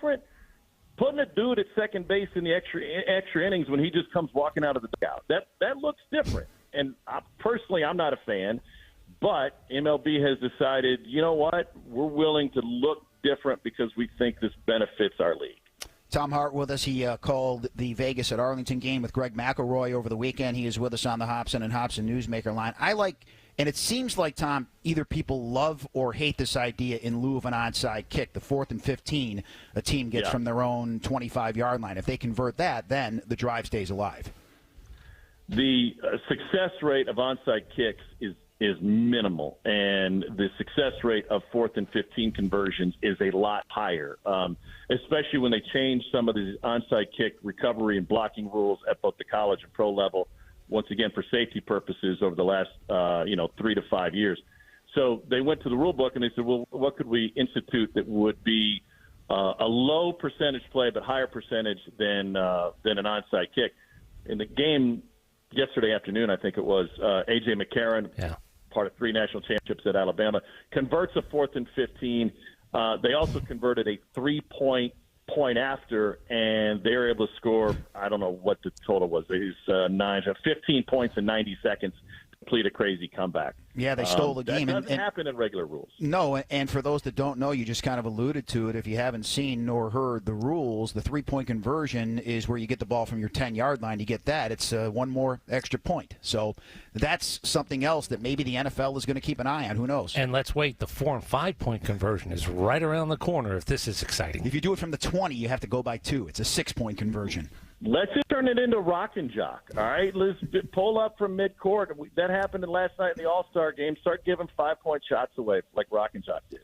different? Putting a dude at second base in the extra innings when he just comes walking out of the dugout. That looks different. And personally, I'm not a fan. But MLB has decided, you know what? We're willing to look different because we think this benefits our league. Tom Hart with us. He called the Vegas at Arlington game with Greg McElroy over the weekend. He is with us on the Hobson and Hobson Newsmaker line. And it seems like, Tom, either people love or hate this idea in lieu of an onside kick, the 4th and 15 a team gets from their own 25-yard line. If they convert that, then the drive stays alive. The success rate of onside kicks is minimal, and the success rate of 4th and 15 conversions is a lot higher, especially when they change some of the onside kick recovery and blocking rules at both the college and pro level, once again for safety purposes over the last 3 to 5 years. So they went to the rule book and they said, well, what could we institute that would be a low percentage play but higher percentage than an onside kick? In the game yesterday afternoon, I think it was, A.J. McCarron, part of 3 national championships at Alabama, converts a 4th and 15. They also converted a 3-point after, and they were able to score, I don't know what the total was. It was 15 points in 90 seconds, complete a crazy comeback. Yeah, they stole the game. That doesn't happen in regular rules. No, and for those that don't know, you just kind of alluded to it. If you haven't seen nor heard the rules, the 3-point conversion is where you get the ball from your 10-yard line. You get that. It's one more extra point. So that's something else that maybe the NFL is going to keep an eye on. Who knows? And let's wait. The 4- and 5-point conversion is right around the corner if this is exciting. If you do it from the 20, you have to go by 2. It's a 6-point conversion. Let's just turn it into rock and jock, all right? Let's pull up from midcourt. That happened last night in the All-Star game. Start giving 5-point shots away like rock and jock did.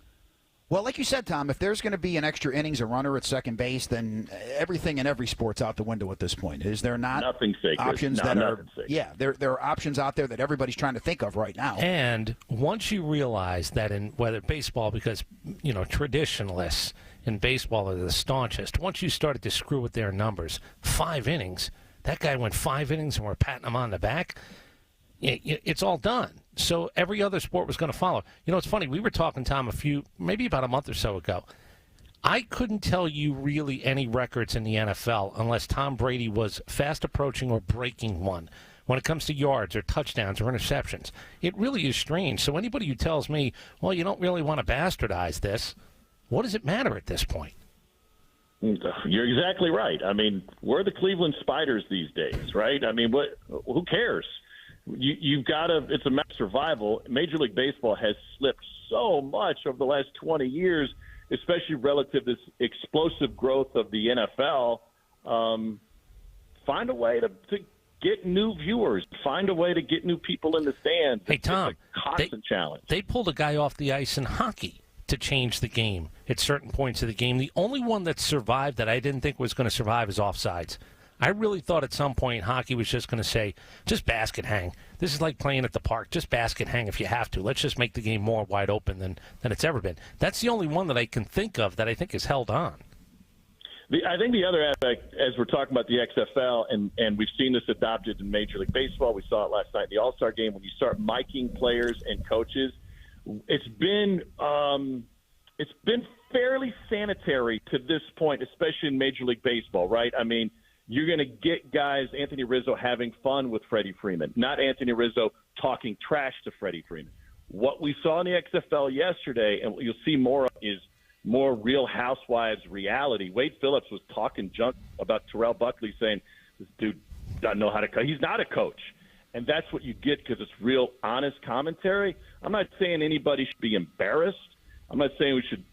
Well, like you said, Tom, if there's going to be an extra innings, a runner at second base, then everything in every sport's out the window at this point. Is there not nothing sacred. Options no, that nothing are sacred. Yeah, there are options out there that everybody's trying to think of right now. And once you realize that in whether baseball, because traditionalists in baseball are the staunchest, once you started to screw with their numbers, 5 innings, that guy went 5 innings and we're patting him on the back, it's all done. So every other sport was going to follow. It's funny. We were talking, Tom, maybe about a month or so ago. I couldn't tell you really any records in the NFL unless Tom Brady was fast approaching or breaking one when it comes to yards or touchdowns or interceptions. It really is strange. So anybody who tells me, well, you don't really want to bastardize this, what does it matter at this point? You're exactly right. I mean, we're the Cleveland Spiders these days, right? I mean, who cares? You've got to – it's a matter of survival. Major League Baseball has slipped so much over the last 20 years, especially relative to this explosive growth of the NFL. Find a way to get new viewers. Find a way to get new people in the stands. Hey, Tom, it's a constant challenge. They pulled a guy off the ice in hockey to change the game at certain points of the game. The only one that survived that I didn't think was going to survive is offsides. I really thought at some point hockey was just going to say, just basket hang. This is like playing at the park. Just basket hang if you have to. Let's just make the game more wide open than it's ever been. That's the only one that I can think of that I think is held on. I think the other aspect, as we're talking about the XFL, and we've seen this adopted in Major League Baseball, we saw it last night in the All-Star game, when you start miking players and coaches, it's been fairly sanitary to this point, especially in Major League Baseball, right? I mean, you're going to get guys, Anthony Rizzo, having fun with Freddie Freeman, not Anthony Rizzo talking trash to Freddie Freeman. What we saw in the XFL yesterday, and what you'll see more of, is more Real Housewives reality. Wade Phillips was talking junk about Terrell Buckley, saying this dude doesn't know how to coach. He's not a coach. And that's what you get because it's real honest commentary. I'm not saying anybody should be embarrassed. I'm not saying we should,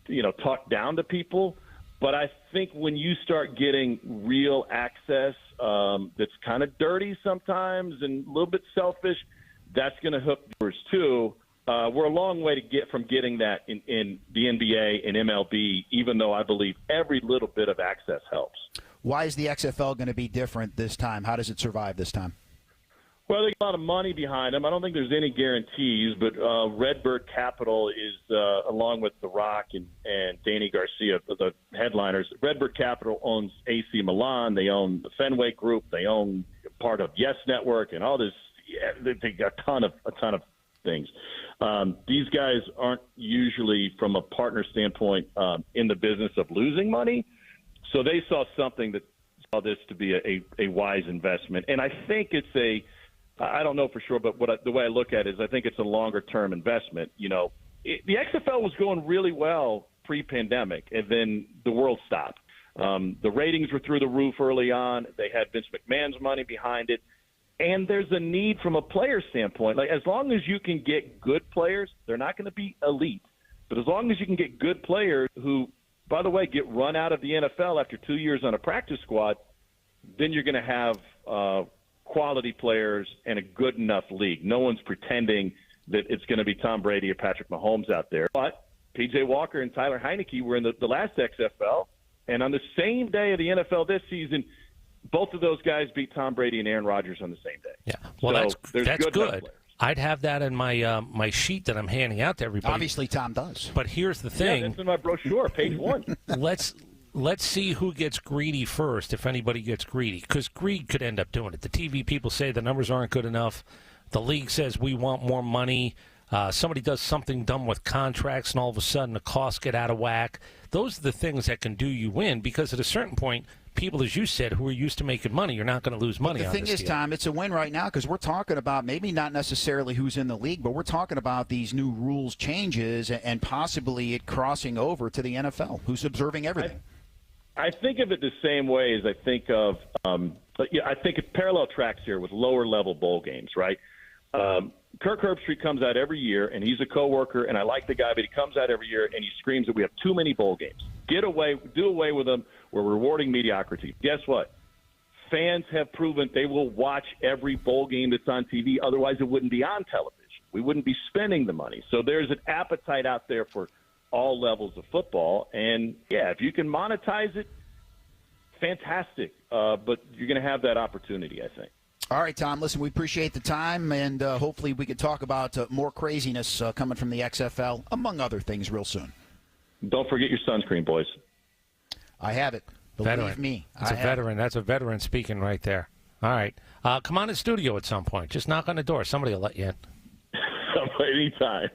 talk down to people. But I think when you start getting real access that's kind of dirty sometimes and a little bit selfish, that's going to hook viewers too. We're a long way to get from getting that in the NBA and MLB, even though I believe every little bit of access helps. Why is the XFL going to be different this time? How does it survive this time? Well, they got a lot of money behind them. I don't think there's any guarantees, but Redbird Capital is, along with The Rock and Danny Garcia, the headliners. Redbird Capital owns AC Milan. They own the Fenway Group. They own part of Yes Network and all this. Yeah, they got a ton of things. These guys aren't usually, from a partner standpoint, in the business of losing money. So they saw something that saw this to be a wise investment. And I think it's I don't know for sure, but the way I look at it is I think it's a longer-term investment. The XFL was going really well pre-pandemic, and then the world stopped. The ratings were through the roof early on. They had Vince McMahon's money behind it. And there's a need from a player standpoint. Like, as long as you can get good players, they're not going to be elite. But as long as you can get good players who, by the way, get run out of the NFL after 2 years on a practice squad, then you're going to have quality players and a good enough league. No one's pretending that it's going to be Tom Brady or Patrick Mahomes out there. But P.J. Walker and Tyler Heineke were in the last XFL, and on the same day of the NFL this season, both of those guys beat Tom Brady and Aaron Rodgers on the same day. Yeah, well, so that's good. I'd have that in my my sheet that I'm handing out to everybody. Obviously, Tom does. But here's the thing. Yeah, that's in my brochure, page 1. Let's see who gets greedy first, if anybody gets greedy, because greed could end up doing it. The TV people say the numbers aren't good enough. The league says we want more money. Somebody does something dumb with contracts, and all of a sudden the costs get out of whack. Those are the things that can do you in, because at a certain point, people, as you said, who are used to making money, you're not going to lose money on this deal. The thing is, Tom, it's a win right now because we're talking about maybe not necessarily who's in the league, but we're talking about these new rules changes and possibly it crossing over to the NFL, who's observing everything. I think of it the same way as I think of I think it's parallel tracks here with lower-level bowl games, right? Kirk Herbstreit comes out every year, and he's a coworker, and I like the guy, but he comes out every year and he screams that we have too many bowl games. Do away with them. We're rewarding mediocrity. Guess what? Fans have proven they will watch every bowl game that's on TV. Otherwise, it wouldn't be on television. We wouldn't be spending the money. So there's an appetite out there for all levels of football. And, yeah, if you can monetize it, fantastic. But you're going to have that opportunity, I think. All right, Tom, listen, we appreciate the time, and hopefully we can talk about more craziness coming from the XFL, among other things, real soon. Don't forget your sunscreen, boys. I have it. Believe me. That's a veteran. That's a veteran speaking right there. All right. Come on in studio at some point. Just knock on the door. Somebody will let you in. Anytime.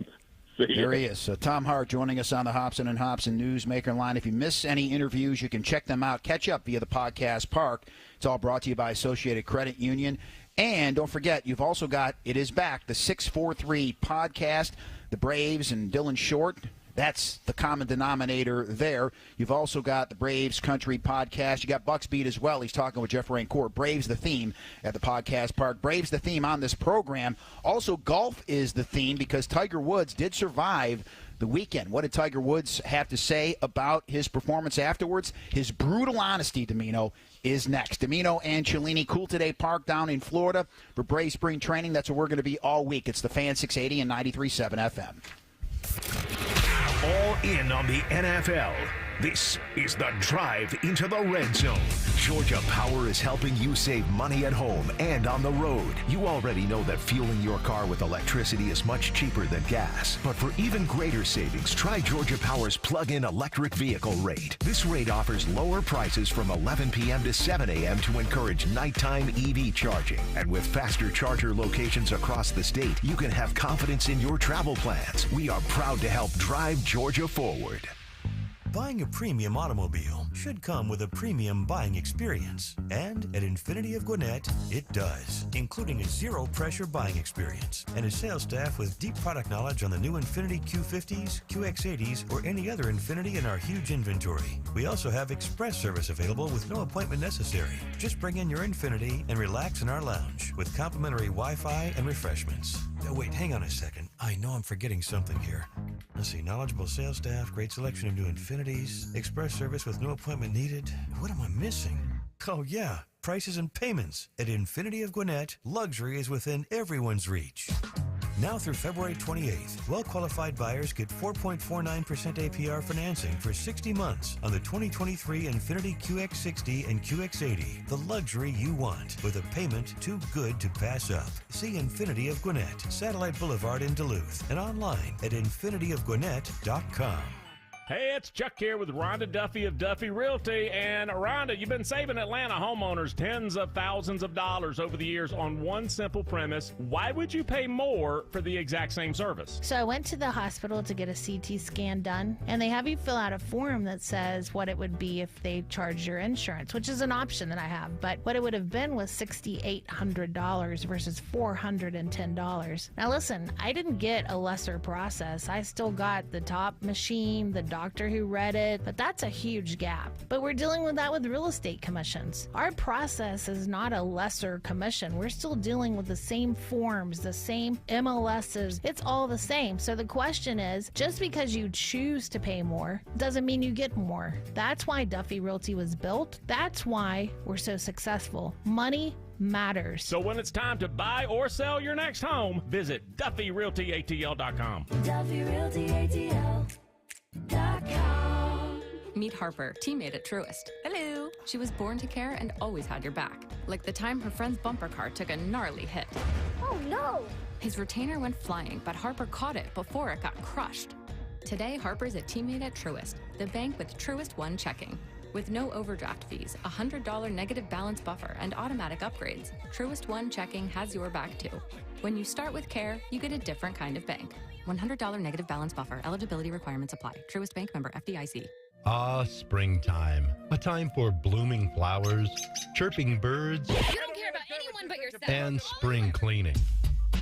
There he is. Tom Hart joining us on the Hobson and Hobson Newsmaker line. If you miss any interviews, you can check them out. Catch up via the podcast Park. It's all brought to you by Associated Credit Union. And don't forget, you've also got, it is back, the 643 podcast, the Braves and Dylan Short. That's the common denominator there. You've also got the Braves Country podcast. You got Bucks Beat as well. He's talking with Jeff Rancourt. Braves the theme at the podcast park. Braves the theme on this program. Also, golf is the theme because Tiger Woods did survive the weekend. What did Tiger Woods have to say about his performance afterwards? His brutal honesty, Dimino, is next. Dimino and Cellini, CoolToday Park down in Florida for Braves spring training. That's where we're going to be all week. It's the Fan 680 and 93.7 FM. All in on the NFL. This is the drive into the red zone. Georgia Power is helping you save money at home and on the road. You already know that fueling your car with electricity is much cheaper than gas. But for even greater savings, try Georgia Power's plug-in electric vehicle rate. This rate offers lower prices from 11 p.m. to 7 a.m. to encourage nighttime EV charging. And with faster charger locations across the state, you can have confidence in your travel plans. We are proud to help drive Georgia forward. Buying a premium automobile should come with a premium buying experience. And at Infinity of Gwinnett, it does, including a zero-pressure buying experience and a sales staff with deep product knowledge on the new Infinity Q50s, QX80s, or any other Infinity in our huge inventory. We also have express service available with no appointment necessary. Just bring in your Infinity and relax in our lounge with complimentary Wi-Fi and refreshments. Oh, wait, hang on a second. I know I'm forgetting something here. Let's see, knowledgeable sales staff, great selection of new Infinities, express service with no appointment needed. What am I missing? Oh, yeah, prices and payments. At Infinity of Gwinnett, luxury is within everyone's reach. Now through February 28th, well-qualified buyers get 4.49% APR financing for 60 months on the 2023 Infinity QX60 and QX80, the luxury you want, with a payment too good to pass up. See Infinity of Gwinnett, Satellite Boulevard in Duluth, and online at infinityofgwinnett.com. Hey, it's Chuck here with Rhonda Duffy of Duffy Realty. And Rhonda, you've been saving Atlanta homeowners tens of thousands of dollars over the years on one simple premise. Why would you pay more for the exact same service? So I went to the hospital to get a CT scan done, and they have you fill out a form that says what it would be if they charged your insurance, which is an option that I have. But what it would have been was $6,800 versus $410. Now listen, I didn't get a lesser process. I still got the top machine, the doctor who read it, but that's a huge gap. But we're dealing with that with real estate commissions. Our process is not a lesser commission. We're still dealing with the same forms, the same MLSs. It's all the same. So the question is, just because you choose to pay more doesn't mean you get more. That's why Duffy Realty was built. That's why we're so successful. Money matters. So when it's time to buy or sell your next home, visit DuffyRealtyATL.com. DuffyRealtyATL.com. Meet Harper, teammate at Truist. Hello. She was born to care and always had your back. Like the time her friend's bumper car took a gnarly hit. Oh no! His retainer went flying, but Harper caught it before it got crushed. Today, Harper's a teammate at Truist, the bank with Truist One checking. With no overdraft fees, a $100 negative balance buffer, and automatic upgrades, Truist One checking has your back too. When you start with care, you get a different kind of bank. $100 negative balance buffer. Eligibility requirements apply. Truist Bank, member FDIC. Ah, springtime. A time for blooming flowers, chirping birds, You don't care about anyone but yourself. and spring cleaning.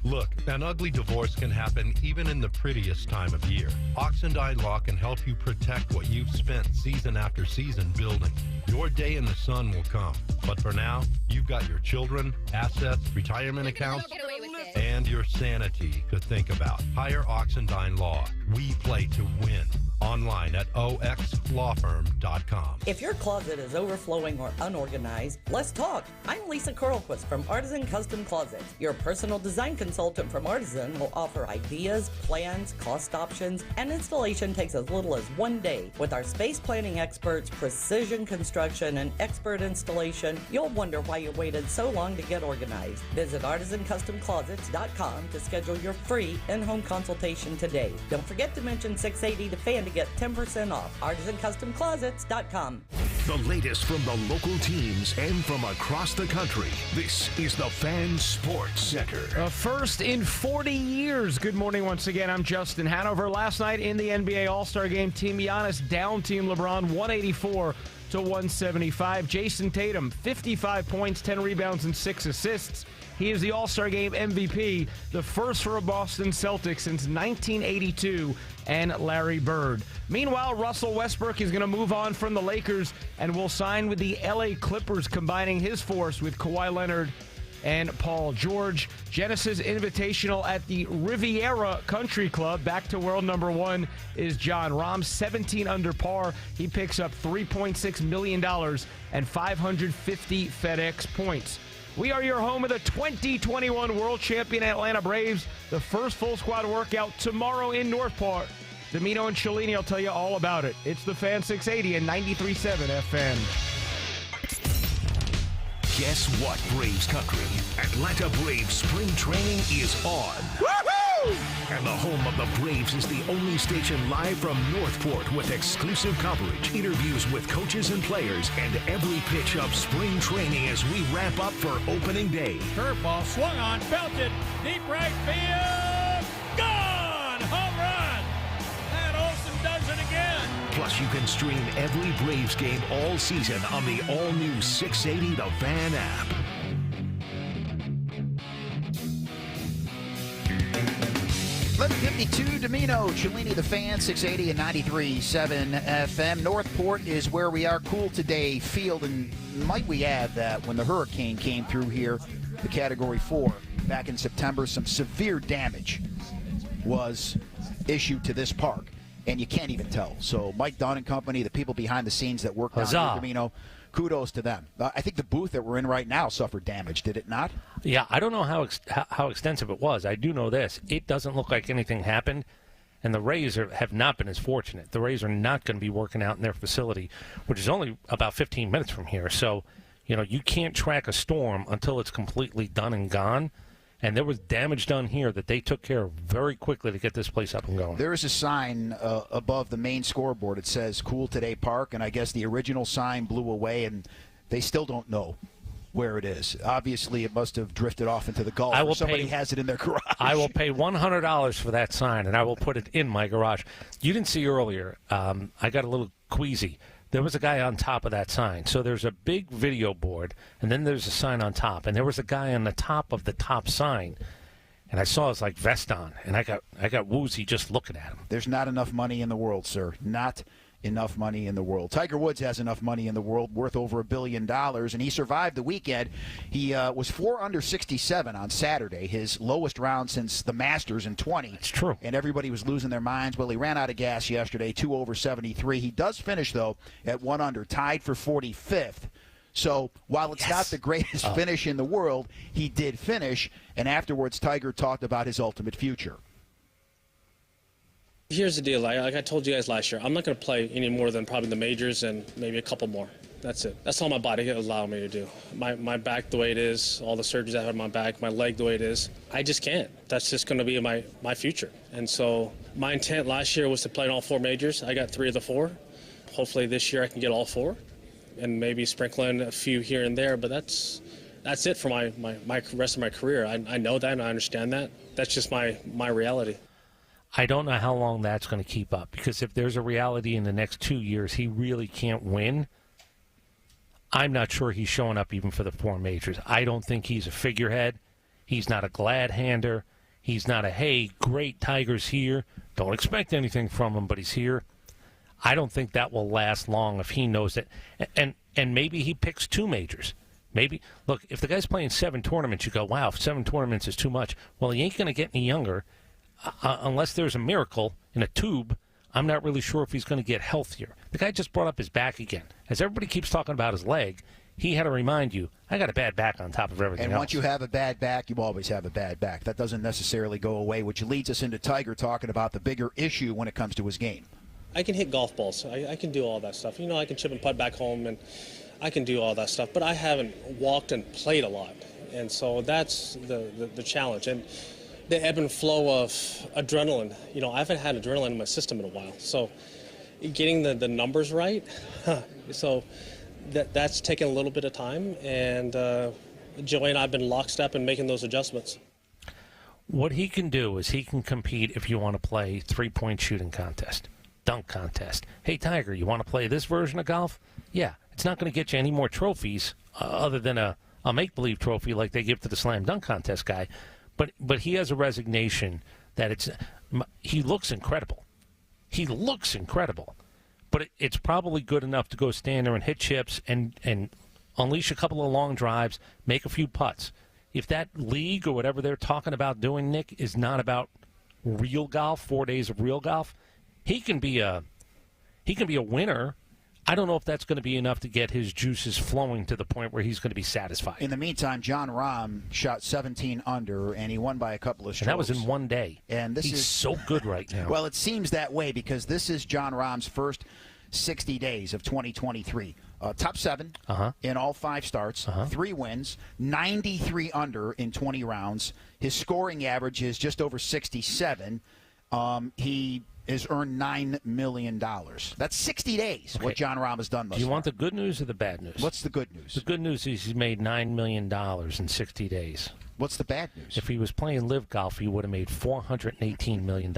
Look, an ugly divorce can happen even in the prettiest time of year. Oxendine Law can help you protect what you've spent season after season building. Your day in the sun will come. But for now, you've got your children, assets, retirement accounts, Get away with it. and your sanity to think about. Hire Oxendine Law. We play to win. Online at oxlawfirm.com. If your closet is overflowing or unorganized, let's talk. I'm Lisa Curlquist from Artisan Custom Closets. Your personal design consultant from Artisan will offer ideas, plans, cost options, and installation takes as little as 1 day. With our space planning experts, precision construction, and expert installation, you'll wonder why you waited so long to get organized. Visit artisancustomclosets.com to schedule your free in-home consultation today. Don't forget to mention 680 to FAN to get 10% off. artisancustomclosets.com. The latest from the local teams and from across the country. This is the Fan Sports Center. First in 40 years. Good morning once again. I'm Justin Hanover. Last night in the NBA All-Star Game, Team Giannis down Team LeBron 184-175. Jason Tatum, 55 points, 10 rebounds, and 6 assists. He is the All-Star Game MVP, the first for a Boston Celtics since 1982 and Larry Bird. Meanwhile, Russell Westbrook is going to move on from the Lakers and will sign with the LA Clippers, combining his force with Kawhi Leonard and Paul George. Genesis Invitational at the Riviera Country Club. Back to world number one is John Rahm, 17 under par. He picks up $3.6 million and 550 FedEx points. We are your home of the 2021 World Champion Atlanta Braves. The first full squad workout tomorrow in North Park. Dimino and Cellini will tell you all about it. It's the Fan 680 and 93.7 FM. Guess what, Braves country? Atlanta Braves spring training is on. And the home of the Braves is the only station live from Northport with exclusive coverage, interviews with coaches and players, and every pitch of spring training as we ramp up for opening day. Curveball swung on, belted, deep right field, gone! Home run! And Olsen does it again. Plus, you can stream every Braves game all season on the all-new 680 The Fan app. 11:52, Dimino, Cellini, the Fan, 680 and 93.7 FM. Northport is where we are. CoolToday field, and might we add that when the hurricane came through here, the Category 4, back in September, some severe damage was issued to this park, and you can't even tell. So Mike Dunn and company, the people behind the scenes that work down here, Dimino, kudos to them. I think the booth that we're in right now suffered damage, did it not? Yeah, I don't know how extensive it was. I do know this. It doesn't look like anything happened, and the Rays have not been as fortunate. The Rays are not going to be working out in their facility, which is only about 15 minutes from here. So, you can't track a storm until it's completely done and gone. And there was damage done here that they took care of very quickly to get this place up and going. There is a sign above the main scoreboard. It says CoolToday Park, and I guess the original sign blew away, and they still don't know where it is. Obviously, it must have drifted off into the Gulf. Or somebody has it in their garage. I will pay $100 for that sign, and I will put it in my garage. You didn't see earlier. I got a little queasy. There was a guy on top of that sign. So there's a big video board, and then there's a sign on top. And there was a guy on the top of the top sign, and I saw his vest on, and I got woozy just looking at him. There's not enough money in the world, sir. Not enough money in the world. Tiger Woods has enough money in the world, worth over $1 billion, and he survived the weekend. He was 4 under 67 on Saturday, his lowest round since the Masters in 20. It's true. And everybody was losing their minds. Well, he ran out of gas yesterday, 2 over 73. He does finish, though, at 1 under, tied for 45th. So while it's not the greatest finish in the world, he did finish, and afterwards Tiger talked about his ultimate future. Here's the deal. Like I told you guys last year, I'm not going to play any more than probably the majors and maybe a couple more. That's it. That's all my body allowed me to do. My back the way it is, all the surgeries I have on my back, my leg the way it is, I just can't. That's just going to be my future. And so my intent last year was to play in all 4 majors. I got 3 of the 4. Hopefully this year I can get all 4 and maybe sprinkle in a few here and there. But that's it for my rest of my career. I know that and I understand that. That's just my reality. I don't know how long that's going to keep up, because if there's a reality in the next 2 years he really can't win, I'm not sure he's showing up even for the 4 majors. I don't think he's a figurehead. He's not a glad hander. He's not a, hey, great, Tiger's here. Don't expect anything from him, but he's here. I don't think that will last long if he knows it. And maybe he picks 2 majors. Maybe, look, if the guy's playing 7 tournaments, you go, wow, 7 tournaments is too much. Well, he ain't going to get any younger. Unless there's a miracle in a tube, I'm not really sure if he's going to get healthier. The guy just brought up his back again. As everybody keeps talking about his leg, he had to remind you, I got a bad back on top of everything else. And once you have a bad back, you always have a bad back. That doesn't necessarily go away, which leads us into Tiger talking about the bigger issue when it comes to his game. I can hit golf balls. I can do all that stuff. You know, I can chip and putt back home, and I can do all that stuff. But I haven't walked and played a lot. And so that's the challenge. And the ebb and flow of adrenaline. You know, I haven't had adrenaline in my system in a while. So getting the numbers right, so that's taken a little bit of time. And Joey and I have been lockstep in making those adjustments. What he can do is he can compete if you want to play 3-point shooting contest, dunk contest. Hey, Tiger, you want to play this version of golf? Yeah, it's not going to get you any more trophies other than a make-believe trophy like they give to the slam dunk contest guy. But he has a resignation that he looks incredible. He looks incredible. But it's probably good enough to go stand there and hit chips and unleash a couple of long drives, make a few putts. If that league or whatever they're talking about doing, Nick, is not about real golf, 4 days of real golf, he can be a winner. I don't know if that's going to be enough to get his juices flowing to the point where he's going to be satisfied. In the meantime, John Rahm shot 17 under, and he won by a couple of strokes. And that was in 1 day. And he's so good right now. Well, it seems that way because this is John Rahm's first 60 days of 2023. Top 7 in all 5 starts, 3 wins, 93 under in 20 rounds. His scoring average is just over 67. He has earned $9 million. That's 60 days, what John Rahm has done thus far. Do you want the good news or the bad news? What's the good news? The good news is he's made $9 million in 60 days. What's the bad news? If he was playing live golf, he would have made $418 million.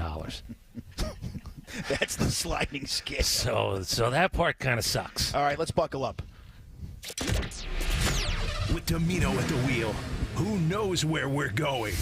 That's the sliding scale. So that part kind of sucks. All right, let's buckle up. With Dimino at the wheel, who knows where we're going?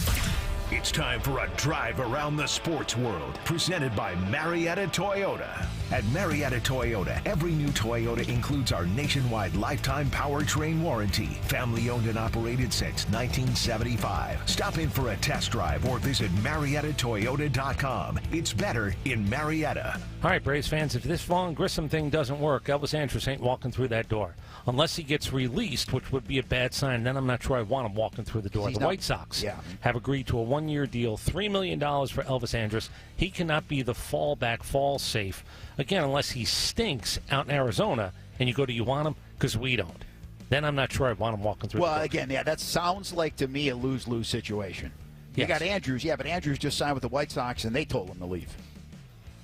It's time for a drive around the sports world, presented by Marietta Toyota. At Marietta Toyota, every new Toyota includes our nationwide lifetime powertrain warranty, family owned and operated since 1975. Stop in for a test drive or visit MariettaToyota.com. It's better in Marietta. All right, Braves fans, if this Vaughn Grissom thing doesn't work, Elvis Andrus ain't walking through that door. Unless he gets released, which would be a bad sign, then I'm not sure I want him walking through the door. The White Sox have agreed to a 1-year deal, $3 million for Elvis Andrus. He cannot be the fallback, fall safe, again, unless he stinks out in Arizona, and you go, do you want him? Because we don't. then I'm not sure I want him walking through. Well, the door. again, yeah, that sounds like to me a lose-lose situation. You Yes. got Andrews, but Andrews just signed with the White Sox, and they told him to leave.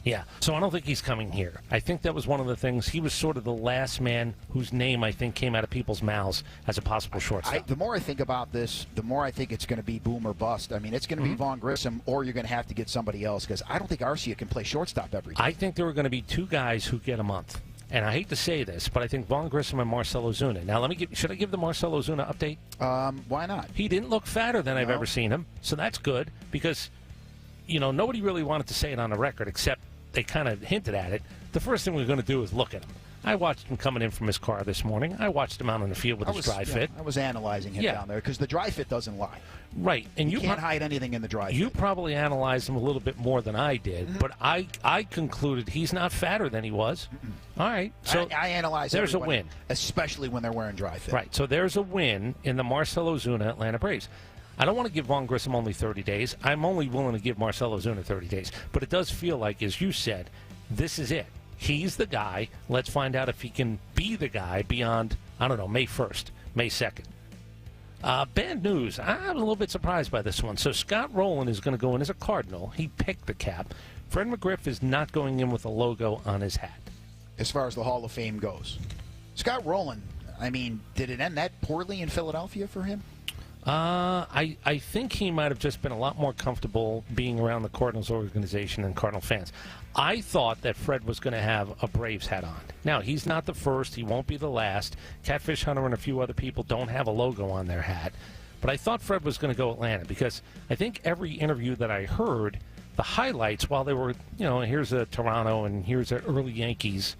Yeah, so I don't think he's coming here. I think that was one of the things. He was sort of the last man whose name I think came out of people's mouths as a possible shortstop. The more I think about this, the more I think it's going to be boom or bust. I mean, it's going to be Vaughn Grissom, or you're going to have to get somebody else, because I don't think Arcia can play shortstop every day. I think there are going to be two guys who get a month. And I hate to say this, but I think Vaughn Grissom and Marcell Ozuna. Now, should I give the Marcell Ozuna update? Why not? He didn't look fatter than I've ever seen him, so that's good because, nobody really wanted to say it on the record except they kind of hinted at it. The first thing we're going to do is look at him. I watched him coming in from his car this morning. I watched him out on the field with his dry fit. I was analyzing him down there because the dry fit doesn't lie. Right. And you can't hide anything in the dry fit. You probably analyzed him a little bit more than I did, but I concluded he's not fatter than he was. All right. So I analyze there's a everybody, win. especially when they're wearing dry fit. Right. So there's a win in the Marcell Ozuna Atlanta Braves. I don't want to give Vaughn Grissom only 30 days. I'm only willing to give Marcell Ozuna 30 days. But it does feel like, as you said, this is it. He's the guy. Let's find out if he can be the guy beyond, May 1st, May 2nd. Bad news. I'm a little bit surprised by this one. So Scott Rowland is going to go in as a Cardinal. He picked the cap. Fred McGriff is not going in with a logo on his hat. As far as the Hall of Fame goes. Scott Rowland, did it end that poorly in Philadelphia for him? I think he might have just been a lot more comfortable being around the Cardinals organization than Cardinal fans. I thought that Fred was going to have a Braves hat on. Now, he's not the first. He won't be the last. Catfish Hunter and a few other people don't have a logo on their hat. But I thought Fred was going to go Atlanta because I think every interview that I heard, the highlights, while they were, here's a Toronto and here's a early Yankees,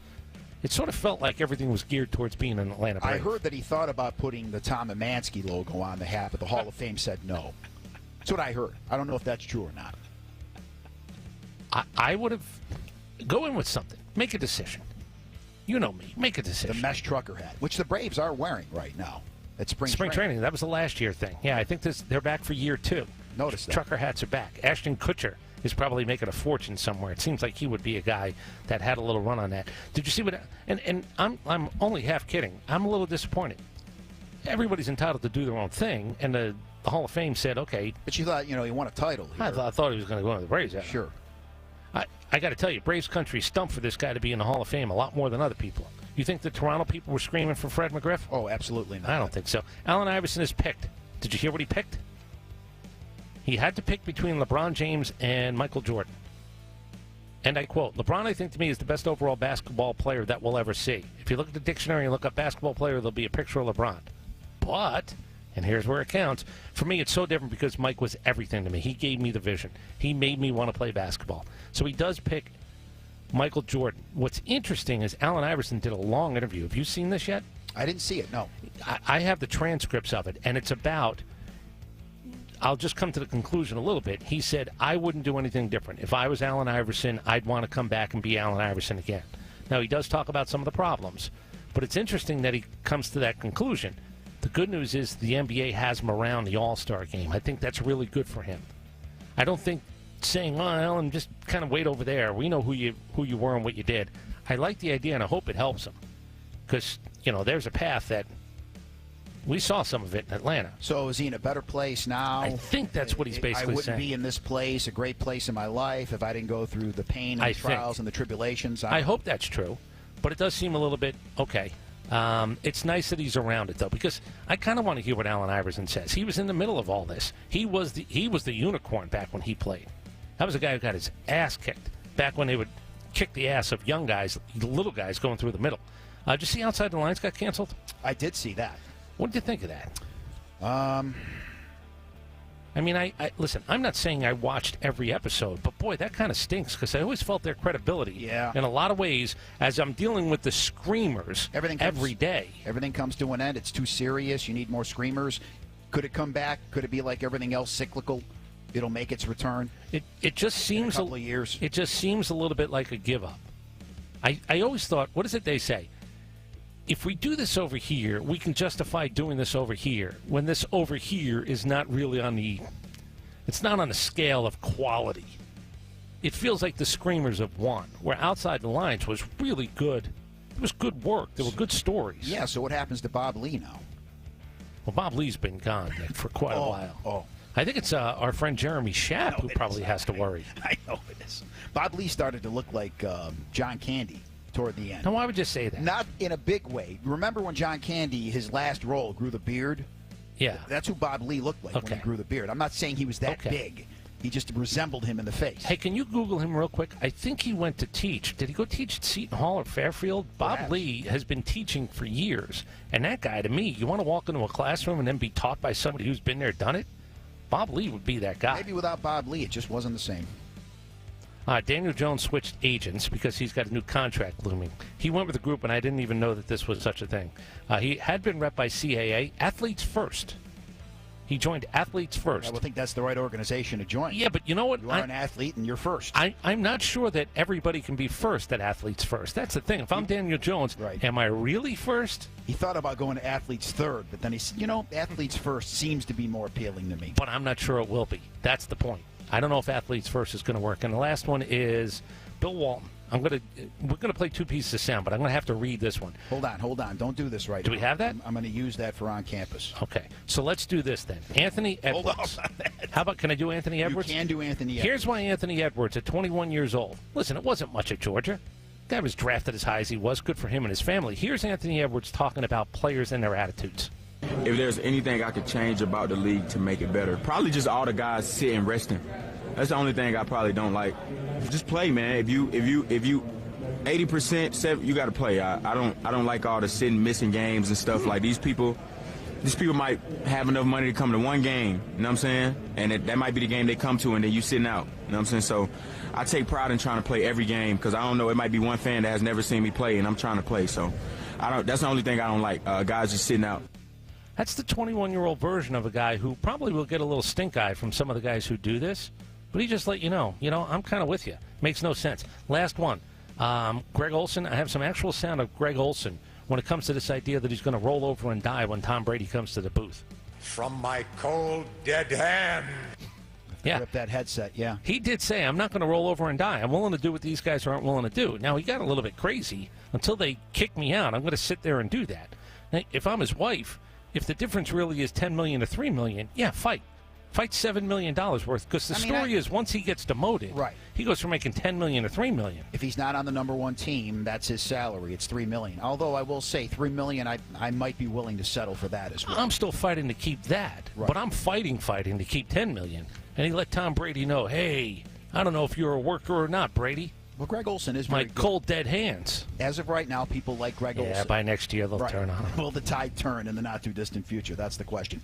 it sort of felt like everything was geared towards being an Atlanta Brave. I heard that he thought about putting the Tom Emanski logo on the hat, but the Hall of Fame said no. That's what I heard. I don't know if that's true or not. I would have go in with something. Make a decision. You know me. Make a decision. The mesh trucker hat, which the Braves are wearing right now at spring training. That was the last year thing. Yeah, I think they're back for year 2. Notice that. Trucker hats are back. Ashton Kutcher is probably making a fortune somewhere. It seems like he would be a guy that had a little run on that. Did you see what? And I'm only half kidding. I'm a little disappointed. Everybody's entitled to do their own thing, and the Hall of Fame said, okay. But you thought, he won a title here. I thought he was going to go into the Braves. Sure. I got to tell you, Braves country stumped for this guy to be in the Hall of Fame a lot more than other people. You think the Toronto people were screaming for Fred McGriff? Oh, absolutely not. I don't think so. Allen Iverson is picked. Did you hear what he picked? He had to pick between LeBron James and Michael Jordan. And I quote, LeBron, I think, to me, is the best overall basketball player that we'll ever see. If you look at the dictionary and look up basketball player, there'll be a picture of LeBron. But, and here's where it counts, for me it's so different because Mike was everything to me. He gave me the vision. He made me want to play basketball. So he does pick Michael Jordan. What's interesting is Allen Iverson did a long interview. Have you seen this yet? I didn't see it, no. I have the transcripts of it, and it's about, I'll just come to the conclusion a little bit. He said, I wouldn't do anything different. If I was Allen Iverson, I'd want to come back and be Allen Iverson again. Now, he does talk about some of the problems, but it's interesting that he comes to that conclusion. The good news is the NBA has him around the All-Star game. I think that's really good for him. I don't think saying, Allen, just kind of wait over there. We know who you were and what you did. I like the idea, and I hope it helps him. Because, there's a path that we saw some of it in Atlanta. So is he in a better place now? I think that's what he's basically saying. I wouldn't be in this place, a great place in my life, if I didn't go through the pain and the trials and the tribulations. I hope that's true. But it does seem a little bit, okay. It's nice that he's around it, though, because I kind of want to hear what Allen Iverson says. He was in the middle of all this. He was the unicorn back when he played. That was a guy who got his ass kicked back when they would kick the ass of young guys, the little guys going through the middle. Did you see Outside the Lines got canceled? I did see that. What did you think of that? I listen, I'm not saying I watched every episode, but boy, that kind of stinks because I always felt their credibility in a lot of ways as I'm dealing with the screamers every day. Everything comes to an end. It's too serious. You need more screamers. Could it come back? Could it be like everything else, cyclical? It'll make its return. It just seems in a couple of years. It just seems a little bit like a give up. I always thought, what is it they say? If we do this over here, we can justify doing this over here. When this over here is not really it's not on the scale of quality. It feels like the screamers have won. Where Outside the Lines was really good. It was good work. There were good stories. Yeah, so what happens to Bob Lee now? Well, Bob Lee's been gone, Nick, for quite a while. Oh. I think it's our friend Jeremy Schaap who probably has to worry. I know it is. Bob Lee started to look like John Candy toward the end. Now, why would you say that? Not in a big way. Remember when John Candy, his last role, grew the beard? Yeah. That's who Bob Lee looked like when he grew the beard. I'm not saying he was that big. He just resembled him in the face. Hey, can you Google him real quick? I think he went to teach. Did he go teach at Seton Hall or Fairfield? Bob Lee has been teaching for years. And that guy, to me, you want to walk into a classroom and then be taught by somebody who's been there, done it? Bob Lee would be that guy. Maybe without Bob Lee, it just wasn't the same. Daniel Jones switched agents because he's got a new contract looming. He went with the group, and I didn't even know that this was such a thing. He had been rep by CAA, Athletes First. He joined Athletes First. I would think that's the right organization to join. Yeah, but you know what? You are an athlete, and you're first. I'm not sure that everybody can be first at Athletes First. That's the thing. If I'm Daniel Jones, am I really first? He thought about going to Athletes Third, but then he said, Athletes First seems to be more appealing to me. But I'm not sure it will be. That's the point. I don't know if Athletes First is going to work. And the last one is Bill Walton. We're gonna play two pieces of sound, but I'm gonna have to read this one. Hold on. Don't do this right now. Do we have that? I'm gonna use that for on campus. Okay, so let's do this then. Anthony Edwards. Hold on. How about, can I do Anthony Edwards? You can do Anthony Edwards. Here's why Anthony Edwards, at 21 years old. Listen, it wasn't much at Georgia. Guy was drafted as high as he was. Good for him and his family. Here's Anthony Edwards talking about players and their attitudes. If there's anything I could change about the league to make it better, probably just all the guys sitting resting. That's the only thing I probably don't like. Just play, man. If you 80%, you got to play. I don't like all the sitting, missing games and stuff. Like these people might have enough money to come to one game. You know what I'm saying? And that might be the game they come to, and then you sitting out. You know what I'm saying? So I take pride in trying to play every game because I don't know. It might be one fan that has never seen me play, and I'm trying to play. So that's the only thing I don't like. Guys just sitting out. That's the 21-year-old version of a guy who probably will get a little stink eye from some of the guys who do this. But he just let you know, I'm kind of with you. Makes no sense. Last one. Greg Olson, I have some actual sound of Greg Olson when it comes to this idea that he's going to roll over and die when Tom Brady comes to the booth. From my cold, dead hand. Yeah. Rip that headset, yeah. He did say, I'm not going to roll over and die. I'm willing to do what these guys aren't willing to do. Now, he got a little bit crazy. Until they kick me out, I'm going to sit there and do that. Now, if I'm his wife, if the difference really is $10 million to $3 million, yeah, fight. Fight $7 million worth, because the story is once he gets demoted, he goes from making $10 million to $3 million. If he's not on the number one team, that's his salary. It's $3 million. Although I will say $3 million, I might be willing to settle for that as well. I'm still fighting to keep that, but I'm fighting to keep $10 million. And he let Tom Brady know, hey, I don't know if you're a worker or not, Brady. Well, Greg Olson is my very cold, dead hands. As of right now, people like Greg Olson. Yeah, by next year they'll turn on him. Will the tide turn in the not-too-distant future? That's the question.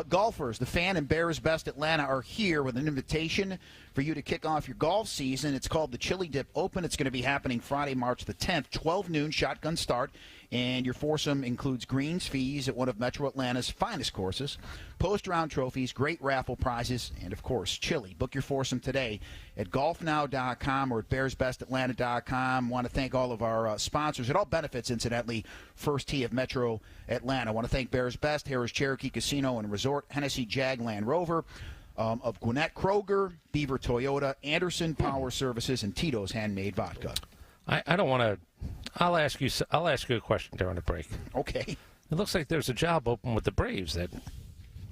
Golfers, the Fan and Bears Best Atlanta are here with an invitation for you to kick off your golf season. It's called the Chili Dip Open. It's going to be happening Friday, March the 10th, 12 noon, shotgun start. And your foursome includes greens fees at one of Metro Atlanta's finest courses, post-round trophies, great raffle prizes, and, of course, chili. Book your foursome today at golfnow.com or at bearsbestatlanta.com. Want to thank all of our sponsors. It all benefits, incidentally, First Tee of Metro Atlanta. Want to thank Bears Best, Harris Cherokee Casino and Resort, Hennessy Jag Land Rover, of Gwinnett Kroger, Beaver Toyota, Anderson Power Services, and Tito's Handmade Vodka. I don't want to. I'll ask you a question during the break. Okay. It looks like there's a job open with the Braves that,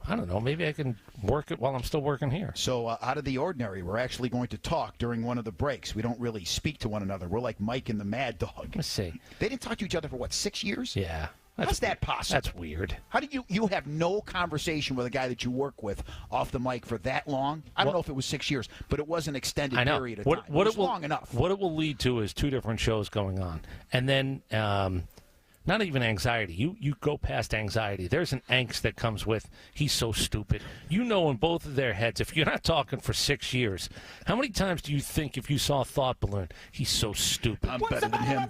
I don't know, maybe I can work it while I'm still working here. So out of the ordinary, we're actually going to talk during one of the breaks. We don't really speak to one another. We're like Mike and the Mad Dog. Let's see. They didn't talk to each other for, 6 years? Yeah. How's that possible? That's weird. How did you have no conversation with a guy that you work with off the mic for that long? I don't know if it was 6 years, but it was an extended period of time. It was long enough. What it will lead to is two different shows going on. And then not even anxiety. You go past anxiety. There's an angst that comes with, he's so stupid. You know in both of their heads, if you're not talking for 6 years, how many times do you think if you saw a thought balloon, he's so stupid? I'm better than him.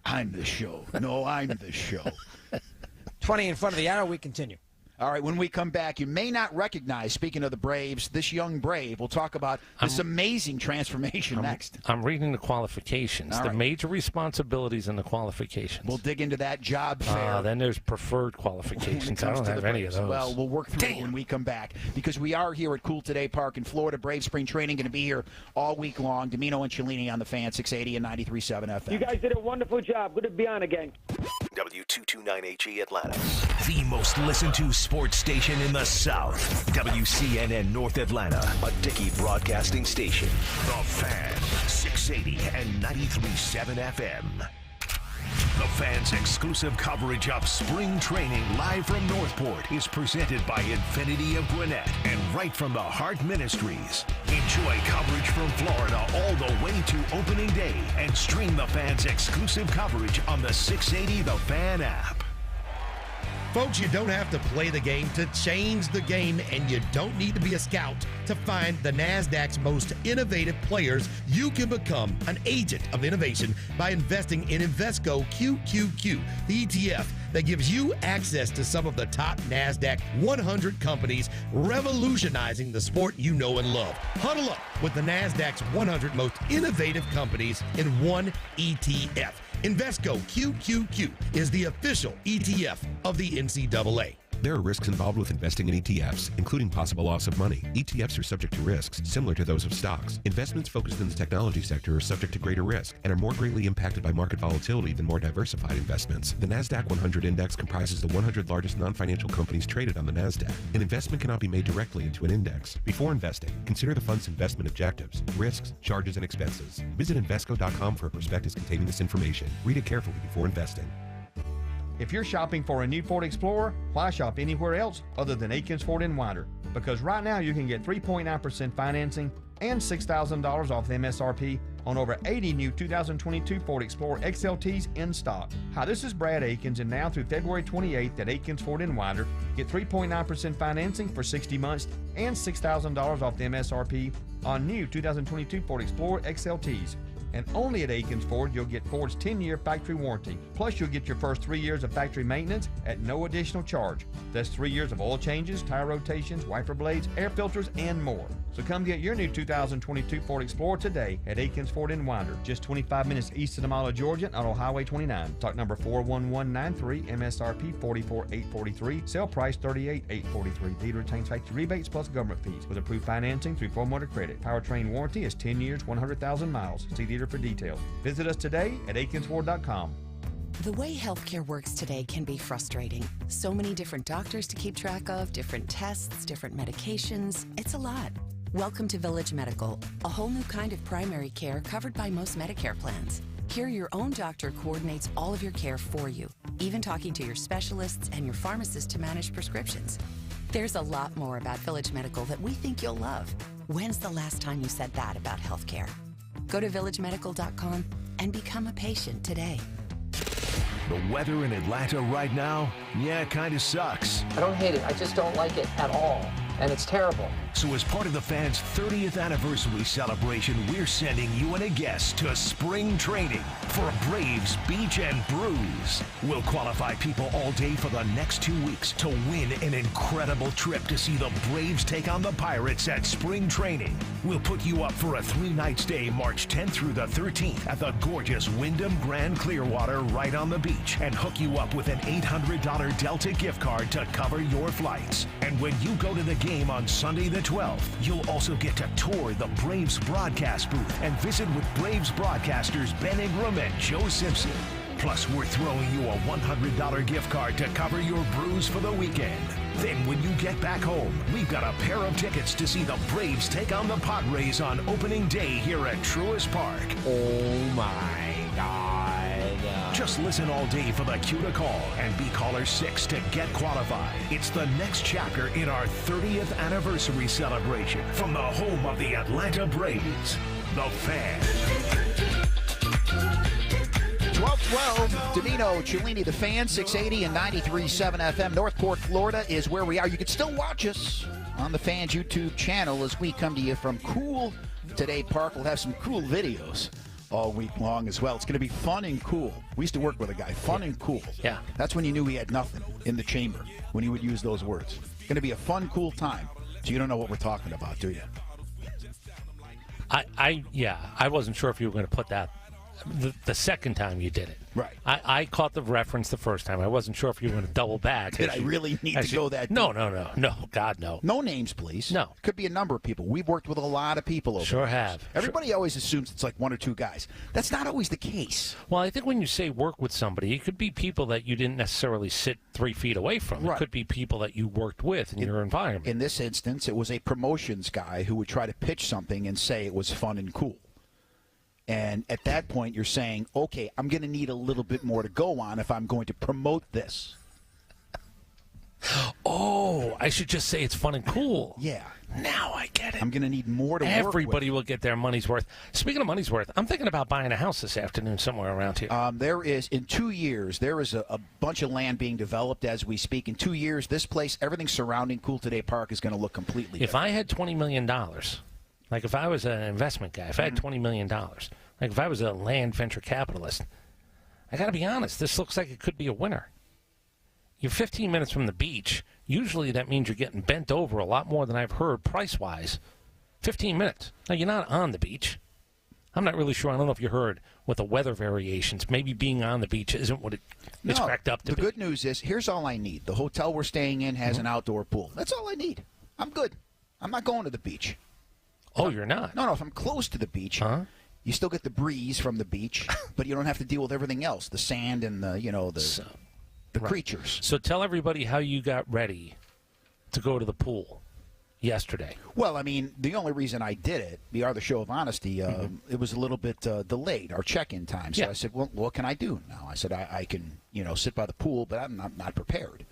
I'm the show. No, I'm the show. 20 in front of the hour, we continue. All right, when we come back, you may not recognize, speaking of the Braves, this young Brave. We'll talk about this amazing transformation next. I'm reading the qualifications, All the right. major responsibilities and the qualifications. We'll dig into that job fair. Then there's preferred qualifications. I don't have any of those. Well, we'll work through it when we come back because we are here at CoolToday Park in Florida. Brave spring training going to be here all week long. Dimino and Cellini on the Fan, 680 and 93.7 FM. You guys did a wonderful job. Good to be on again. W229HE Atlanta. The most listened to sports station in the South. WCNN North Atlanta, a Dickey broadcasting station. The Fan, 680 and 93.7 FM. The Fan's exclusive coverage of spring training live from Northport is presented by Infinity of Gwinnett and right from the Heart Ministries. Enjoy coverage from Florida all the way to opening day and stream the Fan's exclusive coverage on the 680 The Fan app. Folks, you don't have to play the game to change the game, and you don't need to be a scout to find the NASDAQ's most innovative players. You can become an agent of innovation by investing in Invesco QQQ, the ETF that gives you access to some of the top NASDAQ 100 companies, revolutionizing the sport you know and love. Huddle up with the NASDAQ's 100 most innovative companies in one ETF. Invesco QQQ is the official ETF of the NCAA. There are risks involved with investing in ETFs, including possible loss of money. ETFs are subject to risks similar to those of stocks. Investments focused in the technology sector are subject to greater risk and are more greatly impacted by market volatility than more diversified investments. The NASDAQ 100 index comprises the 100 largest non-financial companies traded on the NASDAQ. An investment cannot be made directly into an index. Before investing, consider the fund's investment objectives, risks, charges, and expenses. Visit Invesco.com for a prospectus containing this information. Read it carefully before investing. If you're shopping for a new Ford Explorer, why shop anywhere else other than Aikens Ford in Winder? Because right now you can get 3.9% financing and $6,000 off the MSRP on over 80 new 2022 Ford Explorer XLTs in stock. Hi, this is Brad Aikens, and now through February 28th at Aikens Ford in Winder, get 3.9% financing for 60 months and $6,000 off the MSRP on new 2022 Ford Explorer XLTs. And only at Aikens Ford, you'll get Ford's 10-year factory warranty. Plus, you'll get your first 3 years of factory maintenance at no additional charge. That's 3 years of oil changes, tire rotations, wiper blades, air filters, and more. So come get your new 2022 Ford Explorer today at Aikens Ford in Winder, just 25 minutes east of Damala, Georgia, on Highway 29. Stock number 41193, MSRP 44843, sale price 38843. Dealer retains factory rebates plus government fees with approved financing through 4-motor credit. Powertrain warranty is 10 years, 100,000 miles. See dealer for details. Visit us today at AikensFord.com. The way healthcare works today can be frustrating. So many different doctors to keep track of, different tests, different medications. It's a lot. Welcome to Village Medical, a whole new kind of primary care covered by most Medicare plans. Here, your own doctor coordinates all of your care for you, even talking to your specialists and your pharmacist to manage prescriptions. There's a lot more about Village Medical that we think you'll love. When's the last time you said that about healthcare? Go to villagemedical.com and become a patient today. The weather in Atlanta right now, yeah, kind of sucks. I don't hate it. I just don't like it at all. And it's terrible. So as part of the Fan's 30th anniversary celebration, we're sending you and a guest to spring training for Braves Beach and Brews. We'll qualify people all day for the next 2 weeks to win an incredible trip to see the Braves take on the Pirates at spring training. We'll put you up for a 3-night stay March 10th through the 13th at the gorgeous Wyndham Grand Clearwater right on the beach and hook you up with an $800 Delta gift card to cover your flights. And when you go to the game on Sunday the 12th, you'll also get to tour the Braves broadcast booth and visit with Braves broadcasters Ben Ingram and Joe Simpson. Plus, we're throwing you a $100 gift card to cover your brews for the weekend. Then when you get back home, we've got a pair of tickets to see the Braves take on the Padres on opening day here at Truist Park. Oh my God. Just listen all day for the cue to call and be caller 6 to get qualified. It's the next chapter in our 30th anniversary celebration from the home of the Atlanta Braves, the Fan. 12-12, Dimino, Cellini, the Fan, 680 and 93.7 FM. Northport, Florida is where we are. You can still watch us on the Fan's YouTube channel as we come to you from CoolToday Park. We'll have some cool videos all week long as well. It's going to be fun and cool. We used to work with a guy, fun and cool. Yeah. That's when you knew he had nothing. in the chamber when he would use those words. Going to be a fun, cool time. So you don't know what we're talking about, do you? I wasn't sure if you were going to put that the second time you did it. Right. I caught the reference the first time. I wasn't sure if you were going to double back. Did I really need to go that deep? No, God, no. No names, please. No. Could be a number of people. We've worked with a lot of people over Sure the years. have. Everybody always assumes it's like one or two guys. That's not always the case. Well, I think when you say work with somebody, it could be people that you didn't necessarily sit 3 feet away from. Right. It could be people that you worked with in your environment. In this instance, it was a promotions guy who would try to pitch something and say it was fun and cool. And at that point, you're saying, okay, I'm going to need a little bit more to go on if I'm going to promote this. Oh, I should just say it's fun and cool. Yeah. Now I get it. I'm going to need more to work with. Everybody will get their money's worth. Speaking of money's worth, I'm thinking about buying a house this afternoon somewhere around here. There is, in 2 years, there is a bunch of land being developed as we speak. In 2 years, this place, everything surrounding CoolToday Park is going to look completely different. If I had $20 million, like if I was an investment guy, if I had $20 million, like if I was a land venture capitalist, I got to be honest, this looks like it could be a winner. You're 15 minutes from the beach. Usually that means you're getting bent over a lot more than I've heard price-wise. 15 minutes. Now, you're not on the beach. I'm not really sure. I don't know if you heard with the weather variations. Maybe being on the beach isn't what it's cracked up to be. The good news is, here's all I need. The hotel we're staying in has an outdoor pool. That's all I need. I'm good. I'm not going to the beach. Oh, you're not? No, if I'm close to the beach, you still get the breeze from the beach, but you don't have to deal with everything else, the sand and the creatures. So tell everybody how you got ready to go to the pool yesterday. Well, I mean, the only reason I did it, we are the show of honesty, it was a little bit delayed, our check-in time. So I said, well, what can I do now? I said, I can, sit by the pool, but I'm not prepared.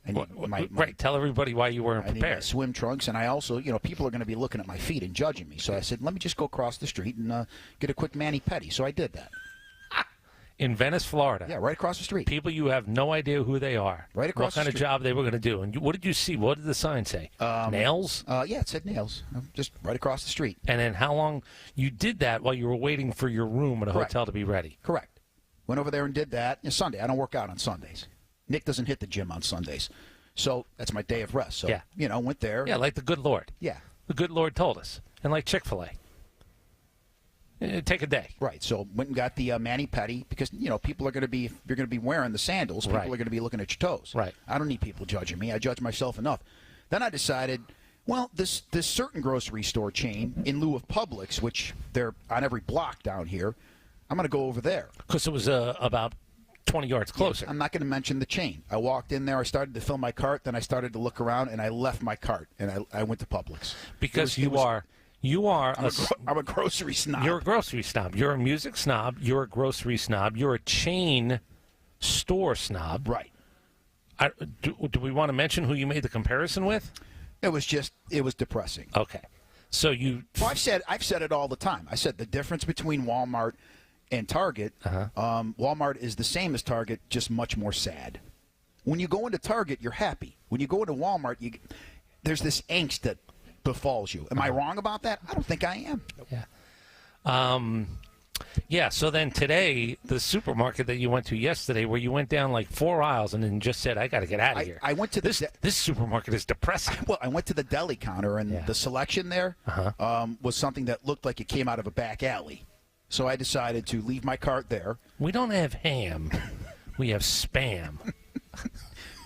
I need tell everybody why you weren't prepared. I need my swim trunks, and I also, people are going to be looking at my feet and judging me. So I said, let me just go across the street and get a quick mani-pedi. So I did that. In Venice, Florida. Yeah, right across the street. People you have no idea who they are. Right across the street. What kind of job they were going to do. And what did you see? What did the sign say? Nails? Yeah, it said nails. Just right across the street. And then how long? You did that while you were waiting for your room at a hotel to be ready. Correct. Went over there and did that. It's Sunday. I don't work out on Sundays. Nick doesn't hit the gym on Sundays. So that's my day of rest. So, went there. Yeah, like the good Lord. Yeah. The good Lord told us. And like Chick-fil-A. Take a day. Right. So went and got the mani-pedi because, people are going to be, if you're going to be wearing the sandals, people are going to be looking at your toes. Right. I don't need people judging me. I judge myself enough. Then I decided, well, this certain grocery store chain, in lieu of Publix, which they're on every block down here, I'm going to go over there. Because it was about 20 yards closer. Yes, I'm not going to mention the chain. I walked in there, I started to fill my cart, then I started to look around, and I left my cart, and I went to Publix. Because I'm a grocery snob. You're a grocery snob. You're a music snob. You're a grocery snob. You're a chain store snob. Right. Do we want to mention who you made the comparison with? It was depressing. Okay. So Well, I've said it all the time. I said the difference between Walmart and Target, Walmart is the same as Target, just much more sad. When you go into Target, you're happy. When you go into Walmart, there's this angst that befalls you. Am I wrong about that? I don't think I am. Yeah. So then today, the supermarket that you went to yesterday, where you went down like 4 aisles and then just said, I got to get out of here. I went to this supermarket is depressing. Well, I went to the deli counter, and the selection there was something that looked like it came out of a back alley. So I decided to leave my cart there. We don't have ham. We have Spam.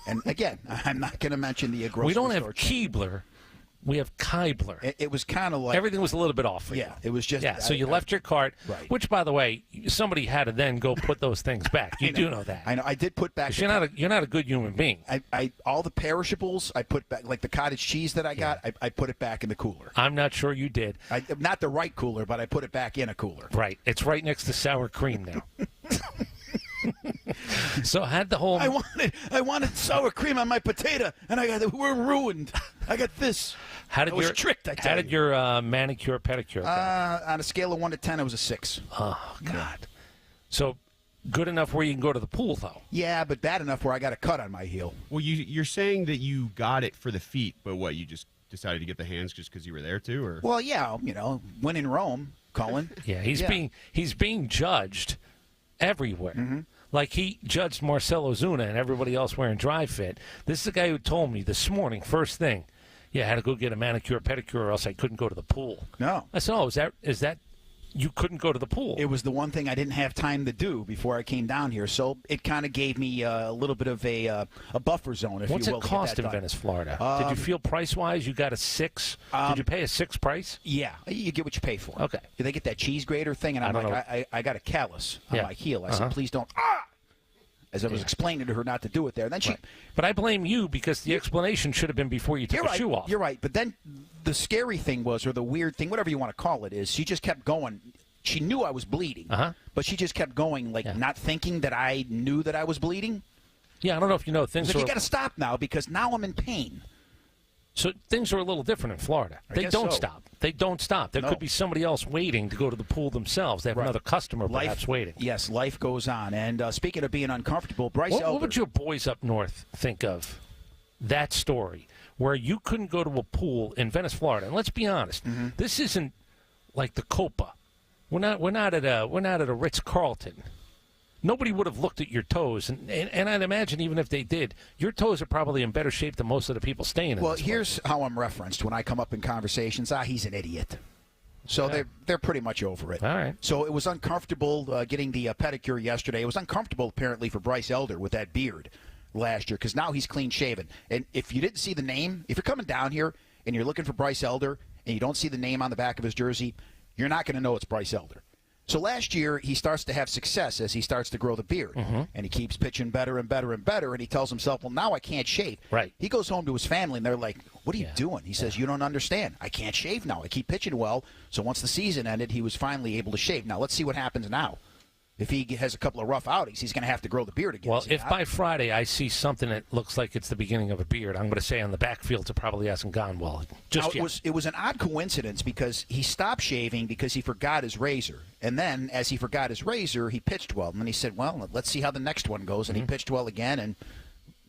And again, I'm not going to mention the grocery store. We don't have Keebler. We have Kybler. It was kind of like... Everything was a little bit off for you. Yeah, it was just... Yeah, so you left your cart, which, by the way, somebody had to then go put those things back. You do know that. I know. I did put back... You're not a good human being. All the perishables, I put back, like the cottage cheese that I got, I put it back in the cooler. I'm not sure you did. Not the right cooler, but I put it back in a cooler. Right. It's right next to sour cream now. So I had the whole... I wanted sour cream on my potato, and we're ruined. I got this. I was tricked, I tell you. How did your manicure, pedicure go? On a scale of 1 to 10, it was a 6. Oh, God. So good enough where you can go to the pool, though. Yeah, but bad enough where I got a cut on my heel. Well, you're saying that you got it for the feet, but what, you just decided to get the hands just because you were there, too? Or? Well, yeah, when in Rome, Cullen. Yeah, he's being judged everywhere. Mm-hmm. Like he judged Marcell Ozuna and everybody else wearing dry fit. This is the guy who told me this morning, first thing, I had to go get a manicure, pedicure, or else I couldn't go to the pool. No. I said, is that you couldn't go to the pool? It was the one thing I didn't have time to do before I came down here, so it kind of gave me a little bit of a buffer zone, if What's you will. it cost in Venice, Florida? Did you feel price-wise you got a 6? Did you pay a 6 price? Yeah, you get what you pay for. Okay. Did they get that cheese grater thing? And I'm like, I got a callus on my heel. I said, please don't. As I was explaining to her not to do it there. And then she, But I blame you because the explanation should have been before you took your shoe off. You're right. But then the scary thing was, or the weird thing, whatever you want to call it, is she just kept going. She knew I was bleeding, but she just kept going, not thinking that I knew that I was bleeding. Yeah, I don't know if you know things. You got to stop now because now I'm in pain. So things are a little different in Florida. They don't stop. They don't stop. There could be somebody else waiting to go to the pool themselves. They have another customer perhaps waiting. Yes, life goes on. And speaking of being uncomfortable, Bryce Elder. What would your boys up north think of that story where you couldn't go to a pool in Venice, Florida? And let's be honest, this isn't like the Copa. We're not at a Ritz-Carlton. Nobody would have looked at your toes, and I'd imagine even if they did, your toes are probably in better shape than most of the people staying in this place. Here's how I'm referenced when I come up in conversations. He's an idiot. So they're pretty much over it. All right. So it was uncomfortable getting the pedicure yesterday. It was uncomfortable apparently for Bryce Elder with that beard last year because now he's clean shaven. And if you didn't see the name, if you're coming down here and you're looking for Bryce Elder and you don't see the name on the back of his jersey, you're not going to know it's Bryce Elder. So last year, he starts to have success as he starts to grow the beard. And he keeps pitching better and better and better, and he tells himself, well, now I can't shave. Right. He goes home to his family, and they're like, what are you doing? He says, you don't understand. I can't shave now. I keep pitching well. So once the season ended, he was finally able to shave. Now, let's see what happens now. If he has a couple of rough outings, he's going to have to grow the beard again. Well, if by Friday I see something that looks like it's the beginning of a beard, I'm going to say on the backfield it probably hasn't gone well just yet. It was an odd coincidence because he stopped shaving because he forgot his razor. And then as he forgot his razor, he pitched well. And then he said, well, let's see how the next one goes. And he pitched well again. And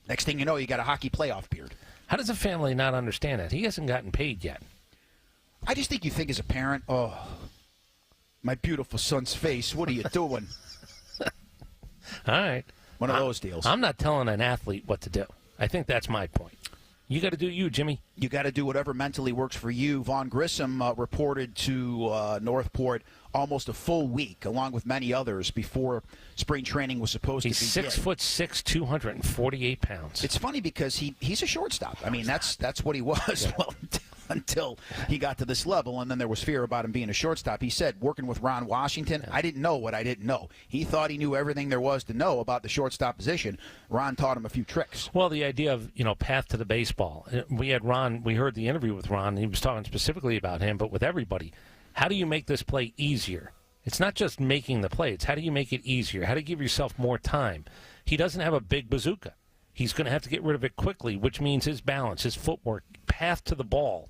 next thing you know, you got a hockey playoff beard. How does the family not understand that? He hasn't gotten paid yet. I just think you think as a parent, oh, my beautiful son's face, what are you doing? All right. One of those deals. I'm not telling an athlete what to do. I think that's my point. You got to do you, Jimmy. You got to do whatever mentally works for you. Vaughn Grissom reported to Northport almost a full week, along with many others, before spring training was supposed to begin. He's 6'6", 248 pounds. It's funny because he's a shortstop. I mean, that's what he was. Yeah. Well, until he got to this level, and then there was fear about him being a shortstop. He said, working with Ron Washington, I didn't know what I didn't know. He thought he knew everything there was to know about the shortstop position. Ron taught him a few tricks. Well, the idea of, path to the baseball. We had Ron, we heard the interview with Ron, and he was talking specifically about him, but with everybody. How do you make this play easier? It's not just making the play. It's how do you make it easier? How do you give yourself more time? He doesn't have a big bazooka. He's going to have to get rid of it quickly, which means his balance, his footwork, path to the ball.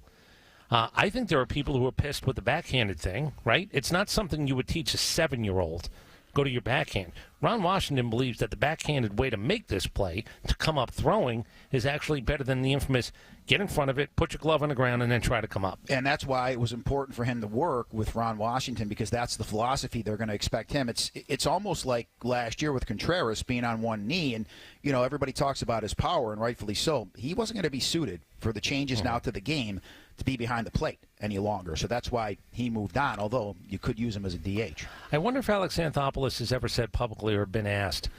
I think there are people who are pissed with the backhanded thing, right? It's not something you would teach a 7-year-old. Go to your backhand. Ron Washington believes that the backhanded way to make this play, to come up throwing, is actually better than the infamous get in front of it, put your glove on the ground, and then try to come up. And that's why it was important for him to work with Ron Washington, because that's the philosophy they're going to expect him. It's almost like last year with Contreras being on one knee, and everybody talks about his power, and rightfully so. He wasn't going to be suited for the changes now to the game to be behind the plate any longer. So that's why he moved on, although you could use him as a DH. I wonder if Alex Anthopoulos has ever said publicly or been asked,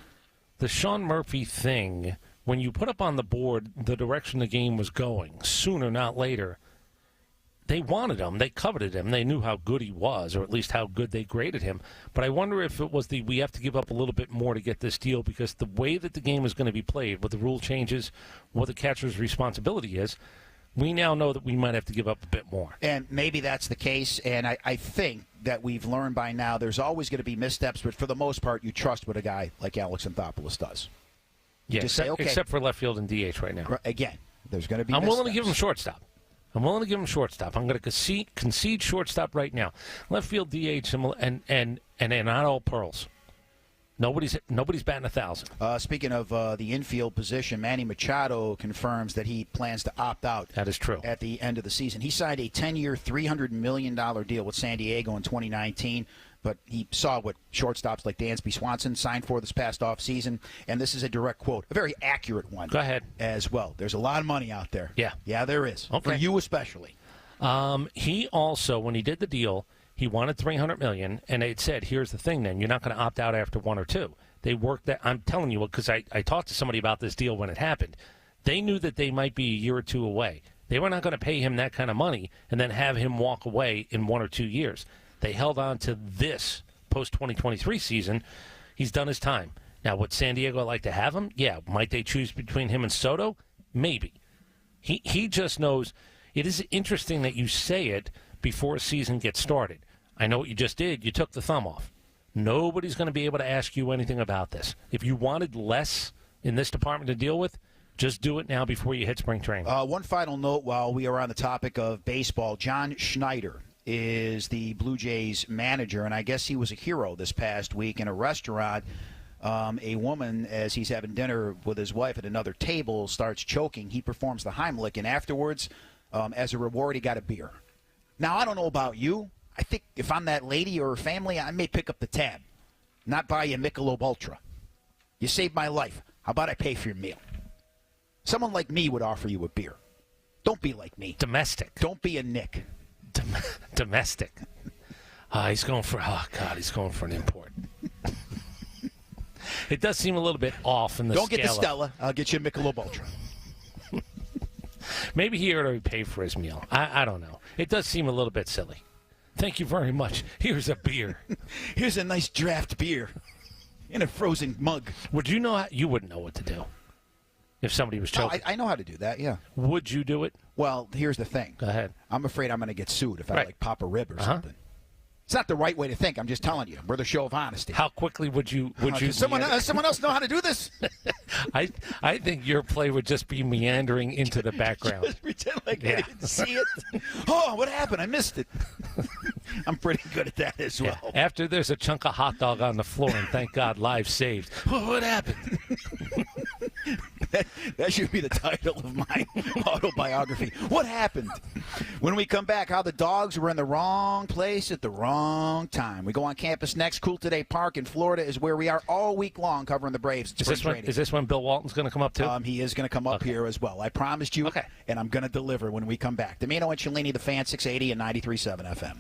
the Sean Murphy thing, when you put up on the board the direction the game was going, sooner, not later, they wanted him, they coveted him, they knew how good he was, or at least how good they graded him. But I wonder if it was we have to give up a little bit more to get this deal, because the way that the game is going to be played, with the rule changes, what the catcher's responsibility is, we now know that we might have to give up a bit more. And maybe that's the case, and I think that we've learned by now there's always going to be missteps, but for the most part, you trust what a guy like Alex Anthopoulos does. Yeah, except for left field and DH right now. Again, there's going to be I'm missteps. willing to give him shortstop. I'm going to concede shortstop right now. Left field DH and they're not all pearls. Nobody's batting 1,000. Speaking of the infield position, Manny Machado confirms that he plans to opt out. That is true. At the end of the season. He signed a 10-year, $300 million deal with San Diego in 2019. but he saw what shortstops like Dansby Swanson signed for this past offseason, and this is a direct quote, a very accurate one. Go ahead. As well. There's a lot of money out there. Yeah. Yeah, there is. Okay. For you especially. He also, when he did the deal, he wanted $300 million, and it said, here's the thing then, you're not going to opt out after 1 or 2. They worked that. I'm telling you, because I talked to somebody about this deal when it happened. They knew that they might be a year or 2 away. They were not going to pay him that kind of money and then have him walk away in 1 or 2 years. They held on to this post-2023 season. He's done his time. Now, would San Diego like to have him? Yeah. Might they choose between him and Soto? Maybe. He just knows. It is interesting that you say it before a season gets started. I know what you just did. You took the thumb off. Nobody's going to be able to ask you anything about this. If you wanted less in this department to deal with, just do it now before you hit spring training. One final note while we are on the topic of baseball. John Schneider is the Blue Jays manager, and I guess he was a hero this past week in a restaurant. A woman, as he's having dinner with his wife at another table, starts choking. He performs the Heimlich, and afterwards, as a reward, he got a beer. Now, I don't know about you. I think if I'm that lady or her family, I may pick up the tab, not buy you a Michelob Ultra. You saved my life. How about I pay for your meal? Someone like me would offer you a beer. Don't be like me. Domestic. Don't be a Nick. Domestic. He's going for an import. It does seem a little bit off in the Don't scale. get the Stella. I'll get you a Michelob Ultra. Maybe he already paid for his meal. I don't know. It does seem a little bit silly. Thank you very much. Here's a beer. Here's a nice draft beer in a frozen mug. Would you know? You wouldn't know what to do if somebody was choking. I know how to do that, yeah. Would you do it? Well, here's the thing. Go ahead. I'm afraid I'm going to get sued if I pop a rib or something. It's not the right way to think. I'm just telling you. We're the show of honesty. How quickly would you? Does someone else know how to do this? I think your play would just be meandering into the background. Just pretend like I didn't see it. Oh, what happened? I missed it. I'm pretty good at that as well. Yeah. After there's a chunk of hot dog on the floor, and thank God, life saved. Oh, what happened? That should be the title of my autobiography. What happened? When we come back, how the dogs were in the wrong place at the wrong time. We go on campus next. CoolToday Park in Florida is where we are all week long covering the Braves. Is this when Bill Walton's going to come up too? He is going to come up here as well. I promised you, and I'm going to deliver when we come back. Dimino and Cellini, the Fan, 680 and 93.7 FM.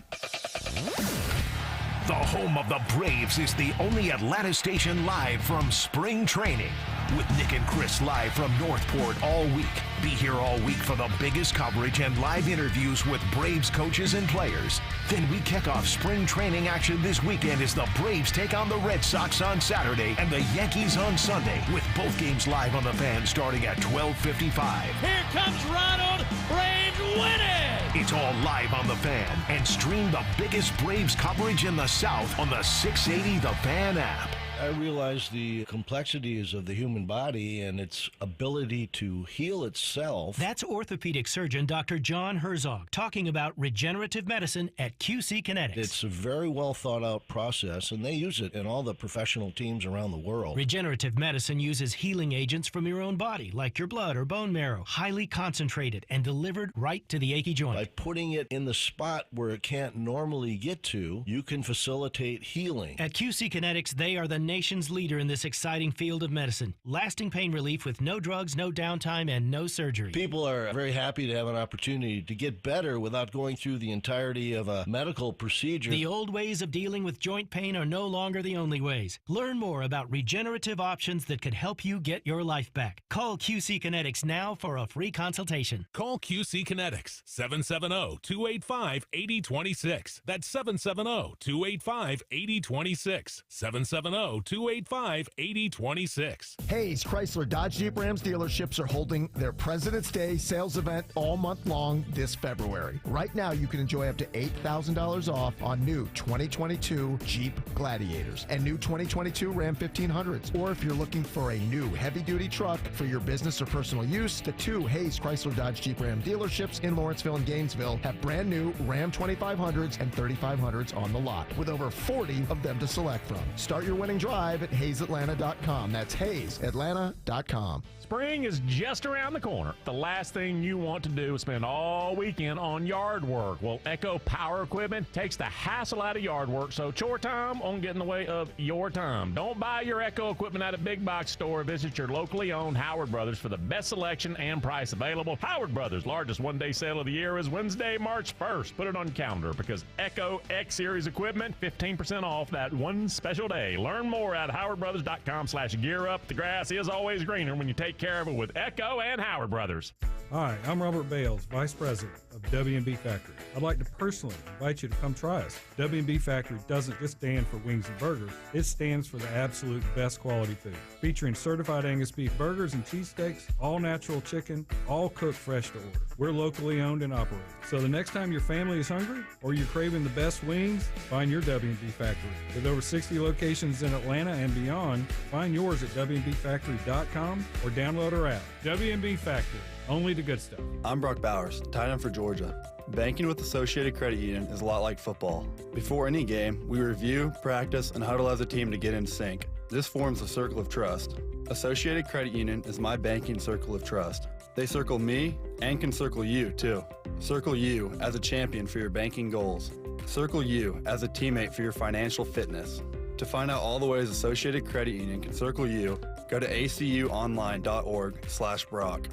The home of the Braves is the only Atlanta station live from spring training. With Nick and Chris live from Northport all week. Be here all week for the biggest coverage and live interviews with Braves coaches and players. Then we kick off spring training action this weekend as the Braves take on the Red Sox on Saturday and the Yankees on Sunday, with both games live on the Fan starting at 12:55. Here comes Ronald. Braves win it! It's all live on the Fan, and stream the biggest Braves coverage in the South on the 680 The Fan app. I realize the complexities of the human body and its ability to heal itself. That's orthopedic surgeon Dr. John Herzog talking about regenerative medicine at QC Kinetics. It's a very well thought out process, and they use it in all the professional teams around the world. Regenerative medicine uses healing agents from your own body, like your blood or bone marrow, highly concentrated and delivered right to the achy joint. By putting it in the spot where it can't normally get to, you can facilitate healing. At QC Kinetics, they are the nation's leader in this exciting field of medicine. Lasting pain relief with no drugs, no downtime, and no surgery. People are very happy to have an opportunity to get better without going through the entirety of a medical procedure. The old ways of dealing with joint pain are no longer the only ways. Learn more about regenerative options that could help you get your life back. Call QC Kinetics now for a free consultation. Call QC Kinetics, 770-285-8026. That's 770-285-8026. 770-285-8026. Hayes Chrysler Dodge Jeep Rams dealerships are holding their President's Day sales event all month long this February. Right now, you can enjoy up to $8,000 off on new 2022 Jeep Gladiators and new 2022 Ram 1500s. Or if you're looking for a new heavy-duty truck for your business or personal use, the two Hayes Chrysler Dodge Jeep Ram dealerships in Lawrenceville and Gainesville have brand new Ram 2500s and 3500s on the lot, with over 40 of them to select from. Start your winning drive drive at HayesAtlanta.com. That's HayesAtlanta.com. Spring is just around the corner. The last thing you want to do is spend all weekend on yard work. Well, Echo Power Equipment takes the hassle out of yard work, so chore time won't get in the way of your time. Don't buy your Echo equipment at a big box store. Visit your locally owned Howard Brothers for the best selection and price available. Howard Brothers' largest one-day sale of the year is Wednesday, March 1st. Put it on your calendar because Echo X-Series equipment, 15% off that one special day. Learn more at howardbrothers.com/gear up. The grass is always greener when you take care of it with Echo and Howard Brothers. Hi, I'm Robert Bales, Vice President of W&B Factory. I'd like to personally invite you to come try us. W&B Factory doesn't just stand for wings and burgers, it stands for the absolute best quality food. Featuring certified Angus beef burgers and cheesesteaks, all natural chicken, all cooked fresh to order. We're locally owned and operated. So the next time your family is hungry or you're craving the best wings, find your W&B Factory. With over 60 locations in Atlanta and beyond, find yours at WNBFactory.com or download our app. W&B Factory. Only the good stuff. I'm Brock Bowers, tight end for Georgia. Banking with Associated Credit Union is a lot like football. Before any game, we review, practice, and huddle as a team to get in sync. This forms a circle of trust. Associated Credit Union is my banking circle of trust. They circle me and can circle you, too. Circle you as a champion for your banking goals. Circle you as a teammate for your financial fitness. To find out all the ways Associated Credit Union can circle you, go to acuonline.org/Brock.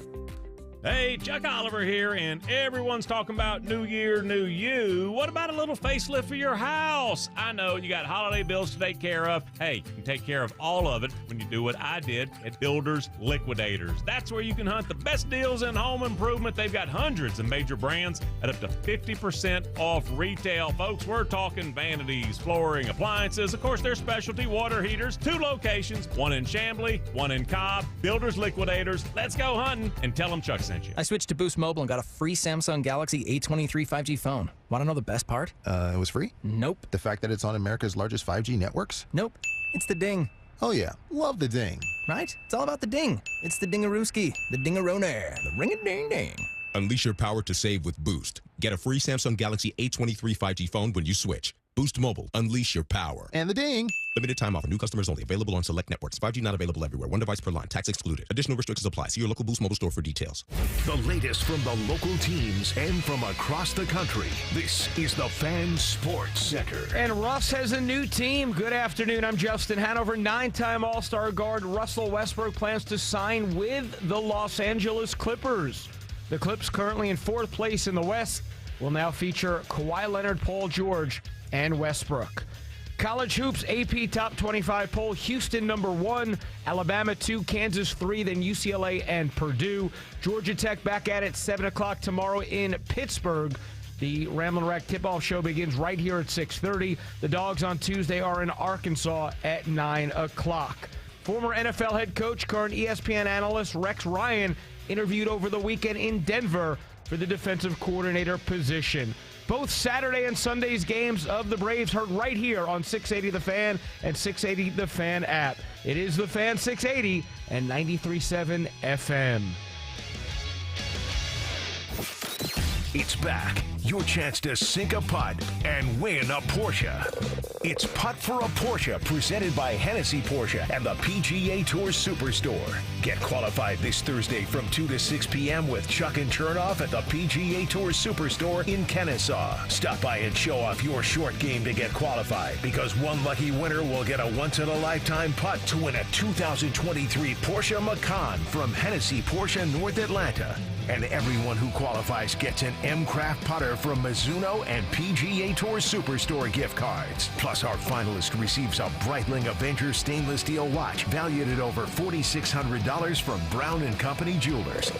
Hey, Chuck Oliver here, and everyone's talking about New Year, New You. What about a little facelift for your house? I know you got holiday bills to take care of. Hey, you can take care of all of it when you do what I did at Builders Liquidators. That's where you can hunt the best deals in home improvement. They've got hundreds of major brands at up to 50% off retail. Folks, we're talking vanities, flooring, appliances, of course, their specialty water heaters. 2 locations, one in Chamblee, one in Cobb. Builders Liquidators. Let's go hunting and tell them Chuck sent you. I switched to Boost Mobile and got a free Samsung Galaxy A23 5G phone. Want to know the best part? It was free? Nope. The fact that it's on America's largest 5G networks? Nope. It's the ding. Oh yeah, love the ding. Right? It's all about the ding. It's the dingarooski, the dingaroner, the ring-a-ding-ding. Unleash your power to save with Boost. Get a free Samsung Galaxy A23 5G phone when you switch. Boost Mobile. Unleash your power. And the ding. Limited time offer. New customers only. Available on select networks. 5G not available everywhere. One device per line. Tax excluded. Additional restrictions apply. See your local Boost Mobile store for details. The latest from the local teams and from across the country. This is the Fan Sports Center. And Russ has a new team. Good afternoon. I'm Justin Hanover. 9-time All-Star guard Russell Westbrook plans to sign with the Los Angeles Clippers. The Clips, currently in 4th place in the West, will now feature Kawhi Leonard, Paul George, and Westbrook. College Hoops AP Top 25 poll, Houston number 1, Alabama 2, Kansas 3, then UCLA and Purdue. Georgia Tech back at it 7 o'clock tomorrow in Pittsburgh. The Ramblin' Wreck tip-off show begins right here at 6:30. The Dogs on Tuesday are in Arkansas at 9 o'clock. Former NFL head coach, current ESPN analyst Rex Ryan interviewed over the weekend in Denver for the defensive coordinator position. Both Saturday and Sunday's games of the Braves heard right here on 680 The Fan and 680 The Fan app. It is The Fan 680 and 93.7 FM. It's back. Your chance to sink a putt and win a Porsche. It's Putt for a Porsche, presented by Hennessy Porsche and the PGA Tour Superstore. Get qualified this Thursday from 2 to 6 p.m. with Chuck and Chernoff at the PGA Tour Superstore in Kennesaw. Stop by and show off your short game to get qualified, because one lucky winner will get a once-in-a-lifetime putt to win a 2023 Porsche Macan from Hennessy Porsche North Atlanta. And everyone who qualifies gets an M-Craft putter from Mizuno and PGA Tour Superstore gift cards. Plus, our finalist receives a Breitling Avenger stainless steel watch valued at over $4,600 from Brown & Company Jewelers.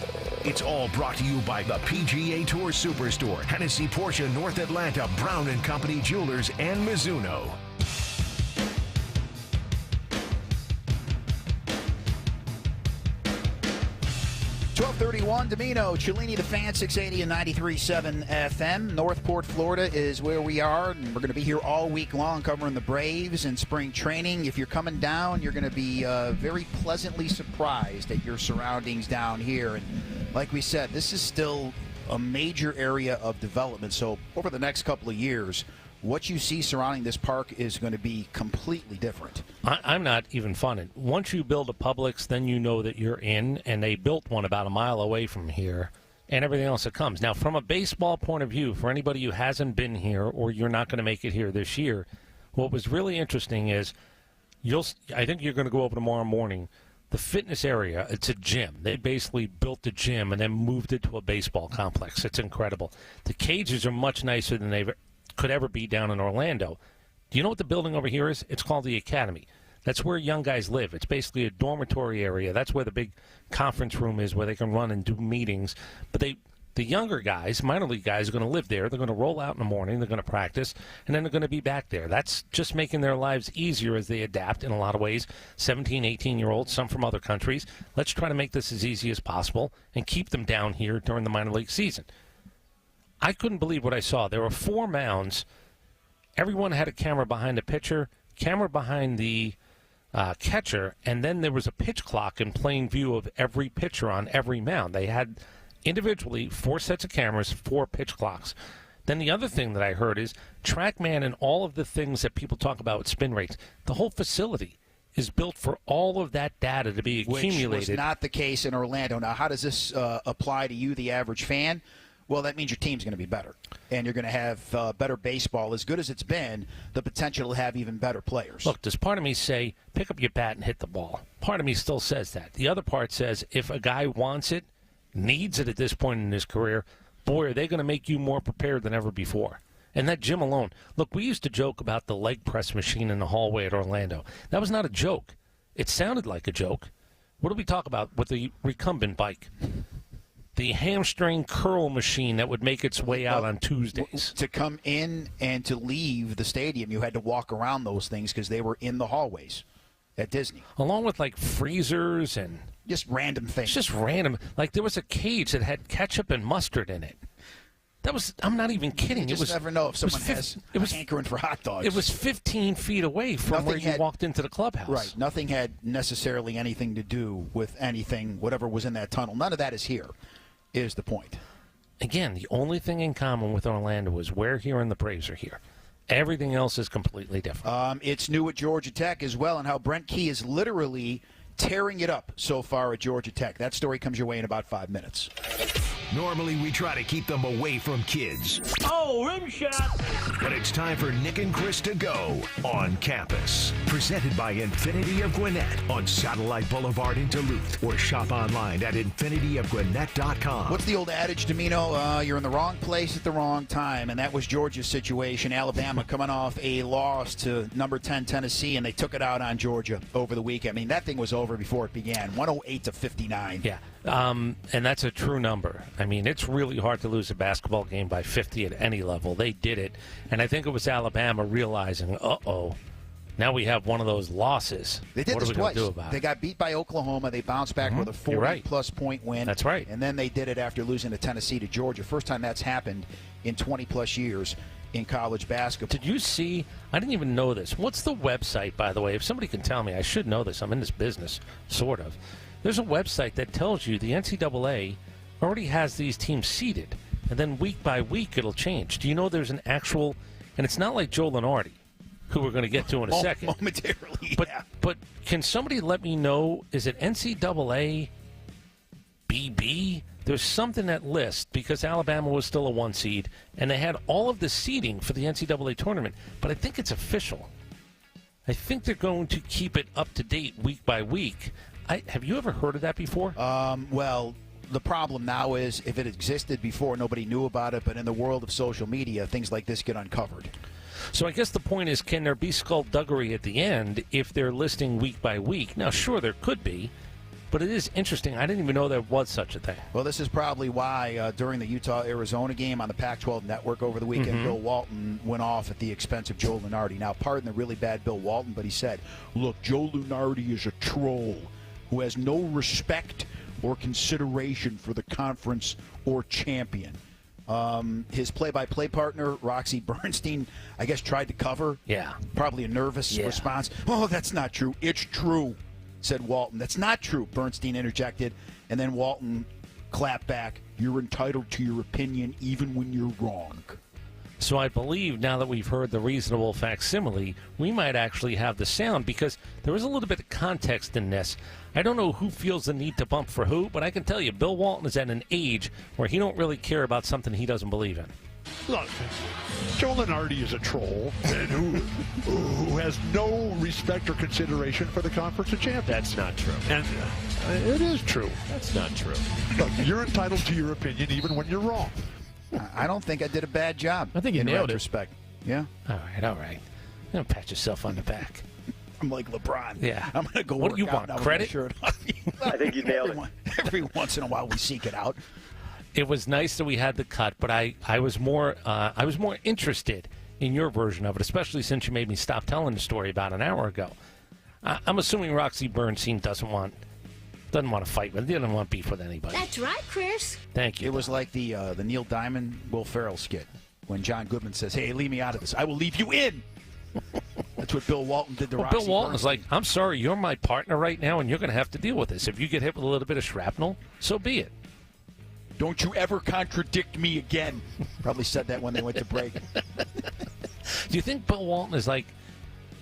It's all brought to you by the PGA Tour Superstore, Hennessy Porsche North Atlanta, Brown & Company Jewelers, and Mizuno. 1231 Dimino, Cellini, the Fan, 680 and 93.7 FM. Northport, Florida is where we are, and we're going to be here all week long covering the Braves and spring training. If you're coming down, you're going to be very pleasantly surprised at your surroundings down here. And like we said, this is still a major area of development. So over the next couple of years, what you see surrounding this park is going to be completely different. I'm not even funning. Once you build a Publix, then you know that you're in, and they built one about a mile away from here, and everything else that comes. Now, from a baseball point of view, for anybody who hasn't been here or you're not going to make it here this year, what was really interesting is I think you're going to go over tomorrow morning. The fitness area, it's a gym. They basically built the gym and then moved it to a baseball complex. It's incredible. The cages are much nicer than they could ever be down in Orlando. Do you know what the building over here is? It's called the Academy. That's where young guys live. It's basically a dormitory area. That's where the big conference room is, where they can run and do meetings. But the younger guys, minor league guys, are going to live there. They're going to roll out in the morning. They're going to practice, and then they're going to be back there. That's just making their lives easier as they adapt in a lot of ways. 17, 18-year-olds, some from other countries. Let's try to make this as easy as possible and keep them down here during the minor league season. I couldn't believe what I saw. There were 4 mounds. Everyone had a camera behind the pitcher, camera behind the catcher, and then there was a pitch clock in plain view of every pitcher on every mound. They had individually 4 sets of cameras, 4 pitch clocks. Then the other thing that I heard is TrackMan and all of the things that people talk about with spin rates, the whole facility is built for all of that data to be accumulated. Which was not the case in Orlando. Now, how does this apply to you, the average fan? Well, that means your team's going to be better, and you're going to have better baseball. As good as it's been, the potential to have even better players. Look, does part of me say, pick up your bat and hit the ball? Part of me still says that. The other part says, if a guy wants it, needs it at this point in his career, boy, are they going to make you more prepared than ever before. And that gym alone. Look, we used to joke about the leg press machine in the hallway at Orlando. That was not a joke. It sounded like a joke. What do we talk about with the recumbent bike? The hamstring curl machine that would make its way out on Tuesdays. To come in and to leave the stadium, you had to walk around those things because they were in the hallways at Disney. Along with, like, freezers and... just random things. Just random. Like, there was a cage that had ketchup and mustard in it. That was... I'm not even kidding. You just never know if someone has a hankering for hot dogs. It was 15 feet away from where you walked into the clubhouse. Right. Nothing had necessarily anything to do with anything, whatever was in that tunnel. None of that is here. Is the point. Again, the only thing in common with Orlando is we're here and the Braves are here. Everything else is completely different. It's new at Georgia Tech as well, and how Brent Key is literally tearing it up so far at Georgia Tech. That story comes your way in about 5 minutes. Normally, we try to keep them away from kids. Oh, rim shot! But it's time for Nick and Chris to go on campus. Presented by Infinity of Gwinnett on Satellite Boulevard in Duluth, or shop online at infinityofgwinnett.com. What's the old adage, Dimino? You're in the wrong place at the wrong time, and that was Georgia's situation. Alabama coming off a loss to number 10 Tennessee, and they took it out on Georgia over the weekend. I mean, that thing was over before it began, 108-59. Yeah. And that's a true number. I mean, it's really hard to lose a basketball game by 50 at any level. They did it. And I think it was Alabama realizing, now we have one of those losses. They did what this are we going twice. to do about They it? got beat by Oklahoma. They bounced back with a 40-plus point win. That's right. And then they did it after losing to Tennessee to Georgia. First time that's happened in 20-plus years in college basketball. Did you see? I didn't even know this. What's the website, by the way? If somebody can tell me, I should know this. I'm in this business, sort of. There's a website that tells you the NCAA already has these teams seeded, and then week by week it'll change. Do you know there's an actual, and it's not like Joe Lunardi, who we're going to get to in a second. Momentarily, But can somebody let me know, is it NCAA BB? There's something that lists, because Alabama was still a 1 seed, and they had all of the seeding for the NCAA tournament, but I think it's official. I think they're going to keep it up to date week by week. Have you ever heard of that before? Well, the problem now is if it existed before, nobody knew about it, but in the world of social media, things like this get uncovered. So I guess the point is, can there be skullduggery at the end if they're listing week by week? Now, sure, there could be, but it is interesting. I didn't even know there was such a thing. Well, this is probably why during the Utah-Arizona game on the Pac-12 network over the weekend, Bill Walton went off at the expense of Joe Lunardi. Now, pardon the really bad Bill Walton, but he said, look, Joe Lunardi is a troll who has no respect or consideration for the conference or champion. His play-by-play partner, Roxy Bernstein, I guess tried to cover. Yeah. Probably a nervous response. Oh, that's not true. It's true, said Walton. That's not true, Bernstein interjected. And then Walton clapped back. You're entitled to your opinion even when you're wrong. So I believe now that we've heard the reasonable facsimile, we might actually have the sound, because there is a little bit of context in this. I don't know who feels the need to bump for who, but I can tell you Bill Walton is at an age where he don't really care about something he doesn't believe in. Look, Joe Lunardi is a troll and who has no respect or consideration for the Conference of Champions. That's not true. And it is true. That's not true. Look, you're entitled to your opinion even when you're wrong. I don't think I did a bad job. I think you nailed retrospect. Yeah. All right. Don't pat yourself on the back. I'm like LeBron. Yeah. I'm going to go What work do you out want, now with credit? my shirt I think you nailed it. Every once in a while we seek it out. It was nice that we had the cut, but I was more interested in your version of it, especially since you made me stop telling the story about an hour ago. I'm assuming Roxy Bernstein doesn't want to fight with, didn't want beef with anybody. That's right, Chris. Thank you. It was like the Neil Diamond, Will Ferrell skit when John Goodman says, "Hey, leave me out of this. I will leave you in." That's what Bill Walton did to Roxy Bill Walton was Bernstein. like, "I'm sorry, you're my partner right now, and you're going to have to deal with this. If you get hit with a little bit of shrapnel, so be it. Don't you ever contradict me again." Probably said that when they went to break. Do you think Bill Walton is like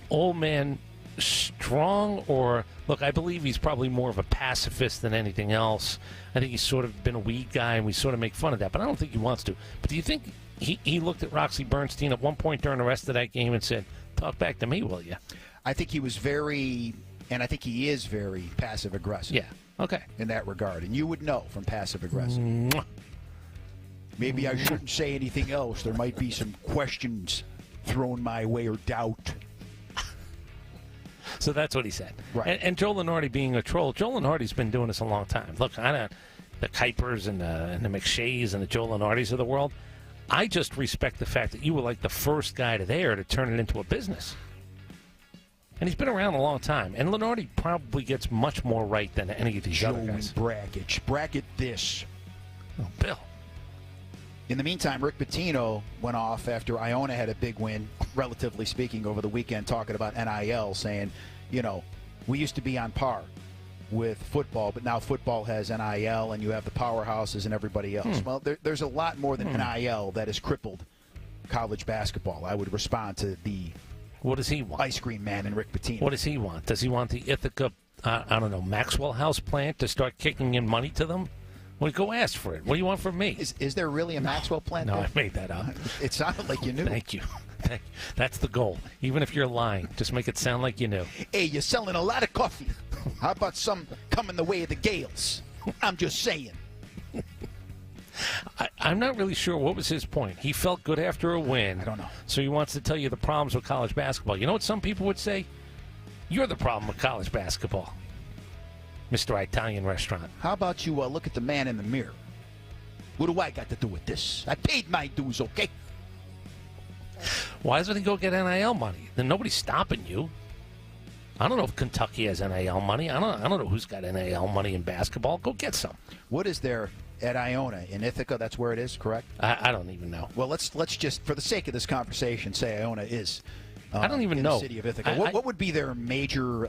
old man strong, or look, I believe he's probably more of a pacifist than anything else. I think he's sort of been a weed guy, and we sort of make fun of that, but I don't think he wants to. But do you think he looked at Roxy Bernstein at one point during the rest of that game and said, "Talk back to me, will you?" I think he was very, and I think he is very passive-aggressive. Yeah, okay. In that regard. And you would know from passive-aggressive. Maybe I shouldn't say anything else. There might be some questions thrown my way or doubt. So that's what he said. Right. And Joe Lunardi being a troll, Joe Lunardi's been doing this a long time. Look, the Kuipers and the McShays and the Joe Lunardis of the world, I just respect the fact that you were like the first guy there to turn it into a business. And he's been around a long time. And Lunardi probably gets much more right than any of these other guys. Bracket this. Oh, Bill. In the meantime, Rick Pitino went off after Iona had a big win, relatively speaking, over the weekend, talking about NIL, saying, we used to be on par with football, but now football has NIL, and you have the powerhouses and everybody else. Well, there's a lot more than NIL that has crippled college basketball. I would respond to the what does he want? Ice cream man and Rick Pitino. What does he want? Does he want the Ithaca, Maxwell House plant to start kicking in money to them? Well, go ask for it. What do you want from me? Is there really a Maxwell plant? No, there? I made that up. It sounded like you knew. Thank you. That's the goal. Even if you're lying, just make it sound like you knew. Hey, you're selling a lot of coffee. How about some coming the way of the Gales? I'm just saying. I'm not really sure what was his point. He felt good after a win. I don't know. So he wants to tell you the problems with college basketball. You know what some people would say? You're the problem with college basketball, Mr. Italian Restaurant. How about you look at the man in the mirror? What do I got to do with this? I paid my dues, okay? Why doesn't he go get NIL money? Then nobody's stopping you. I don't know if Kentucky has NIL money. I don't know who's got NIL money in basketball. Go get some. What is there at Iona in Ithaca? That's where it is, correct? I don't even know. Well, let's just, for the sake of this conversation, say Iona is. I don't even know. The city of Ithaca. What would be their major?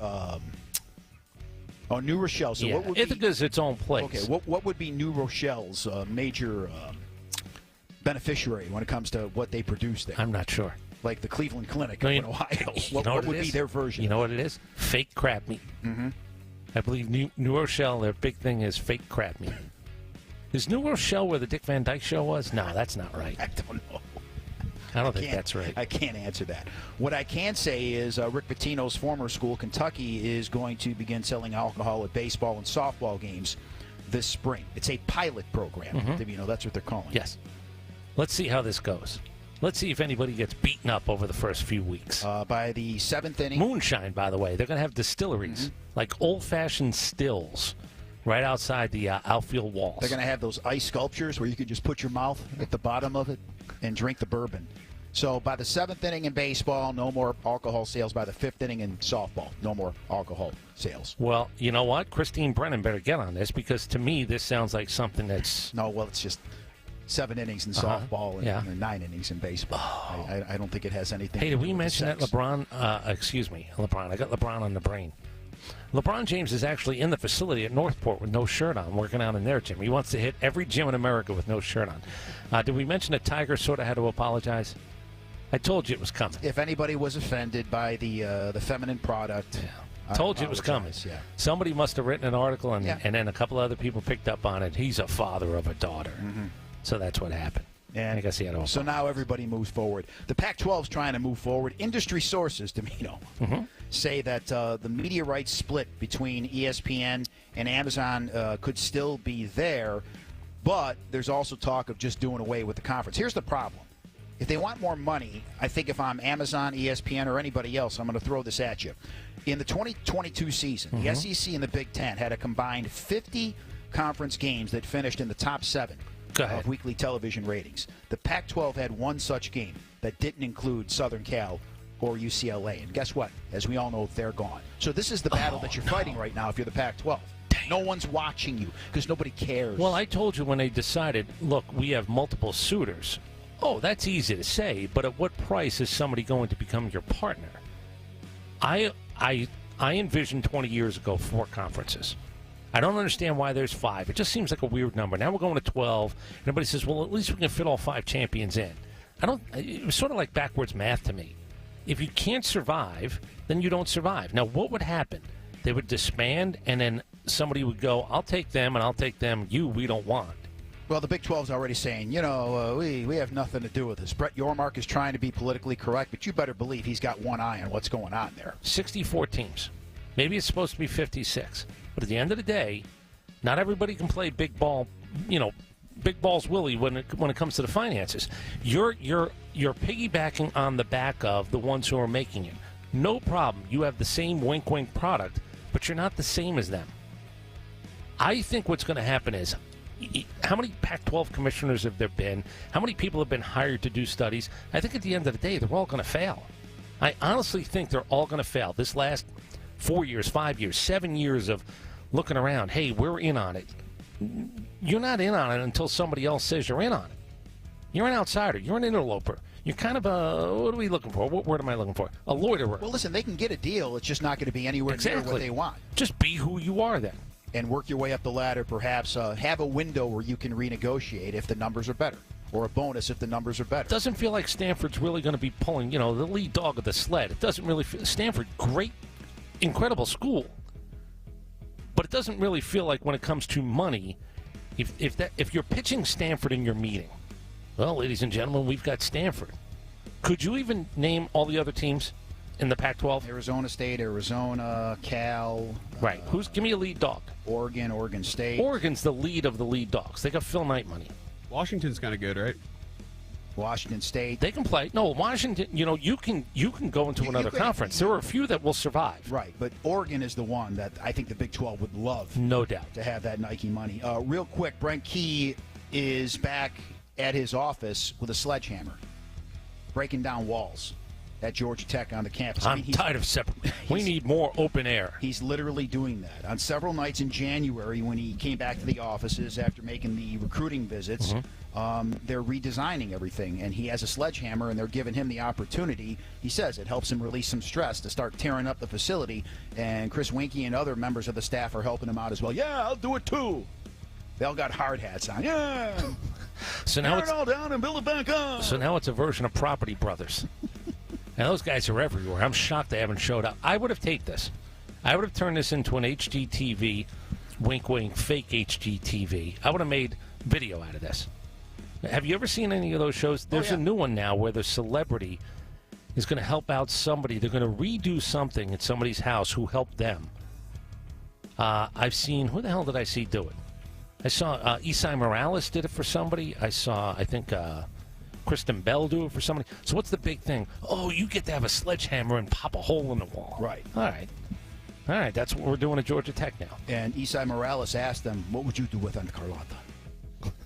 New Rochelle. So what would Ithaca's its own place. Okay. What would be New Rochelle's major beneficiary when it comes to what they produce there? I'm not sure. Like the Cleveland Clinic in Ohio. What would be their version? You know what it is? Fake crab meat. Mm-hmm. I believe New Rochelle, their big thing is fake crab meat. Is New Rochelle where the Dick Van Dyke Show was? No, that's not right. I don't know. I don't think that's right. I can't answer that. What I can say is Rick Pitino's former school, Kentucky, is going to begin selling alcohol at baseball and softball games this spring. It's a pilot program. Mm-hmm. That's what they're calling it. Yes. Let's see how this goes. Let's see if anybody gets beaten up over the first few weeks. By the seventh inning. Moonshine, by the way. They're going to have distilleries, like old-fashioned stills, right outside the outfield walls. They're going to have those ice sculptures where you can just put your mouth at the bottom of it and drink the bourbon. So by the seventh inning in baseball, no more alcohol sales. By the fifth inning in softball, no more alcohol sales. Well, you know what? Christine Brennan better get on this, because to me this sounds like something that's... No, well, it's just 7 innings in softball and 9 innings in baseball. I don't think it has anything Hey, to do did we with mention that sex. LeBron? LeBron. I got LeBron on the brain. LeBron James is actually in the facility at Northport with no shirt on, working out in their gym. He wants to hit every gym in America with no shirt on. Did we mention that Tiger sort of had to apologize? I told you it was coming. If anybody was offended by the feminine product, Told you it was coming. Yeah. Somebody must have written an article, and then a couple other people picked up on it. He's a father of a daughter. So that's what happened. And I guess he had to so now everybody moves forward. The Pac-12 is trying to move forward. Industry sources, Dimino, say that the media rights split between ESPN and Amazon could still be there, but there's also talk of just doing away with the conference. Here's the problem. If they want more money, I think if I'm Amazon, ESPN, or anybody else, I'm going to throw this at you. In the 2022 season, the SEC and the Big Ten had a combined 50 conference games that finished in the top 7 of weekly television ratings. The Pac-12 had one such game that didn't include Southern Cal or UCLA. And guess what? As we all know, they're gone. So this is the battle that you're fighting right now if you're the Pac-12. No one's watching you because nobody cares. Well, I told you when they decided, look, we have multiple suitors. Oh, that's easy to say, but at what price is somebody going to become your partner? I envisioned 20 years ago 4 conferences. I don't understand why there's 5. It just seems like a weird number. Now we're going to 12. And everybody says, well, at least we can fit all 5 champions in. It was sort of like backwards math to me. If you can't survive, then you don't survive. Now, what would happen? They would disband, and then somebody would go, I'll take them, and I'll take them. We don't want. Well, the Big 12 is already saying, we have nothing to do with this. Brett Yormark is trying to be politically correct, but you better believe he's got one eye on what's going on there. 64 teams. Maybe it's supposed to be 56. But at the end of the day, not everybody can play big ball, big balls Willie when it comes to the finances. You're piggybacking on the back of the ones who are making it. No problem. You have the same wink product, but you're not the same as them. I think what's going to happen is, how many Pac-12 commissioners have there been? How many people have been hired to do studies? I think at the end of the day, they're all going to fail. I honestly think they're all going to fail. This last 4 years, 5 years, 7 years of looking around, hey, we're in on it. You're not in on it until somebody else says you're in on it. You're an outsider. You're an interloper. You're kind of what are we looking for? What word am I looking for? A loiterer. Well, listen, they can get a deal. It's just not going to be anywhere near what they want. Just be who you are then. And work your way up the ladder, perhaps have a window where you can renegotiate if the numbers are better, or a bonus if the numbers are better. Doesn't feel like Stanford's really going to be pulling, the lead dog of the sled. It doesn't really feel, Stanford, great, incredible school. But it doesn't really feel like when it comes to money, if you're pitching Stanford in your meeting, well, ladies and gentlemen, we've got Stanford. Could you even name all the other teams in the Pac-12? Arizona State, Arizona, Cal. Right. Give me a lead dog? Oregon State. Oregon's the lead of the lead dogs. They got Phil Knight money. Washington's kind of good, right? Washington State. They can play. No, Washington, you can go into another conference. There are a few that will survive. Right, but Oregon is the one that I think the Big 12 would love. No doubt. To have that Nike money. Real quick, Brent Key is back at his office with a sledgehammer, breaking down walls at Georgia Tech on the campus. I'm tired of separate. We need more open air. He's literally doing that. On several nights in January when he came back to the offices after making the recruiting visits, they're redesigning everything, and he has a sledgehammer, and they're giving him the opportunity. He says it helps him release some stress to start tearing up the facility, and Chris Winkie and other members of the staff are helping him out as well. Yeah, I'll do it too. They all got hard hats on. Yeah. So now tear it all down and build it back up. So now it's a version of Property Brothers. Now, those guys are everywhere. I'm shocked they haven't showed up. I would have taped this. I would have turned this into an HGTV, wink, wink, fake HGTV. I would have made video out of this. Have you ever seen any of those shows? There's a new one now where the celebrity is going to help out somebody. They're going to redo something at somebody's house who helped them. I've seen, who the hell did I see do it? I saw Isai Morales did it for somebody. I saw, I think, Kristen Bell do it for somebody. So what's the big thing? Oh, you get to have a sledgehammer and pop a hole in the wall. Right. All right. That's what we're doing at Georgia Tech now. And Isai Morales asked them, what would you do with Aunt Carlotta?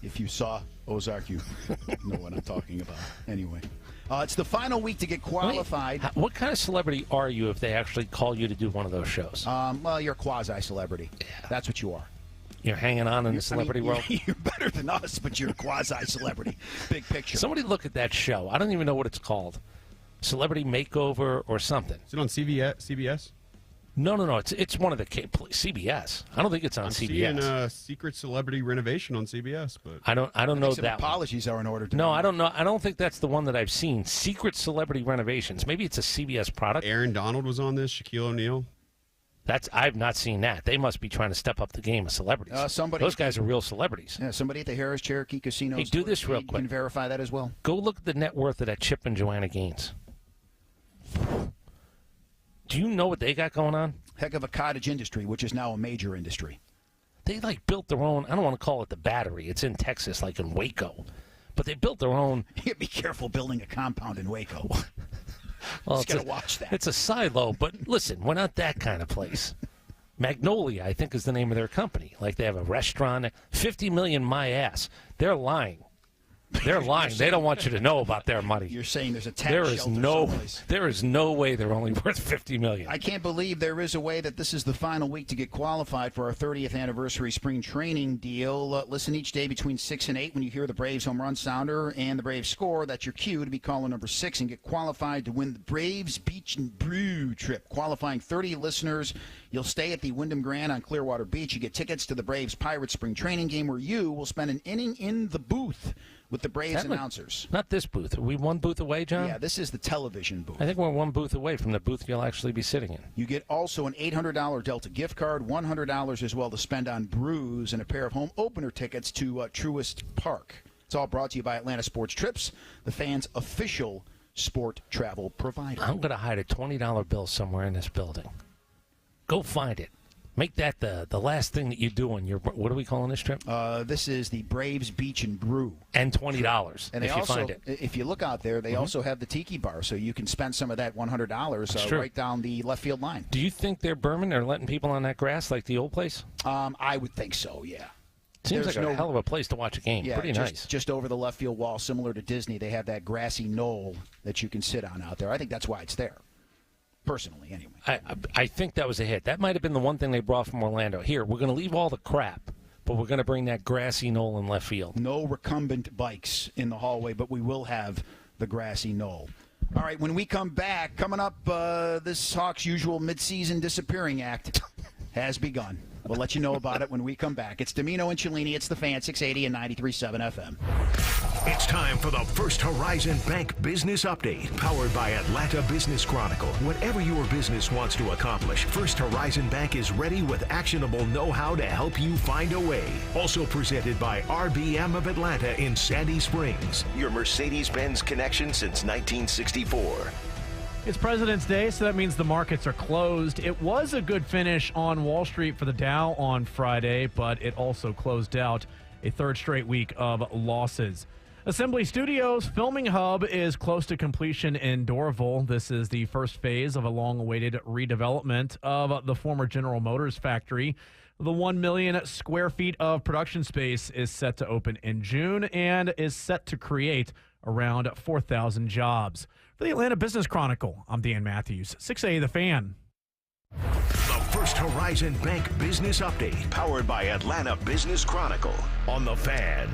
If you saw Ozark, you know what I'm talking about. Anyway. It's the final week to get qualified. Wait, what kind of celebrity are you if they actually call you to do one of those shows? Well, you're a quasi-celebrity. Yeah. That's what you are. You're hanging on in the celebrity world? You're better than us, but you're a quasi-celebrity. Big picture. Somebody look at that show. I don't even know what it's called. Celebrity Makeover or something. Is it on CBS? No. It's one of the CBS. I don't think it's on CBS. Seeing Secret Celebrity Renovation on CBS, but I don't know that. Apologies are in order. No, I don't know. I don't think that's the one that I've seen. Secret Celebrity Renovations. Maybe it's a CBS product. Aaron Donald was on this. Shaquille O'Neal. I've not seen that. They must be trying to step up the game of celebrities. Those guys are real celebrities. Yeah, somebody at the Harris Cherokee Casino. Hey, do this real quick. Can verify that as well. Go look at the net worth of that Chip and Joanna Gaines. Do you know what they got going on? Heck of a cottage industry, which is now a major industry. They built their own. I don't want to call it the Battery. It's in Texas, like in Waco, but they built their own. Be careful building a compound in Waco. Well, just gotta watch that. It's a silo, but listen, we're not that kind of place. Magnolia, I think, is the name of their company. Like they have a restaurant. $50 million, my ass. They're lying. They're lying. They don't want you to know about their money. You're saying there's a tax There is shelter no. someplace. There is no way they're only worth $50 million. I can't believe there is a way that this is the final week to get qualified for our 30th anniversary spring training deal. Listen each day between 6 and 8 when you hear the Braves home run sounder and the Braves score. That's your cue to be caller number 6 and get qualified to win the Braves Beach and Brew trip. Qualifying 30 listeners. You'll stay at the Wyndham Grand on Clearwater Beach. You get tickets to the Braves Pirates spring training game where you will spend an inning in the booth with the Braves announcers. Not this booth. Are we one booth away, John? Yeah, this is the television booth. I think we're one booth away from the booth you'll actually be sitting in. You get also an $800 Delta gift card, $100 as well to spend on brews, and a pair of home opener tickets to Truist Park. It's all brought to you by Atlanta Sports Trips, the fans' official sport travel provider. I'm going to hide a $20 bill somewhere in this building. Go find it. Make that the last thing that you do on your, what are we calling this trip? This is the Braves Beach and Brew. And $20 and if you find it. If you look out there, they also have the Tiki Bar, so you can spend some of that $100 right down the left field line. Do you think they're berming? They're letting people on that grass like the old place? I would think so, yeah. Seems like a hell of a place to watch a game. Yeah, Pretty nice. Just over the left field wall, similar to Disney, they have that grassy knoll that you can sit on out there. I think that's why it's there. Personally, anyway. I think that was a hit. That might have been the one thing they brought from Orlando. Here, we're going to leave all the crap, but we're going to bring that grassy knoll in left field. No recumbent bikes in the hallway, but we will have the grassy knoll. All right, when we come back, coming up, this Hawks' usual midseason disappearing act has begun. We'll let you know about it when we come back. It's Dimino and Cellini. It's the Fan, 680 and 93.7 FM. It's time for the First Horizon Bank Business Update, powered by Atlanta Business Chronicle. Whatever your business wants to accomplish, First Horizon Bank is ready with actionable know-how to help you find a way. Also presented by RBM of Atlanta in Sandy Springs, your Mercedes-Benz connection since 1964. It's President's Day, so that means the markets are closed. It was a good finish on Wall Street for the Dow on Friday, but it also closed out a third straight week of losses. Assembly Studios filming hub is close to completion in Doraville. This is the first phase of a long-awaited redevelopment of the former General Motors factory. The 1 million square feet of production space is set to open in June and is set to create around 4,000 jobs. For the Atlanta Business Chronicle, I'm Dan Matthews, 6A The Fan. The First Horizon Bank Business Update, powered by Atlanta Business Chronicle on The Fan.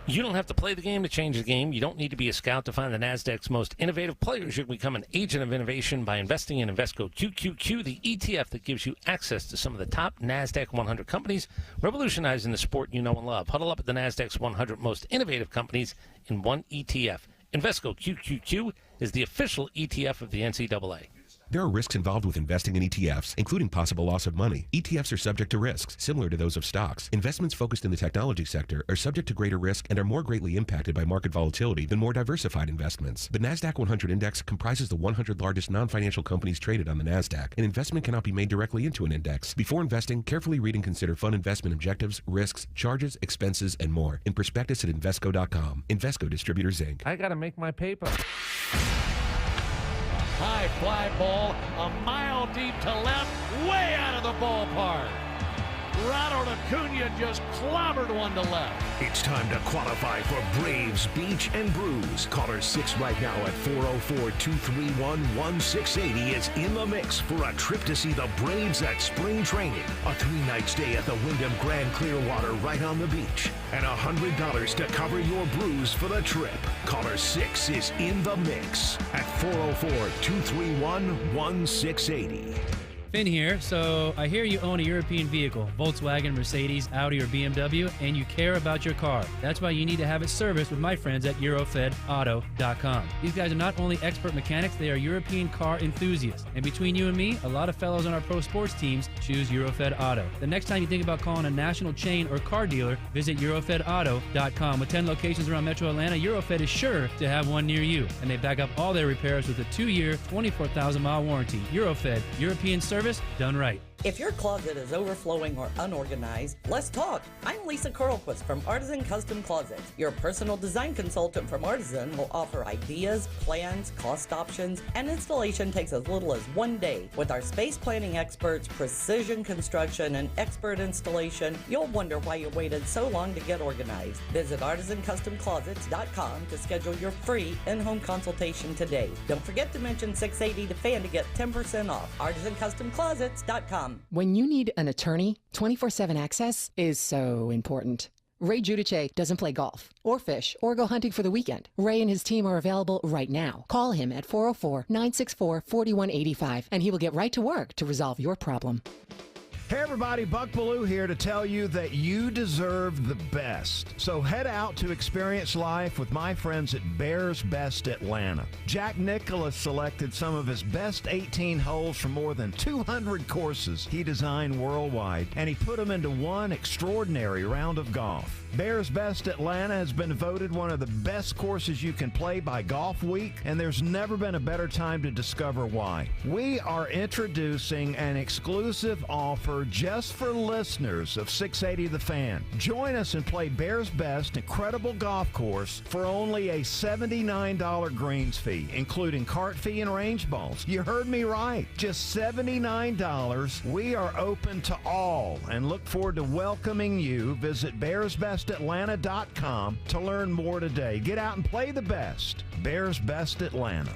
You don't have to play the game to change the game. You don't need to be a scout to find the NASDAQ's most innovative players. You can become an agent of innovation by investing in Invesco QQQ, the ETF that gives you access to some of the top NASDAQ 100 companies, revolutionizing the sport you know and love. Huddle up at the NASDAQ's 100 most innovative companies in one ETF. Invesco QQQ is the official ETF of the NCAA. There are risks involved with investing in ETFs, including possible loss of money. ETFs are subject to risks, similar to those of stocks. Investments focused in the technology sector are subject to greater risk and are more greatly impacted by market volatility than more diversified investments. The NASDAQ 100 Index comprises the 100 largest non-financial companies traded on the NASDAQ. An investment cannot be made directly into an index. Before investing, carefully read and consider fund investment objectives, risks, charges, expenses, and more in prospectus at Invesco.com. Invesco Distributors, Inc. I got to make my paper. High fly ball, a mile deep to left, way out of the ballpark. Ronald Acuna just clobbered one to left. It's time to qualify for Braves Beach and Brews. Caller 6 right now at 404-231-1680 is in the mix for a trip to see the Braves at spring training. A 3-night stay at the Wyndham Grand Clearwater right on the beach. And $100 to cover your brews for the trip. Caller 6 is in the mix at 404-231-1680. Finn here. So I hear you own a European vehicle, Volkswagen, Mercedes, Audi, or BMW, and you care about your car. That's why you need to have it serviced with my friends at EurofedAuto.com. These guys are not only expert mechanics, they are European car enthusiasts. And between you and me, a lot of fellows on our pro sports teams choose Eurofed Auto. The next time you think about calling a national chain or car dealer, visit EurofedAuto.com. With 10 locations around Metro Atlanta, Eurofed is sure to have one near you. And they back up all their repairs with a 2-year, 24,000-mile warranty. Eurofed, European service done right. If your closet is overflowing or unorganized, let's talk. I'm Lisa Kurlquist from Artisan Custom Closets. Your personal design consultant from Artisan will offer ideas, plans, cost options, and installation takes as little as 1 day. With our space planning experts, precision construction, and expert installation, you'll wonder why you waited so long to get organized. Visit ArtisanCustomClosets.com to schedule your free in-home consultation today. Don't forget to mention 680 to FAN to get 10% off. ArtisanCustomClosets.com. When you need an attorney, 24/7 access is so important. Ray Giudice doesn't play golf or fish or go hunting for the weekend. Ray and his team are available right now. Call him at 404-964-4185 and he will get right to work to resolve your problem. Hey everybody, Buck Ballou here to tell you that you deserve the best. So head out to experience life with my friends at Bears Best Atlanta. Jack Nicklaus selected some of his best 18 holes from more than 200 courses he designed worldwide, and he put them into one extraordinary round of golf. Bears Best Atlanta has been voted one of the best courses you can play by Golf Week, and there's never been a better time to discover why. We are introducing an exclusive offer just for listeners of 680 The Fan. Join us and play Bears Best incredible golf course for only a $79 greens fee, including cart fee and range balls. You heard me right. Just $79. We are open to all and look forward to welcoming you. Visit BearsBestAtlanta.com to learn more today. Get out and play the best. Bears Best Atlanta.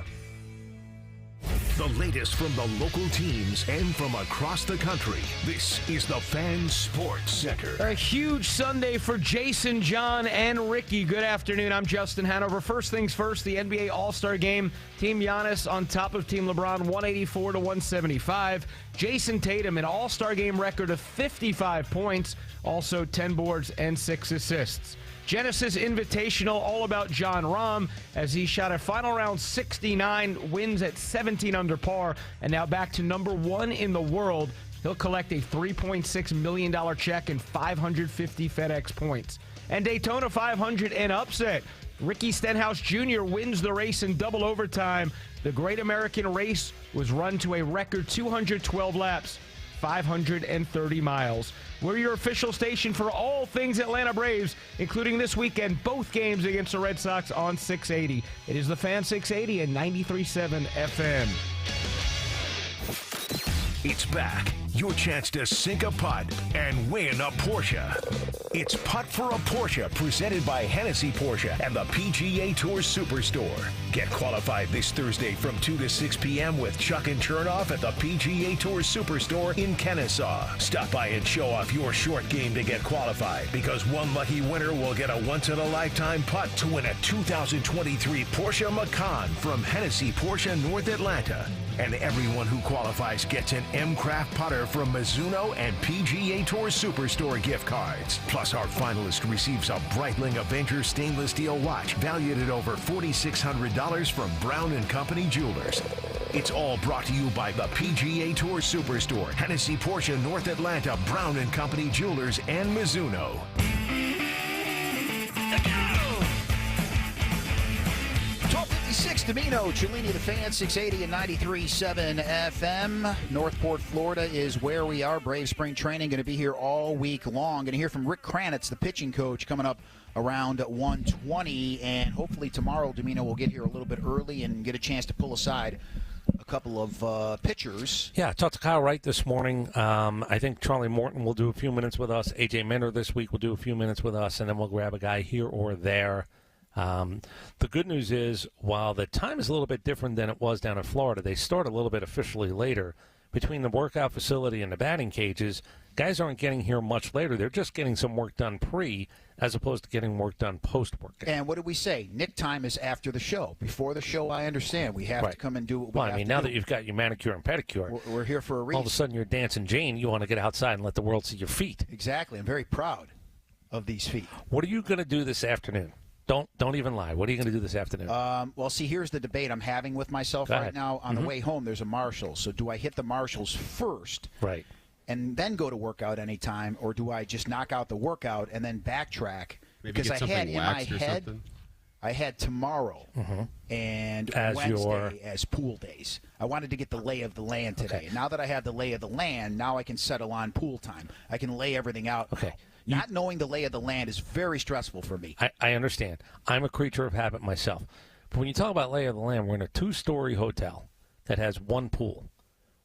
The latest from the local teams and from across the country. This is the Fan Sports Center. A huge Sunday for Jason, John, and Ricky. Good afternoon. I'm Justin Hanover. First things first, the NBA All-Star Game. Team Giannis on top of Team LeBron, 184-175. Jason Tatum, an All-Star Game record of 55 points, also 10 boards and 6 assists. Genesis Invitational, all about John Rahm, as he shot a final round 69, wins at 17 under par, and now back to number 1 in the world. He'll collect a $3.6 million check and 550 FedEx points. And Daytona 500 an upset. Ricky Stenhouse Jr. wins the race in double overtime. The Great American Race was run to a record 212 laps, 530 miles. We're your official station for all things Atlanta Braves, including this weekend, both games against the Red Sox on 680. It is the Fan 680 and 93.7 FM. It's back. Your chance to sink a putt and win a Porsche. It's Putt for a Porsche, presented by Hennessy Porsche and the PGA Tour Superstore. Get qualified this Thursday from 2 to 6 p.m. with Chuck and Chernoff at the PGA Tour Superstore in Kennesaw. Stop by and show off your short game to get qualified, because one lucky winner will get a once-in-a-lifetime putt to win a 2023 Porsche Macan from Hennessy Porsche North Atlanta. And everyone who qualifies gets an M-Craft putter from Mizuno and PGA Tour Superstore gift cards. Plus, our finalist receives a Breitling Avenger stainless steel watch valued at over $4,600 from Brown & Company Jewelers. It's all brought to you by the PGA Tour Superstore, Hennessy Porsche North Atlanta, Brown & Company Jewelers, and Mizuno. 1256 Dimino, Cellini, the Fan, 680 and 93.7 FM. Northport, Florida is where we are. Brave spring training going to be here all week long. Going to hear from Rick Kranitz, the pitching coach, coming up around 1:20, and hopefully tomorrow Dimino will get here a little bit early and get a chance to pull aside a couple of pitchers. Yeah, I talked to Kyle Wright this morning. I think Charlie Morton will do a few minutes with us. A.J. Minter this week will do a few minutes with us, and then we'll grab a guy here or there. The good news is, while the time is a little bit different than it was down in Florida, they start a little bit officially later. between the workout facility and the batting cages, guys aren't getting here much later. They're just getting some work done pre, as opposed to getting work done post-workout. And what did we say? Nick time is after the show. Before the show, I understand. We have to come and do what we Well, have I mean, to now do. that you've got your manicure and pedicure, We're here for a reason. all of a sudden you're dancing Jane. You want to get outside and let the world see your feet. Exactly. I'm very proud of these feet. What are you going to do this afternoon? Don't even lie. What are you going to do this afternoon? Well, see, here's the debate I'm having with myself Go right ahead. now. On the way home, there's a Marshalls. So do I hit the Marshalls first? Right. And then go to workout anytime, or do I just knock out the workout and then backtrack? Maybe because get I something had in my waxed or head, something? I had tomorrow and As Wednesday your- as pool days. I wanted to get the lay of the land today. Okay. And now that I have the lay of the land, now I can settle on pool time. I can lay everything out. Okay. Not knowing the lay of the land is very stressful for me. I understand. I'm a creature of habit myself. But when you talk about lay of the land, we're in a 2-story hotel that has one pool.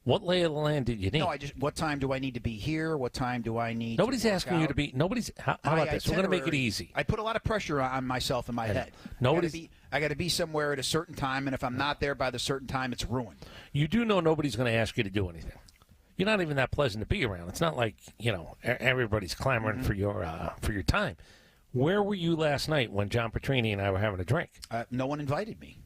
What lay of the land did you need? No, what time do I need to be here? What time do I need Nobody's to work asking you out? to be. How about this? We're going to make it itinerary- easy. I put a lot of pressure on myself in my head. Nobody's- I got to be somewhere at a certain time, and if I'm not there by the certain time, it's ruined. You do know nobody's going to ask you to do anything. You're not even that pleasant to be around. It's not like everybody's clamoring for your time. Where were you last night when John Petrini and I were having a drink? No one invited me.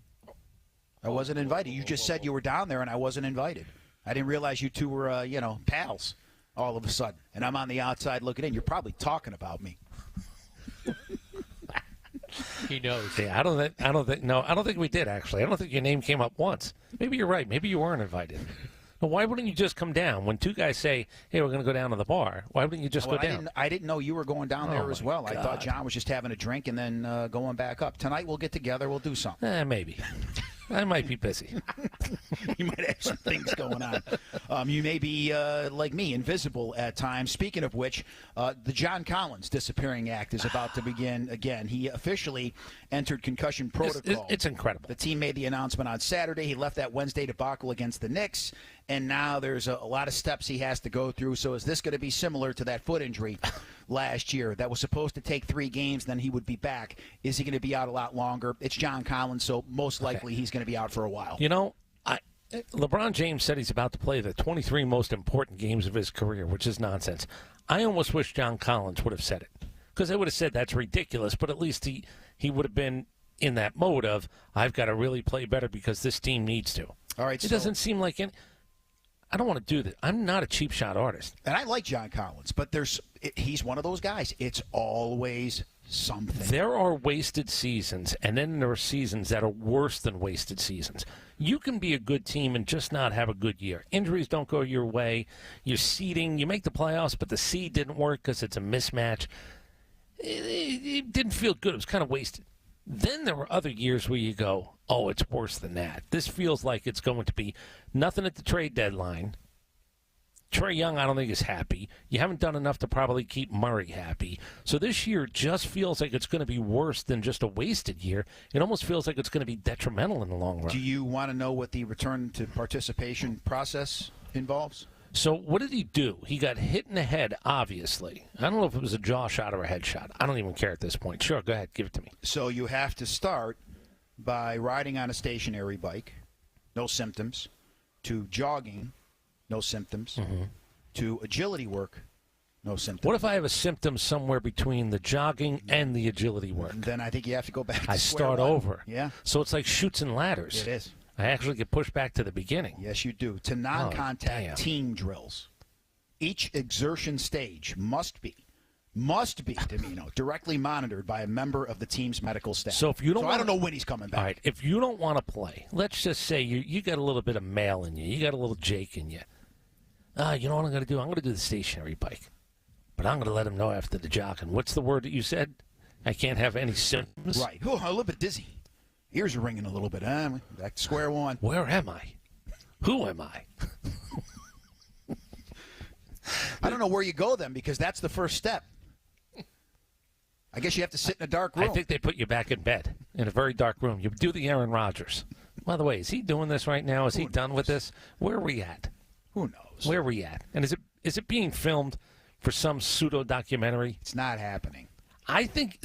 I wasn't invited. You just said you were down there, and I wasn't invited. I didn't realize you two were, pals all of a sudden. And I'm on the outside looking in. You're probably talking about me. He knows. Yeah, I don't think we did actually. I don't think your name came up once. Maybe you're right. Maybe you weren't invited. Well, why wouldn't you just come down? When two guys say, hey, we're going to go down to the bar, why wouldn't you just go down? I didn't know you were going down there as well. I thought God. John was just having a drink and then going back up. Tonight we'll get together. We'll do something. Maybe. I might be busy. You might have some things going on. You may be, like me, invisible at times. Speaking of which, the John Collins Disappearing Act is about to begin again. He officially entered concussion protocol. It's incredible. The team made the announcement on Saturday. He left that Wednesday debacle against the Knicks, and now there's a lot of steps he has to go through. So is this going to be similar to that foot injury last year that was supposed to take 3 games, then he would be back? Is he going to be out a lot longer? It's John Collins, so most likely he's going to be out for a while. You know, LeBron James said he's about to play the 23 most important games of his career, which is nonsense. I almost wish John Collins would have said it, because they would have said that's ridiculous, but at least he would have been in that mode of, I've got to really play better because this team needs to. All right, it doesn't seem like I don't want to do that. I'm not a cheap shot artist. And I like John Collins, but he's one of those guys. It's always something. There are wasted seasons, and then there are seasons that are worse than wasted seasons. You can be a good team and just not have a good year. Injuries don't go your way. You're seeding. You make the playoffs, but the seed didn't work because it's a mismatch. It didn't feel good. It was kind of wasted. Then there were other years where you go, oh, it's worse than that. This feels like it's going to be nothing at the trade deadline. Trae Young, I don't think, is happy. You haven't done enough to probably keep Murray happy. So this year just feels like it's going to be worse than just a wasted year. It almost feels like it's going to be detrimental in the long run. Do you want to know what the return to participation process involves? So what did he do? He got hit in the head, obviously. I don't know if it was a jaw shot or a head shot. I don't even care at this point. Sure, go ahead. Give it to me. So you have to start by riding on a stationary bike, no symptoms, to jogging, no symptoms, to agility work, no symptoms. What if I have a symptom somewhere between the jogging and the agility work? Then I think you have to go back to I square start one. over. Yeah. So it's like chutes and ladders. It is. I actually get pushed back to the beginning. Yes, you do. To non-contact team drills. Each exertion stage must be, Dimino, directly monitored by a member of the team's medical staff. So if you don't, I don't know when he's coming back. All right, if you don't want to play, let's just say you got a little bit of male in you, you got a little Jake in you. You know what I'm going to do? I'm going to do the stationary bike, but I'm going to let him know after the jogging. What's the word that you said? I can't have any symptoms. Right. Oh, I'm a little bit dizzy. Ears are ringing a little bit. Back to square one. Where am I? Who am I? I don't know where you go then, because that's the first step. I guess you have to sit in a dark room. I think they put you back in bed in a very dark room. You do the Aaron Rodgers. By the way, is he doing this right now? Is he done with this? Where are we at? Who knows? Where are we at? And is it being filmed for some pseudo documentary? It's not happening. I think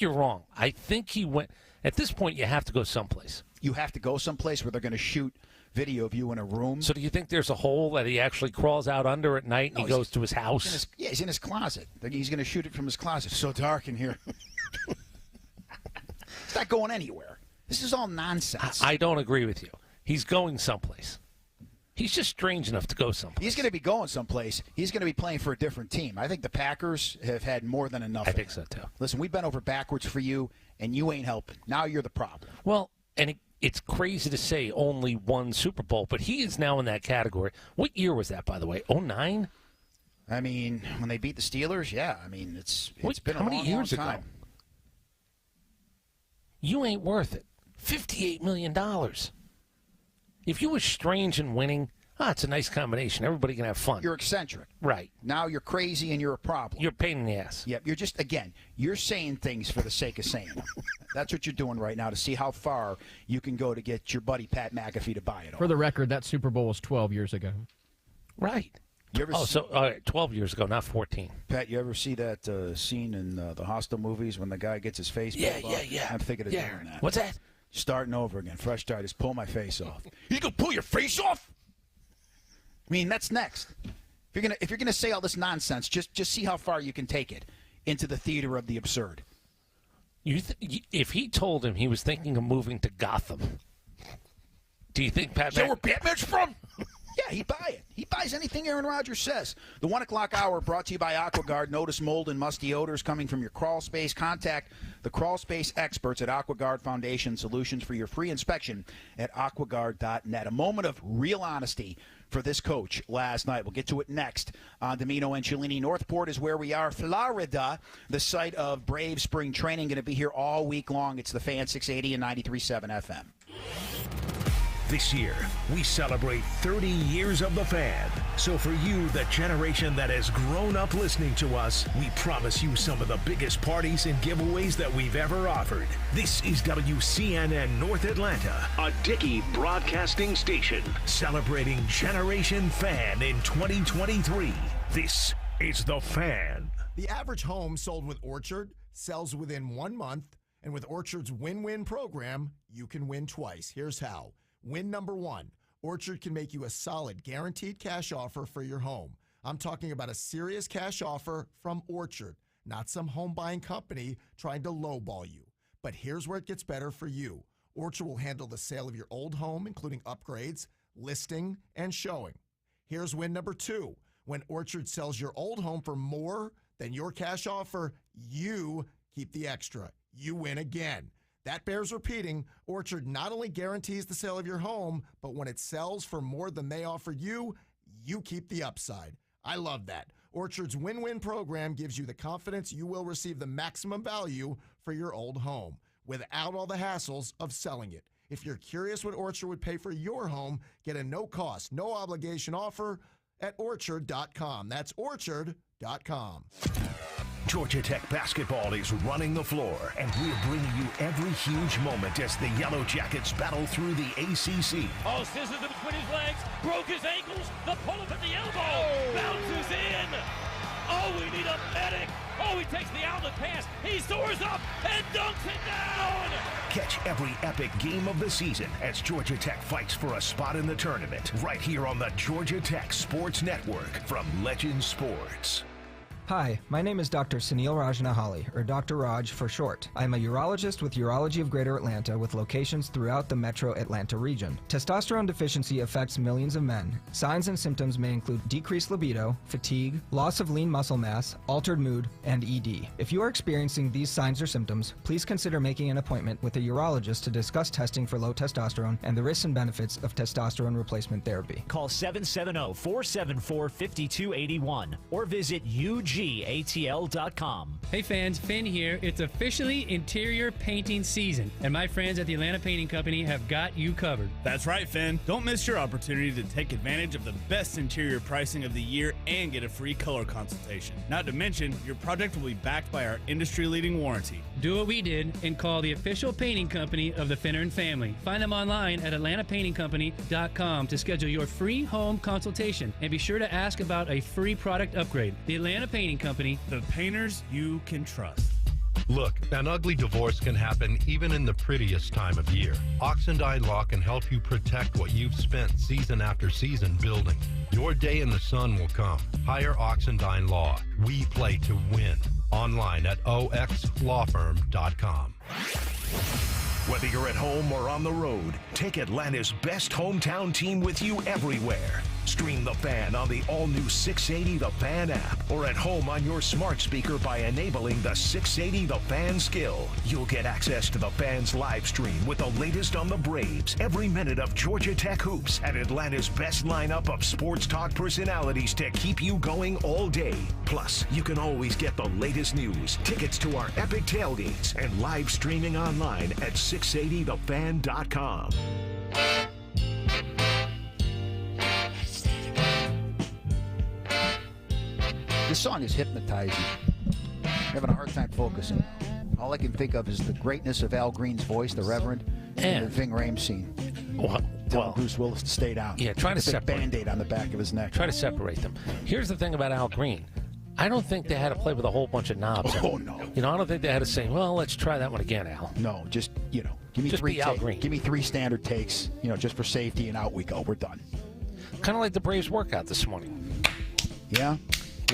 you're wrong. I think he went. At this point, you have to go someplace. You have to go someplace where they're going to shoot video of you in a room. So do you think there's a hole that he actually crawls out under at night and he goes to his house? He's in his closet. He's going to shoot it from his closet. It's so dark in here. It's not going anywhere. This is all nonsense. I don't agree with you. He's going someplace. He's just strange enough to go someplace. He's going to be going someplace. He's going to be playing for a different team. I think the Packers have had more than enough. I think so, too. Listen, we've been over backwards for you, and you ain't helping. Now you're the problem. Well, and it's crazy to say only one Super Bowl, but he is now in that category. What year was that, by the way? 2009? I mean, when they beat the Steelers, yeah. I mean, it's been how a many long, years long time. ago? You ain't worth it. $58 million. If you were strange and winning, it's a nice combination. Everybody can have fun. You're eccentric. Right. Now you're crazy and you're a problem. You're a pain in the ass. Yep. You're just, again, you're saying things for the sake of saying them. That's what you're doing right now to see how far you can go to get your buddy Pat McAfee to buy it all. For the record, that Super Bowl was 12 years ago. Right. You ever 12 years ago, not 14. Pat, you ever see that scene in the Hostel movies when the guy gets his face pulled off? Yeah. I'm thinking of doing that. What's that? Starting over again. Fresh start. Just pull my face off. You gonna pull your face off? I mean, that's next. If you're gonna say all this nonsense, just see how far you can take it into the theater of the absurd. If he told him he was thinking of moving to Gotham, do you think Pat? Is that where Batman's from? Yeah, he'd buy it. He buys anything Aaron Rodgers says. The 1 o'clock hour brought to you by AquaGuard. Notice mold and musty odors coming from your crawl space. Contact the crawl space experts at AquaGuard Foundation Solutions for your free inspection at aquaguard.net. A moment of real honesty for this coach last night. We'll get to it next on Dimino and Cellini. Northport is where we are. Florida, the site of Brave spring training, going to be here all week long. It's the Fan 680 and 93.7 FM. This year, we celebrate 30 years of the Fan. So for you, the generation that has grown up listening to us, we promise you some of the biggest parties and giveaways that we've ever offered. This is WCNN North Atlanta, a Dickey broadcasting station, celebrating Generation Fan in 2023. This is the Fan. The average home sold with Orchard sells within 1 month, and with Orchard's win-win program, you can win twice. Here's how. Win number one, Orchard can make you a solid guaranteed cash offer for your home. I'm talking about a serious cash offer from Orchard, not some home buying company trying to lowball you. But here's where it gets better for you. Orchard will handle the sale of your old home, including upgrades, listing, and showing. Here's win number two. When Orchard sells your old home for more than your cash offer, you keep the extra. You win again. That bears repeating. Orchard not only guarantees the sale of your home, but when it sells for more than they offered you, you keep the upside. I love that. Orchard's win-win program gives you the confidence you will receive the maximum value for your old home without all the hassles of selling it. If you're curious what Orchard would pay for your home, get a no-cost, no-obligation offer at Orchard.com. That's Orchard.com. Georgia Tech basketball is running the floor, and we're bringing you every huge moment as the Yellow Jackets battle through the ACC. Oh, scissors in between his legs, broke his ankles, the pull-up at the elbow, bounces in. Oh, we need a medic. Oh, he takes the outlet pass, he soars up and dunks it down. Catch every epic game of the season as Georgia Tech fights for a spot in the tournament, right here on the Georgia Tech Sports Network from Legend Sports. Hi, my name is Dr. Sunil Rajanahali, or Dr. Raj for short. I'm a urologist with Urology of Greater Atlanta with locations throughout the metro Atlanta region. Testosterone deficiency affects millions of men. Signs and symptoms may include decreased libido, fatigue, loss of lean muscle mass, altered mood, and ED. If you are experiencing these signs or symptoms, please consider making an appointment with a urologist to discuss testing for low testosterone and the risks and benefits of testosterone replacement therapy. Call 770-474-5281 or visit UGATL.com. Hey fans, Finn here. It's officially interior painting season, and my friends at the Atlanta Painting Company have got you covered. That's right, Finn. Don't miss your opportunity to take advantage of the best interior pricing of the year and get a free color consultation. Not to mention, your project will be backed by our industry-leading warranty. Do what we did and call the official painting company of the Finner and family. Find them online at atlantapaintingcompany.com to schedule your free home consultation, and be sure to ask about a free product upgrade. The Atlanta Painting Company, the painters you can trust. Look, an ugly divorce can happen even in the prettiest time of year. Oxendine Law can help you protect what you've spent season after season building. Your day in the sun will come. Hire Oxendine Law. We play to win. Online at oxlawfirm.com. Whether you're at home or on the road, take Atlanta's best hometown team with you everywhere. Stream The Fan on the all-new 680 The Fan app or at home on your smart speaker by enabling the 680 The Fan skill. You'll get access to The Fan's live stream with the latest on the Braves, every minute of Georgia Tech hoops, and Atlanta's best lineup of sports talk personalities to keep you going all day. Plus, you can always get the latest news, tickets to our epic tailgates, and live streaming online at 680thefan.com. This song is hypnotizing. I'm having a hard time focusing. All I can think of is the greatness of Al Green's voice, the Reverend, and the Ving Rhames scene. Well, Bruce Willis to stay down. Yeah, try to separate. Band-Aid on the back of his neck. Try to separate them. Here's the thing about Al Green. I don't think they had to play with a whole bunch of knobs. Oh, no. I don't think they had to say, well, let's try that one again, Al. No, just, give me just three be Al Green. Give me 3 standard takes, just for safety, and out we go. We're done. Kind of like the Braves workout this morning. Yeah.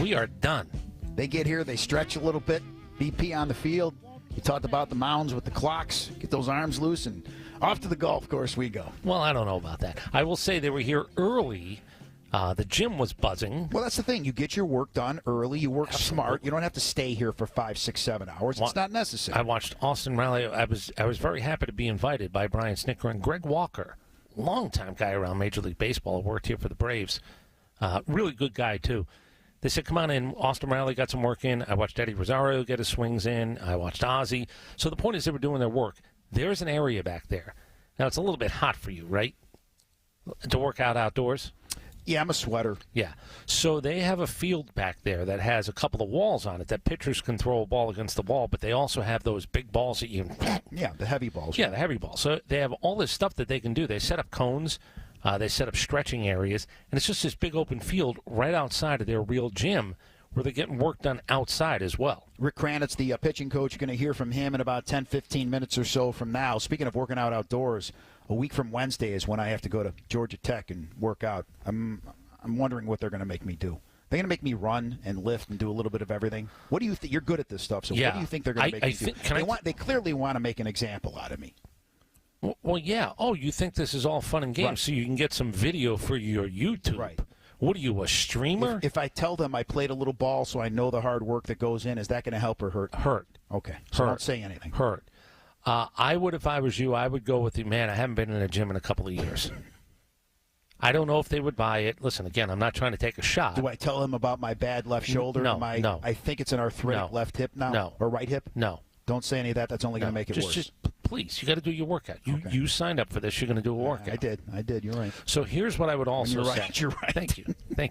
We are done. They get here, they stretch a little bit, BP on the field. You talked about the mounds with the clocks. Get those arms loose, and off to the golf course we go. Well, I don't know about that. I will say they were here early. The gym was buzzing. Well, that's the thing. You get your work done early. You work smart. You don't have to stay here for 5, 6, 7 hours. It's not necessary. I watched Austin Riley. I was very happy to be invited by Brian Snicker and Greg Walker, longtime guy around Major League Baseball, worked here for the Braves. Really good guy, too. They said, come on in. Austin Riley got some work in. I watched Eddie Rosario get his swings in. I watched Ozzie. So the point is they were doing their work. There's an area back there. Now, it's a little bit hot for you, right, to work out outdoors? Yeah, I'm a sweater. Yeah. So they have a field back there that has a couple of walls on it that pitchers can throw a ball against the wall, but they also have those big balls that you... Yeah, the heavy balls. Yeah, the heavy balls. So they have all this stuff that they can do. They set up cones. They set up stretching areas, and it's just this big open field right outside of their real gym where they're getting work done outside as well. Rick Kranitz, the pitching coach, you're going to hear from him in about 10, 15 minutes or so from now. Speaking of working out outdoors, a week from Wednesday is when I have to go to Georgia Tech and work out. I'm wondering what they're going to make me do. They're going to make me run and lift and do a little bit of everything. What do you think? You're good at this stuff, so what do you think they're going to make me do? They clearly want to make an example out of me. Well, yeah. Oh, you think this is all fun and games, so you can get some video for your YouTube. Right. What are you, a streamer? If I tell them I played a little ball so I know the hard work that goes in, is that going to help or hurt? Hurt. Okay. So don't say anything. Hurt. I would, if I was you, I would go with the, man, I haven't been in a gym in a couple of years. I don't know if they would buy it. Listen, again, I'm not trying to take a shot. Do I tell them about my bad left shoulder? No. I think it's an arthritic left hip now. No. Or right hip? No. Don't say any of that. That's only going to make it worse. Just please, you got to do your workout. You signed up for this. You're going to do a workout. I did. You're right. So here's what I would also say. You're right. Thank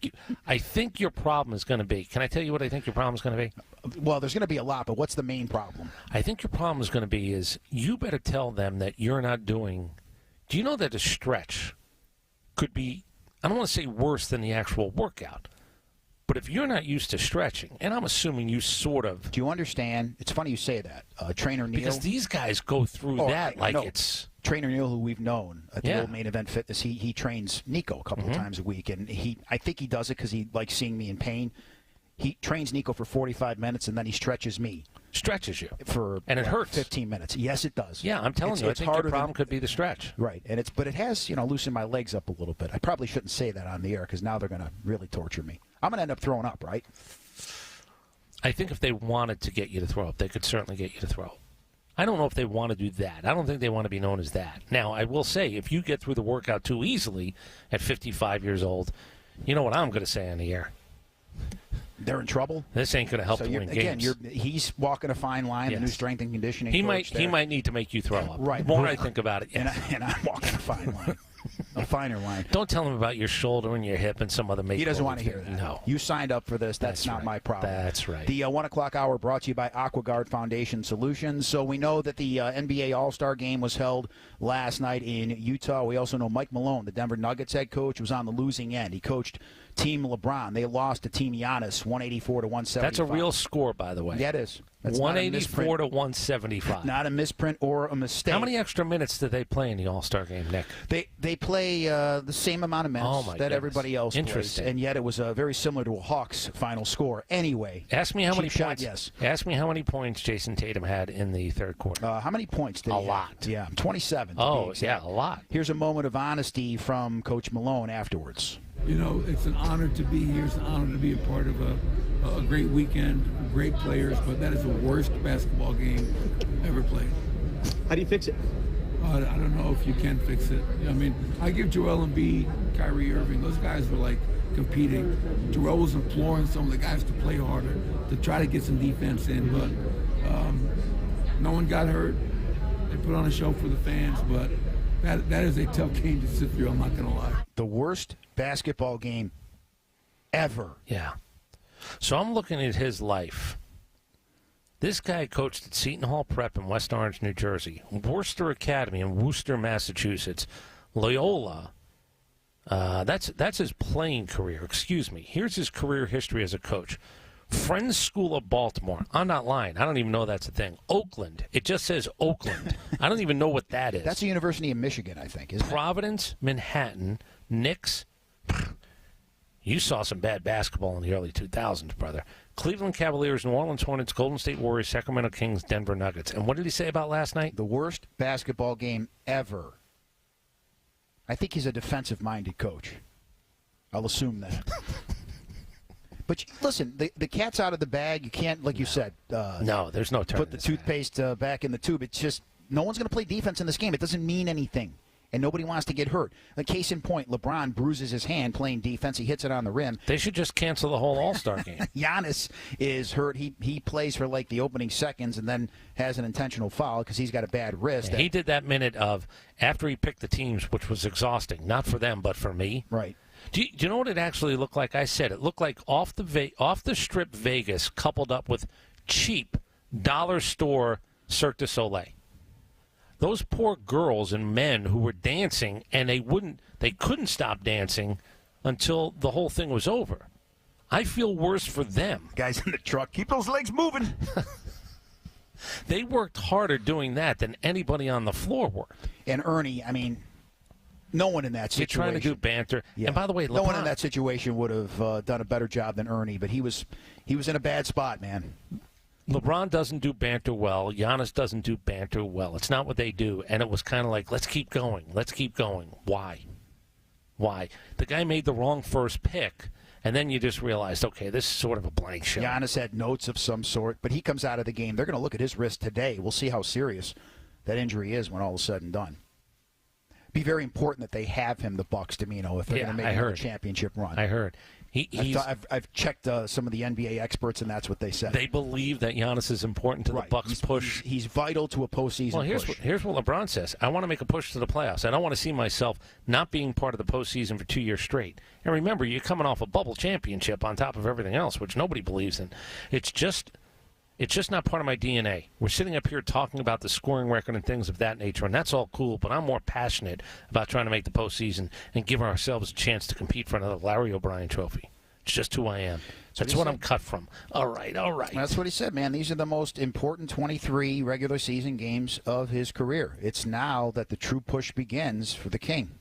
you. I think your problem is going to be, can I tell you what I think your problem is going to be? Well, there's going to be a lot, but what's the main problem? I think your problem is going to be is you better tell them that you're not doing, do you know that a stretch could be, I don't want to say worse than the actual workout, but if you're not used to stretching, and I'm assuming you sort of... Do you understand? It's funny you say that. Trainer Neil... Because these guys go through it's... Trainer Neil, who we've known at the old Main Event Fitness, he trains Nico a couple of times a week, and I think he does it because he likes seeing me in pain. He trains Nico for 45 minutes, and then he stretches me. Stretches you. And it hurts. 15 minutes. Yes, it does. Yeah, I'm telling you, I think your problem could be the stretch. Right, but it has, loosened my legs up a little bit. I probably shouldn't say that on the air because now they're going to really torture me. I'm going to end up throwing up, right? I think if they wanted to get you to throw up, they could certainly get you to throw up. I don't know if they want to do that. I don't think they want to be known as that. Now, I will say, if you get through the workout too easily at 55 years old, you know what I'm going to say on the air. They're in trouble. This ain't going to help them win games. He's walking a fine line. The new strength and conditioning coach he might need to make you throw up. Right. The more I think about it. Yes. And I'm walking a fine line. A finer line. Don't tell him about your shoulder and your hip and some other make. He doesn't want to hear that. No. You signed up for this. That's not my problem. That's right. The 1 o'clock hour brought to you by AquaGuard Foundation Solutions. So we know that the NBA All-Star Game was held last night in Utah. We also know Mike Malone, the Denver Nuggets head coach, was on the losing end. He coached Team LeBron. They lost to Team Giannis 184 to 175. That's a real score, by the way. Yeah, it is. That's 184 to 175. Not a misprint or a mistake. How many extra minutes did they play in the All-Star game, Nick? They play the same amount of minutes that everybody else plays, and yet it was very similar to a Hawks final score. Anyway, ask me how many shot, points. Yes. Ask me how many points Jason Tatum had in the third quarter. How many points did he have? A lot. Yeah, 27. Oh, yeah, a lot. Here's a moment of honesty from Coach Malone afterwards. You know, it's an honor to be here. It's an honor to be a part of a great weekend, great players, but that is the worst basketball game ever played. How do you fix it? I don't know if you can fix it. I mean, I give Joel Embiid, Kyrie Irving, those guys were like competing. Joel was imploring some of the guys to play harder, to try to get some defense in, but no one got hurt. They put on a show for the fans, but that is a tough game to sit through, I'm not going to lie. The worst basketball game ever. Yeah. So I'm looking at his life. This guy coached at Seton Hall Prep in West Orange, New Jersey, Worcester Academy in Worcester, Massachusetts, Loyola. That's his playing career. Excuse me. Here's his career history as a coach. Friends School of Baltimore. I'm not lying. I don't even know that's a thing. Oakland. It just says Oakland. I don't even know what that is. That's the University of Michigan, I think, isn't it? Providence, Manhattan, Knicks. You saw some bad basketball in the early 2000s, brother. Cleveland Cavaliers, New Orleans Hornets, Golden State Warriors, Sacramento Kings, Denver Nuggets. And what did he say about last night? The worst basketball game ever. I think he's a defensive-minded coach. I'll assume that. But listen, the cat's out of the bag. You can't, like you said, no, there's no turning put the toothpaste back in the tube. It's just no one's going to play defense in this game. It doesn't mean anything, and nobody wants to get hurt. Like case in point, LeBron bruises his hand playing defense. He hits it on the rim. They should just cancel the whole All-Star game. Giannis is hurt. He plays for like the opening seconds and then has an intentional foul because he's got a bad wrist. He did that minute of after he picked the teams, which was exhausting, not for them but for me. Right. Do you know what it actually looked like? I said it looked like off the strip Vegas coupled up with cheap dollar store Cirque du Soleil. Those poor girls and men who were dancing and they couldn't stop dancing until the whole thing was over. I feel worse for them. Guys in the truck, keep those legs moving. They worked harder doing that than anybody on the floor worked. And Ernie, I mean, no one in that situation. You're trying to do banter. Yeah. And by the way, no one in that situation would have done a better job than Ernie, but he was in a bad spot, man. LeBron doesn't do banter well. Giannis doesn't do banter well. It's not what they do. And it was kind of like, let's keep going. Let's keep going. Why? The guy made the wrong first pick, and then you just realized, okay, this is sort of a blank show. Giannis had notes of some sort, but he comes out of the game. They're going to look at his wrist today. We'll see how serious that injury is when all is said and done. Be very important that they have him, the Bucks, Dimino, if they're going to make a championship run. I heard. I've checked some of the NBA experts, and that's what they said. They believe that Giannis is important to the Bucks' push. He's vital to a postseason push. Here's what LeBron says. I want to make a push to the playoffs. I don't want to see myself not being part of the postseason for 2 years straight. And remember, you're coming off a bubble championship on top of everything else, which nobody believes in. It's just not part of my DNA. We're sitting up here talking about the scoring record and things of that nature, and that's all cool, but I'm more passionate about trying to make the postseason and give ourselves a chance to compete for another Larry O'Brien trophy. It's just who I am. That's what I'm cut from. All right. That's what he said, man. These are the most important 23 regular season games of his career. It's now that the true push begins for the King,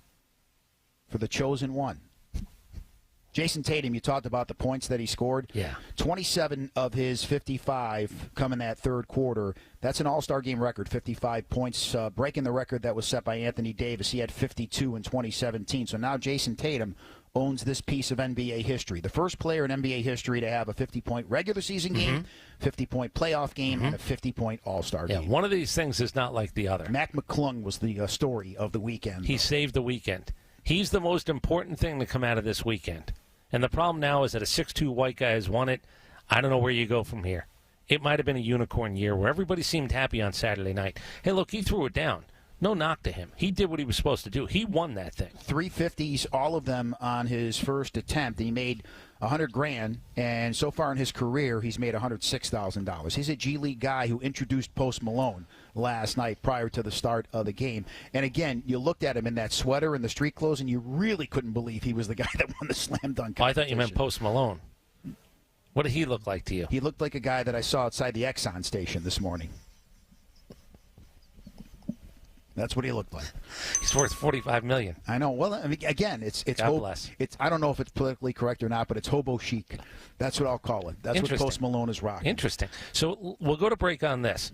for the chosen one. Jason Tatum, you talked about the points that he scored. Yeah. 27 of his 55 come in that third quarter. That's an all-star game record, 55 points, breaking the record that was set by Anthony Davis. He had 52 in 2017. So now Jason Tatum owns this piece of NBA history. The first player in NBA history to have a 50-point regular season game, 50-point playoff game, and a 50-point all-star game. Yeah, one of these things is not like the other. Mac McClung was the story of the weekend. He saved the weekend. He's the most important thing to come out of this weekend. And the problem now is that a 6'2" white guy has won it. I don't know where you go from here. It might have been a unicorn year where everybody seemed happy on Saturday night. Hey, look, he threw it down. No knock to him. He did what he was supposed to do. He won that thing. 350s, all of them on his first attempt. He made $100,000, and so far in his career, he's made $106,000. He's a G League guy who introduced Post Malone. last night prior to the start of the game. And again, you looked at him in that sweater and the street clothes, and you really couldn't believe he was the guy that won the slam dunk competition. I thought you meant Post Malone. What did he look like to you? He looked like a guy that I saw outside the Exxon station this morning. That's what he looked like. He's worth $45 million. I know. Well, I mean, again, it's God bless. It's I don't know if it's politically correct or not, but it's hobo chic. That's what I'll call it. That's what Post Malone is rocking. Interesting. So we'll go to break on this.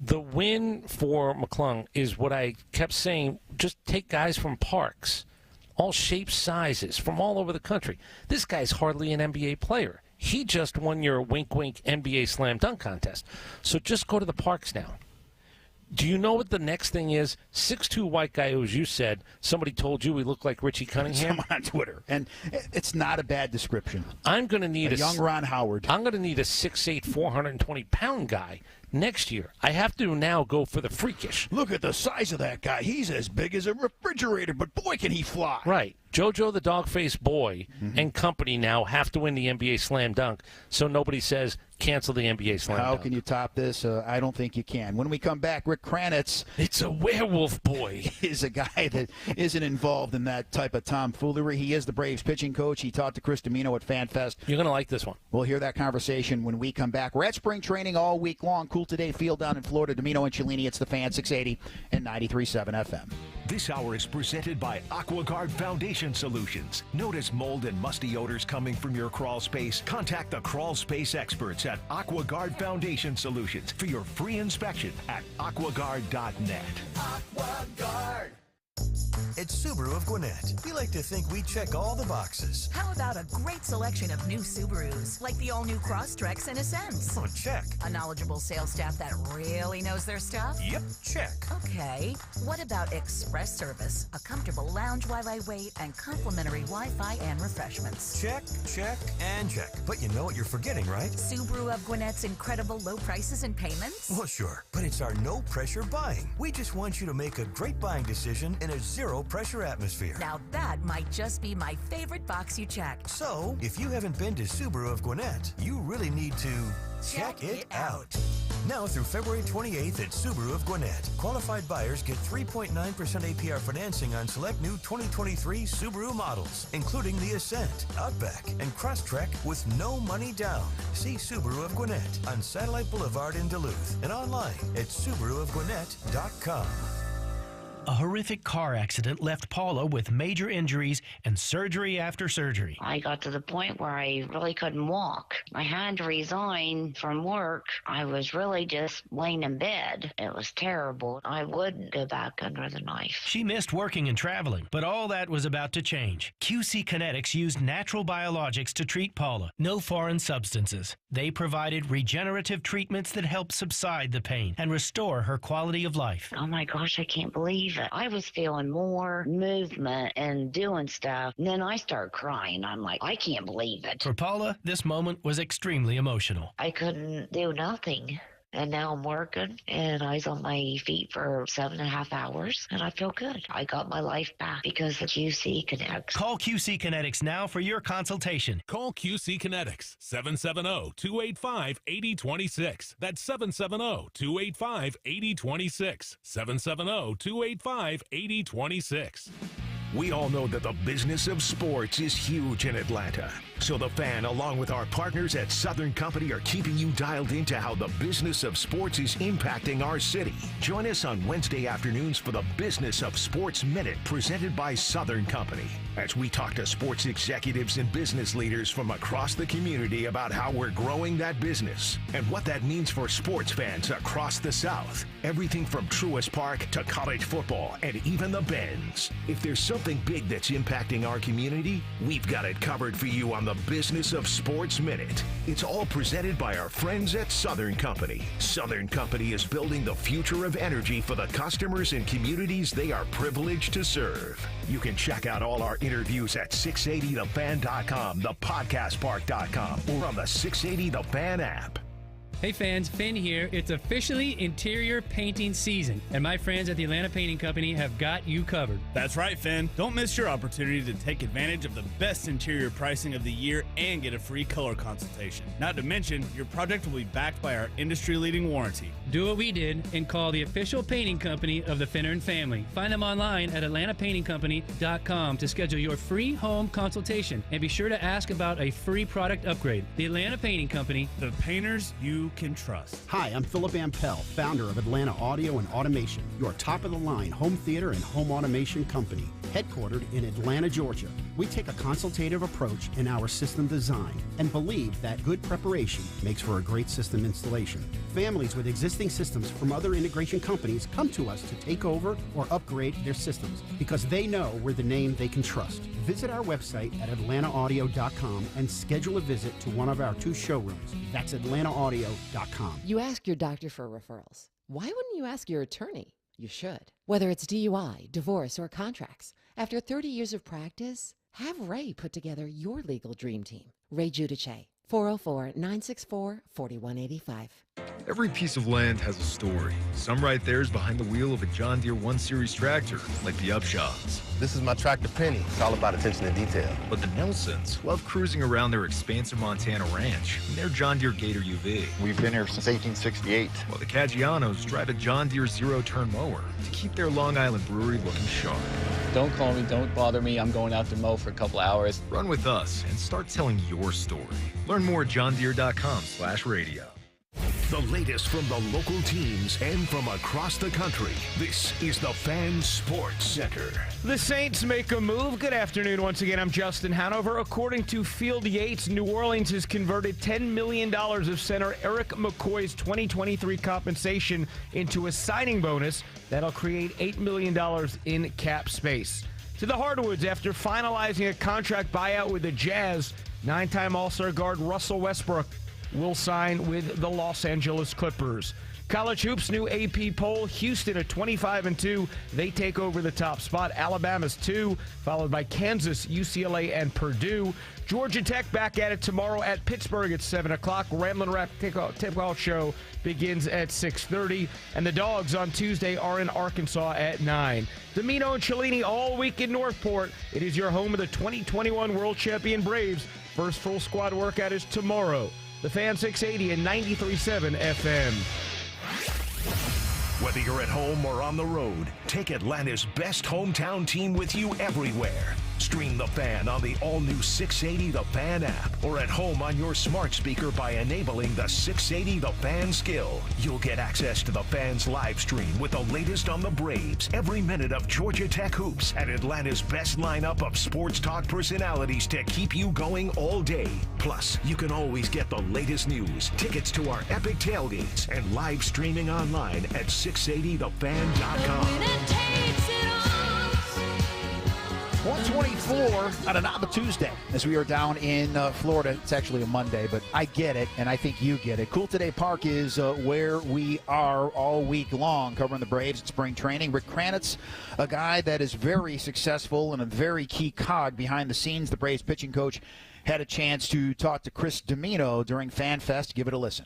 The win for McClung is what I kept saying. Just take guys from Parks, all shapes, sizes, from all over the country. This guy's hardly an NBA player. He just won your wink-wink NBA slam dunk contest. So just go to the Parks now. Do you know what the next thing is? 6'2" white guy who, as you said, somebody told you he looked like Richie Cunningham? Someone on Twitter. And it's not a bad description. I'm going to need a young Ron Howard. I'm going to need a 6'8", 420-pound guy next year. I have to now go for the freakish. Look at the size of that guy. He's as big as a refrigerator, but boy, can he fly. Right. JoJo the dog-faced boy and company now have to win the NBA slam dunk, so nobody says cancel the NBA slam dunk. How can you top this? I don't think you can. When we come back, Rick Kranitz. It's a werewolf boy. Is a guy that isn't involved in that type of tomfoolery. He is the Braves pitching coach. He talked to Chris Dimino at FanFest. You're going to like this one. We'll hear that conversation when we come back. We're at spring training all week long. CoolToday field down in Florida. Dimino and Cellini. It's the Fan 680 and 93.7 FM. This hour is presented by AquaGuard Foundation Solutions. Notice mold and musty odors coming from your crawl space? Contact the crawl space experts at AquaGuard Foundation Solutions for your free inspection at aquaguard.net. AquaGuard. It's Subaru of Gwinnett. We like to think we check all the boxes. How about a great selection of new Subarus, like the all-new Crosstreks and Ascents? Oh, check. A knowledgeable sales staff that really knows their stuff? Yep, check. Okay. What about express service, a comfortable lounge while I wait, and complimentary Wi-Fi and refreshments? Check, check, and check. But you know what you're forgetting, right? Subaru of Gwinnett's incredible low prices and payments? Well, sure, but it's our no-pressure buying. We just want you to make a great buying decision in a zero-pressure atmosphere. Now that might just be my favorite box you checked. So, if you haven't been to Subaru of Gwinnett, you really need to check it out. Now through February 28th at Subaru of Gwinnett, qualified buyers get 3.9% APR financing on select new 2023 Subaru models, including the Ascent, Outback, and Crosstrek with no money down. See Subaru of Gwinnett on Satellite Boulevard in Duluth and online at SubaruofGwinnett.com. A horrific car accident left Paula with major injuries and surgery after surgery. I got to the point where I really couldn't walk. I had to resign from work. I was really just laying in bed. It was terrible. I wouldn't go back under the knife. She missed working and traveling, but all that was about to change. QC Kinetics used natural biologics to treat Paula. No foreign substances. They provided regenerative treatments that helped subside the pain and restore her quality of life. Oh my gosh, I can't believe it. I was feeling more movement and doing stuff. And then I started crying. I'm like, I can't believe it. For Paula, this moment was extremely emotional. I couldn't do nothing. And now I'm working, and I was on my feet for 7.5 hours, and I feel good. I got my life back because of QC Kinetics. Call QC Kinetics now for your consultation. Call QC Kinetics, 770-285-8026. That's 770-285-8026. 770-285-8026. We all know that the business of sports is huge in Atlanta. So the Fan, along with our partners at Southern Company, are keeping you dialed into how the business of sports is impacting our city. Join us on Wednesday afternoons for the Business of Sports Minute, presented by Southern Company, as we talk to sports executives and business leaders from across the community about how we're growing that business and what that means for sports fans across the South. Everything from Truist Park to college football and even the Bends. If there's something big that's impacting our community, we've got it covered for you on the Business of Sports Minute. It's all presented by our friends at Southern Company. Southern Company is building the future of energy for the customers and communities they are privileged to serve. You can check out all our interviews at 680thefan.com, thepodcastpark.com, or on the 680 The Fan app. Hey fans, Finn here. It's officially interior painting season, and my friends at the Atlanta Painting Company have got you covered. That's right, Finn. Don't miss your opportunity to take advantage of the best interior pricing of the year and get a free color consultation. Not to mention, your project will be backed by our industry-leading warranty. Do what we did and call the official painting company of the Finner and family. Find them online at atlantapaintingcompany.com to schedule your free home consultation, and be sure to ask about a free product upgrade. The Atlanta Painting Company, the painters you can trust. Hi, I'm Philip Ampel, founder of Atlanta Audio and Automation, your top-of-the-line home theater and home automation company, headquartered in Atlanta, Georgia. We take a consultative approach in our system design and believe that good preparation makes for a great system installation. Families with existing systems from other integration companies come to us to take over or upgrade their systems because they know we're the name they can trust. Visit our website at atlantaaudio.com and schedule a visit to one of our 2 showrooms. That's atlantaaudio.com. You ask your doctor for referrals. Why wouldn't you ask your attorney? You should. Whether it's DUI, divorce, or contracts, after 30 years of practice, have Ray put together your legal dream team. Ray Giudice, 404-964-4185. Every piece of land has a story. Some write theirs behind the wheel of a John Deere 1 Series tractor, like the Upshaws. This is my tractor Penny. It's all about attention to detail. But the Nelsons love cruising around their expansive Montana ranch in their John Deere Gator UV. We've been here since 1868. While the Caggianos drive a John Deere zero-turn mower to keep their Long Island brewery looking sharp. Don't call me, don't bother me. I'm going out to mow for a couple hours. Run with us and start telling your story. Learn more at johndeere.com/radio. The latest from the local teams and from across the country. This is the Fan Sports Center. The Saints make a move. Good afternoon once again. I'm Justin Hanover. According to Field Yates, New Orleans has converted $10 million of center Eric McCoy's 2023 compensation into a signing bonus that'll create $8 million in cap space. To the hardwoods, after finalizing a contract buyout with the Jazz, 9-time All-Star guard Russell Westbrook will sign with the Los Angeles Clippers. College Hoops new AP poll, Houston at 25-2. They take over the top spot. Alabama's 2, followed by Kansas, UCLA, and Purdue. Georgia Tech back at it tomorrow at Pittsburgh at 7 o'clock. Ramblin' Rap tip-off show begins at 6:30. And the Dogs on Tuesday are in Arkansas at 9. Dimino and Cellini all week in Northport. It is your home of the 2021 World Champion Braves. First full squad workout is tomorrow. The Fan 680 and 93.7 FM. Whether you're at home or on the road, take Atlanta's best hometown team with you everywhere. Stream The Fan on the all-new 680 The Fan app or at home on your smart speaker by enabling the 680 The Fan skill. You'll get access to The Fan's live stream with the latest on the Braves, every minute of Georgia Tech hoops, and Atlanta's best lineup of sports talk personalities to keep you going all day. Plus, you can always get the latest news, tickets to our epic tailgates, and live streaming online at 680thefan.com. 124 on an Abba Tuesday as we are down in Florida. It's actually a Monday, but I get it, and I think you get it. CoolToday Park is where we are all week long, covering the Braves at spring training. Rick Kranitz, a guy that is very successful and a very key cog behind the scenes. The Braves pitching coach had a chance to talk to Chris Dimino during Fan Fest. Give it a listen.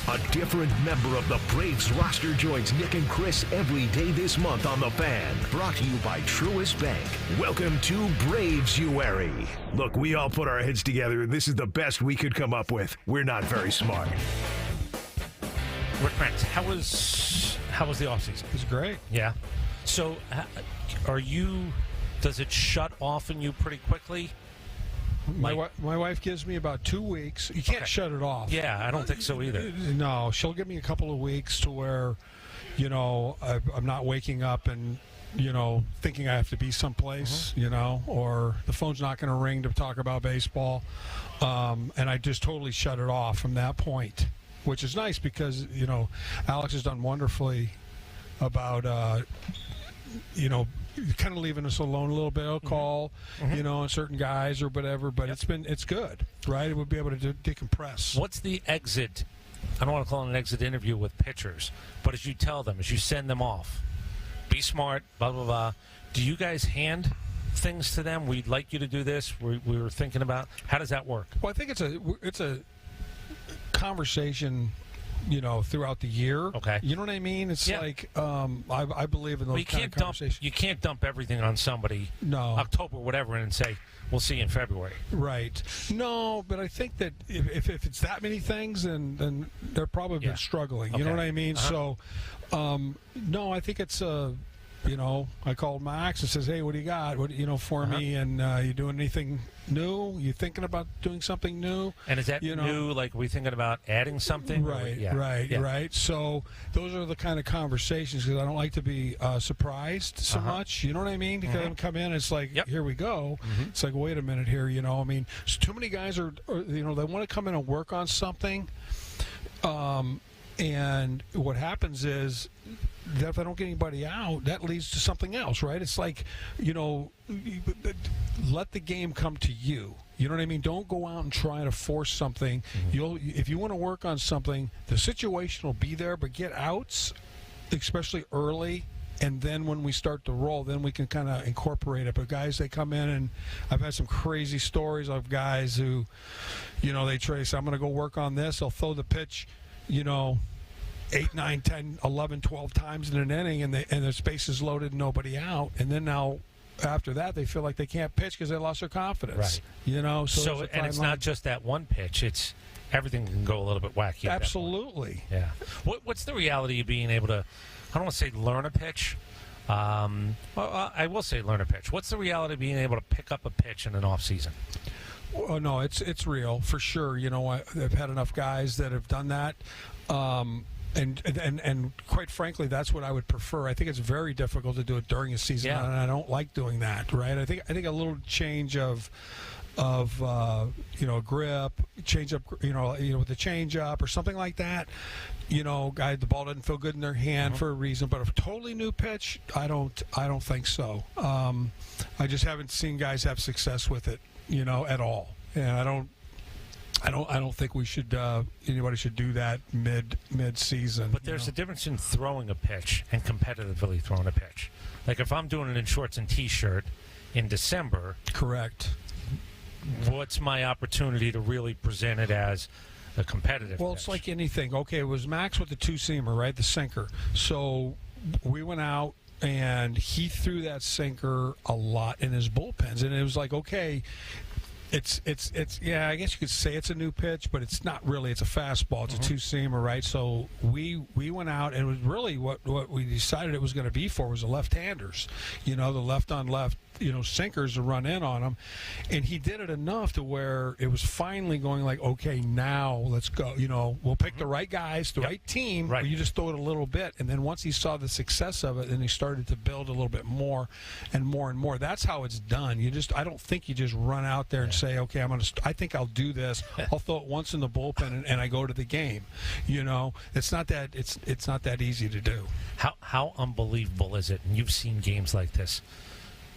A different member of the Braves roster joins Nick and Chris every day this month on The Fan. Brought to you by Truist Bank. Welcome to Braves-uary. Look, we all put our heads together, and this is the best we could come up with. We're not very smart. Rick Kranitz, how was the offseason? It was great. Yeah. So, does it shut off in you pretty quickly? My wife gives me about 2 weeks. You can't shut it off. Yeah, I don't think so either. No, she'll give me a couple of weeks to where, I'm not waking up and, thinking I have to be someplace, or the phone's not going to ring to talk about baseball. And I just totally shut it off from that point, which is nice because, Alex has done wonderfully about, kind of leaving us alone a little bit. I'll call, on certain guys or whatever, but it's good, right? It would be able to decompress. What's the exit? I don't want to call it an exit interview with pitchers, but as you tell them, as you send them off, be smart, blah, blah, blah. Do you guys hand things to them? We'd like you to do this. We were thinking about. How does that work? Well, I think it's a conversation, throughout the year. Okay. You know what I mean? It's like I believe in those kind of conversations. You can't dump everything on somebody. No. October, whatever, and say we'll see you in February. Right. No, but I think that if it's that many things, then they're probably been struggling. You know what I mean? So, no, I think it's I called Max and says, hey, what do you got? For me? And you doing anything new? You thinking about doing something new? And is that new? Like, are we thinking about adding something? Right, right. So those are the kind of conversations, because I don't like to be surprised so much. You know what I mean? Because I come in, it's like, here we go. It's like, wait a minute here. I mean, so too many guys are they want to come in and work on something. And what happens is that if I don't get anybody out, that leads to something else, right? It's like, let the game come to you. You know what I mean? Don't go out and try to force something. If you want to work on something, the situation will be there, but get outs, especially early. And then when we start to roll, then we can kind of incorporate it. But guys, they come in, and I've had some crazy stories of guys who, they trace, I'm going to go work on this. They'll throw the pitch, 8, 9, 10, 11, 12 times in an inning, and the space is loaded and nobody out. And then now, after that, they feel like they can't pitch because they lost their confidence. Right. So and it's not just that one pitch. It's everything can go a little bit wacky. Absolutely. Yeah. What's the reality of being able to, I don't want to say learn a pitch. I will say learn a pitch. What's the reality of being able to pick up a pitch in an off season? Oh, no, it's real for sure. I've had enough guys that have done that. And quite frankly, that's what I would prefer. I think it's very difficult to do it during a season, and I don't like doing that. Right? I think a little change of grip, change up, with the change up or something like that. Guy, the ball doesn't feel good in their hand for a reason. But a totally new pitch, I don't think so. I just haven't seen guys have success with it, at all. And I don't think we should anybody should do that mid season. But there's a difference in throwing a pitch and competitively throwing a pitch. Like if I'm doing it in shorts and t-shirt in December, correct. What's my opportunity to really present it as a competitive pitch? It's like anything. Okay, it was Max with the two-seamer, right? The sinker. So we went out and he threw that sinker a lot in his bullpens, and it was like, okay, It's I guess you could say it's a new pitch, but it's not really. It's a fastball. It's a two-seamer, right? So we went out, and it was really what we decided it was going to be for was the left-handers. The left-on-left, sinkers to run in on him. And he did it enough to where it was finally going like, okay, now let's go. We'll pick the right guys, the right team. Right. You just throw it a little bit. And then once he saw the success of it, then he started to build a little bit more and more and more. That's how it's done. I don't think you just run out there and say, okay, I think I'll do this. I'll throw it once in the bullpen and I go to the game. It's not that easy to do. How unbelievable is it? And you've seen games like this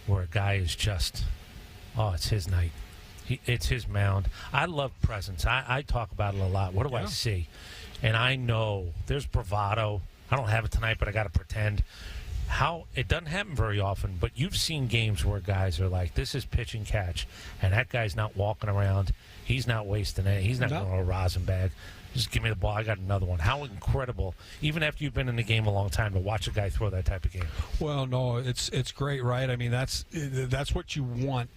where a guy is just, it's his night. It's his mound. I love presence. I talk about it a lot. What do I see? And I know there's bravado. I don't have it tonight, but I got to pretend. It doesn't happen very often, but you've seen games where guys are like, this is pitch and catch, and that guy's not walking around. He's not wasting it. He's not going to a rosin bag. Just give me the ball. I got another one. How incredible, even after you've been in the game a long time, to watch a guy throw that type of game. Well, no, it's great, right? I mean, that's what you want.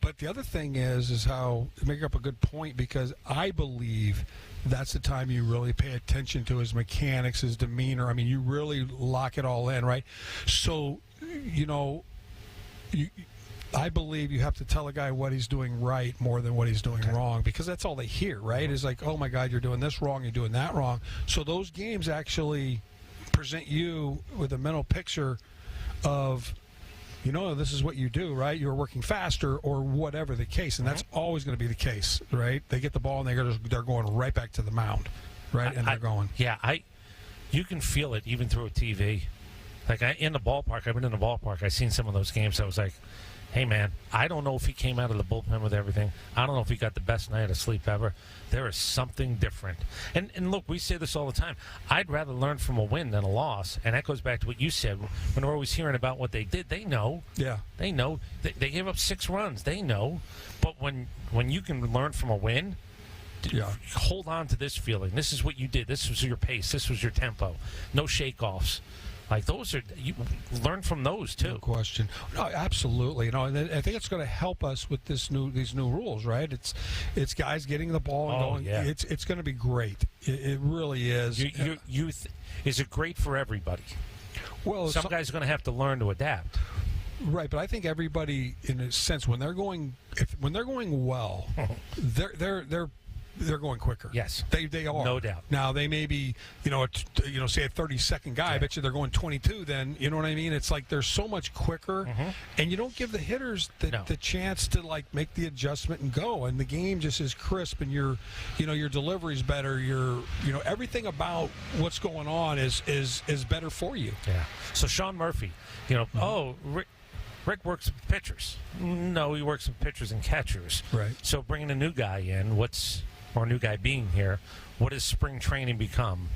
But the other thing is how, make up a good point, because I believe that's the time you really pay attention to his mechanics, his demeanor. I mean, you really lock it all in, right? So, I believe you have to tell a guy what he's doing right more than what he's doing wrong, because that's all they hear, right? Is like, oh my God, you're doing this wrong, you're doing that wrong. So those games actually present you with a mental picture of, this is what you do, right? You're working faster or whatever the case, and that's always going to be the case, right? They get the ball and they're going right back to the mound, right? And they're going. Yeah, you can feel it even through a TV. Like in the ballpark, I've been in the ballpark. I've seen some of those games. I was like, hey, man, I don't know if he came out of the bullpen with everything. I don't know if he got the best night of sleep ever. There is something different. And look, we say this all the time. I'd rather learn from a win than a loss. And that goes back to what you said. When we're always hearing about what they did, they know. Yeah. They know. They gave up 6 runs. They know. But when you can learn from a win, hold on to this feeling. This is what you did. This was your pace. This was your tempo. No shake-offs. Like those are, you learn from those too. No question. No, absolutely. And I think it's going to help us with these new rules, right? It's guys getting the ball and going. Yeah. It's going to be great. It really is. Youth is it great for everybody? Well, some guys are going to have to learn to adapt. Right, but I think everybody, in a sense, when they're going well, they're going quicker. Yes, they are, no doubt. Now they may be, say a 30-second guy. I bet you they're going 22. Then you know what I mean. It's like they're so much quicker, and you don't give the hitters the chance to like make the adjustment and go. And the game just is crisp, and your delivery's better. Everything about what's going on is better for you. Yeah. So Sean Murphy, Rick works with pitchers. No, he works with pitchers and catchers. Right. So bringing a new guy in, or a new guy being here, what does spring training become?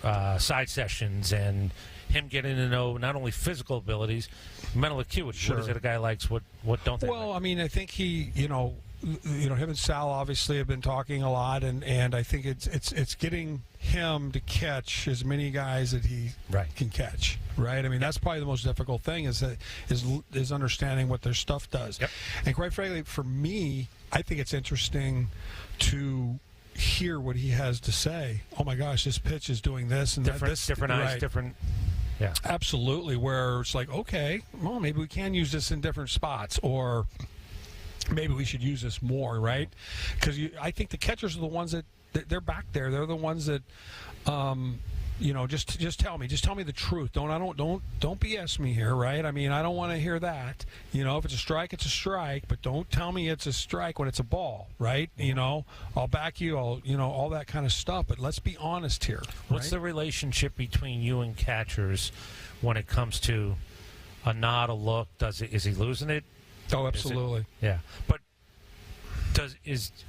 Side sessions and him getting to know not only physical abilities, mental acuity. Sure. What is it a guy likes? What don't they? Well, I mean, I think he, him and Sal obviously have been talking a lot, and I think it's getting him to catch as many guys that he can catch. Right. I mean, that's probably the most difficult thing is understanding what their stuff does. Yep. And quite frankly, for me, I think it's interesting to hear what he has to say. Oh my gosh, this pitch is doing this and different eyes, right. different. Yeah, absolutely. Where it's like, okay, well, maybe we can use this in different spots, or maybe we should use this more, right? Because I think the catchers are the ones that they're back there. They're the ones that, just tell me the truth. Don't BS me here, right? I mean, I don't want to hear that. If it's a strike, it's a strike, but don't tell me it's a strike when it's a ball, right? I'll back you. All that kind of stuff. But let's be honest here. What's the relationship between you and catchers when it comes to a nod, a look? Is he losing it? Oh, absolutely. Yeah, but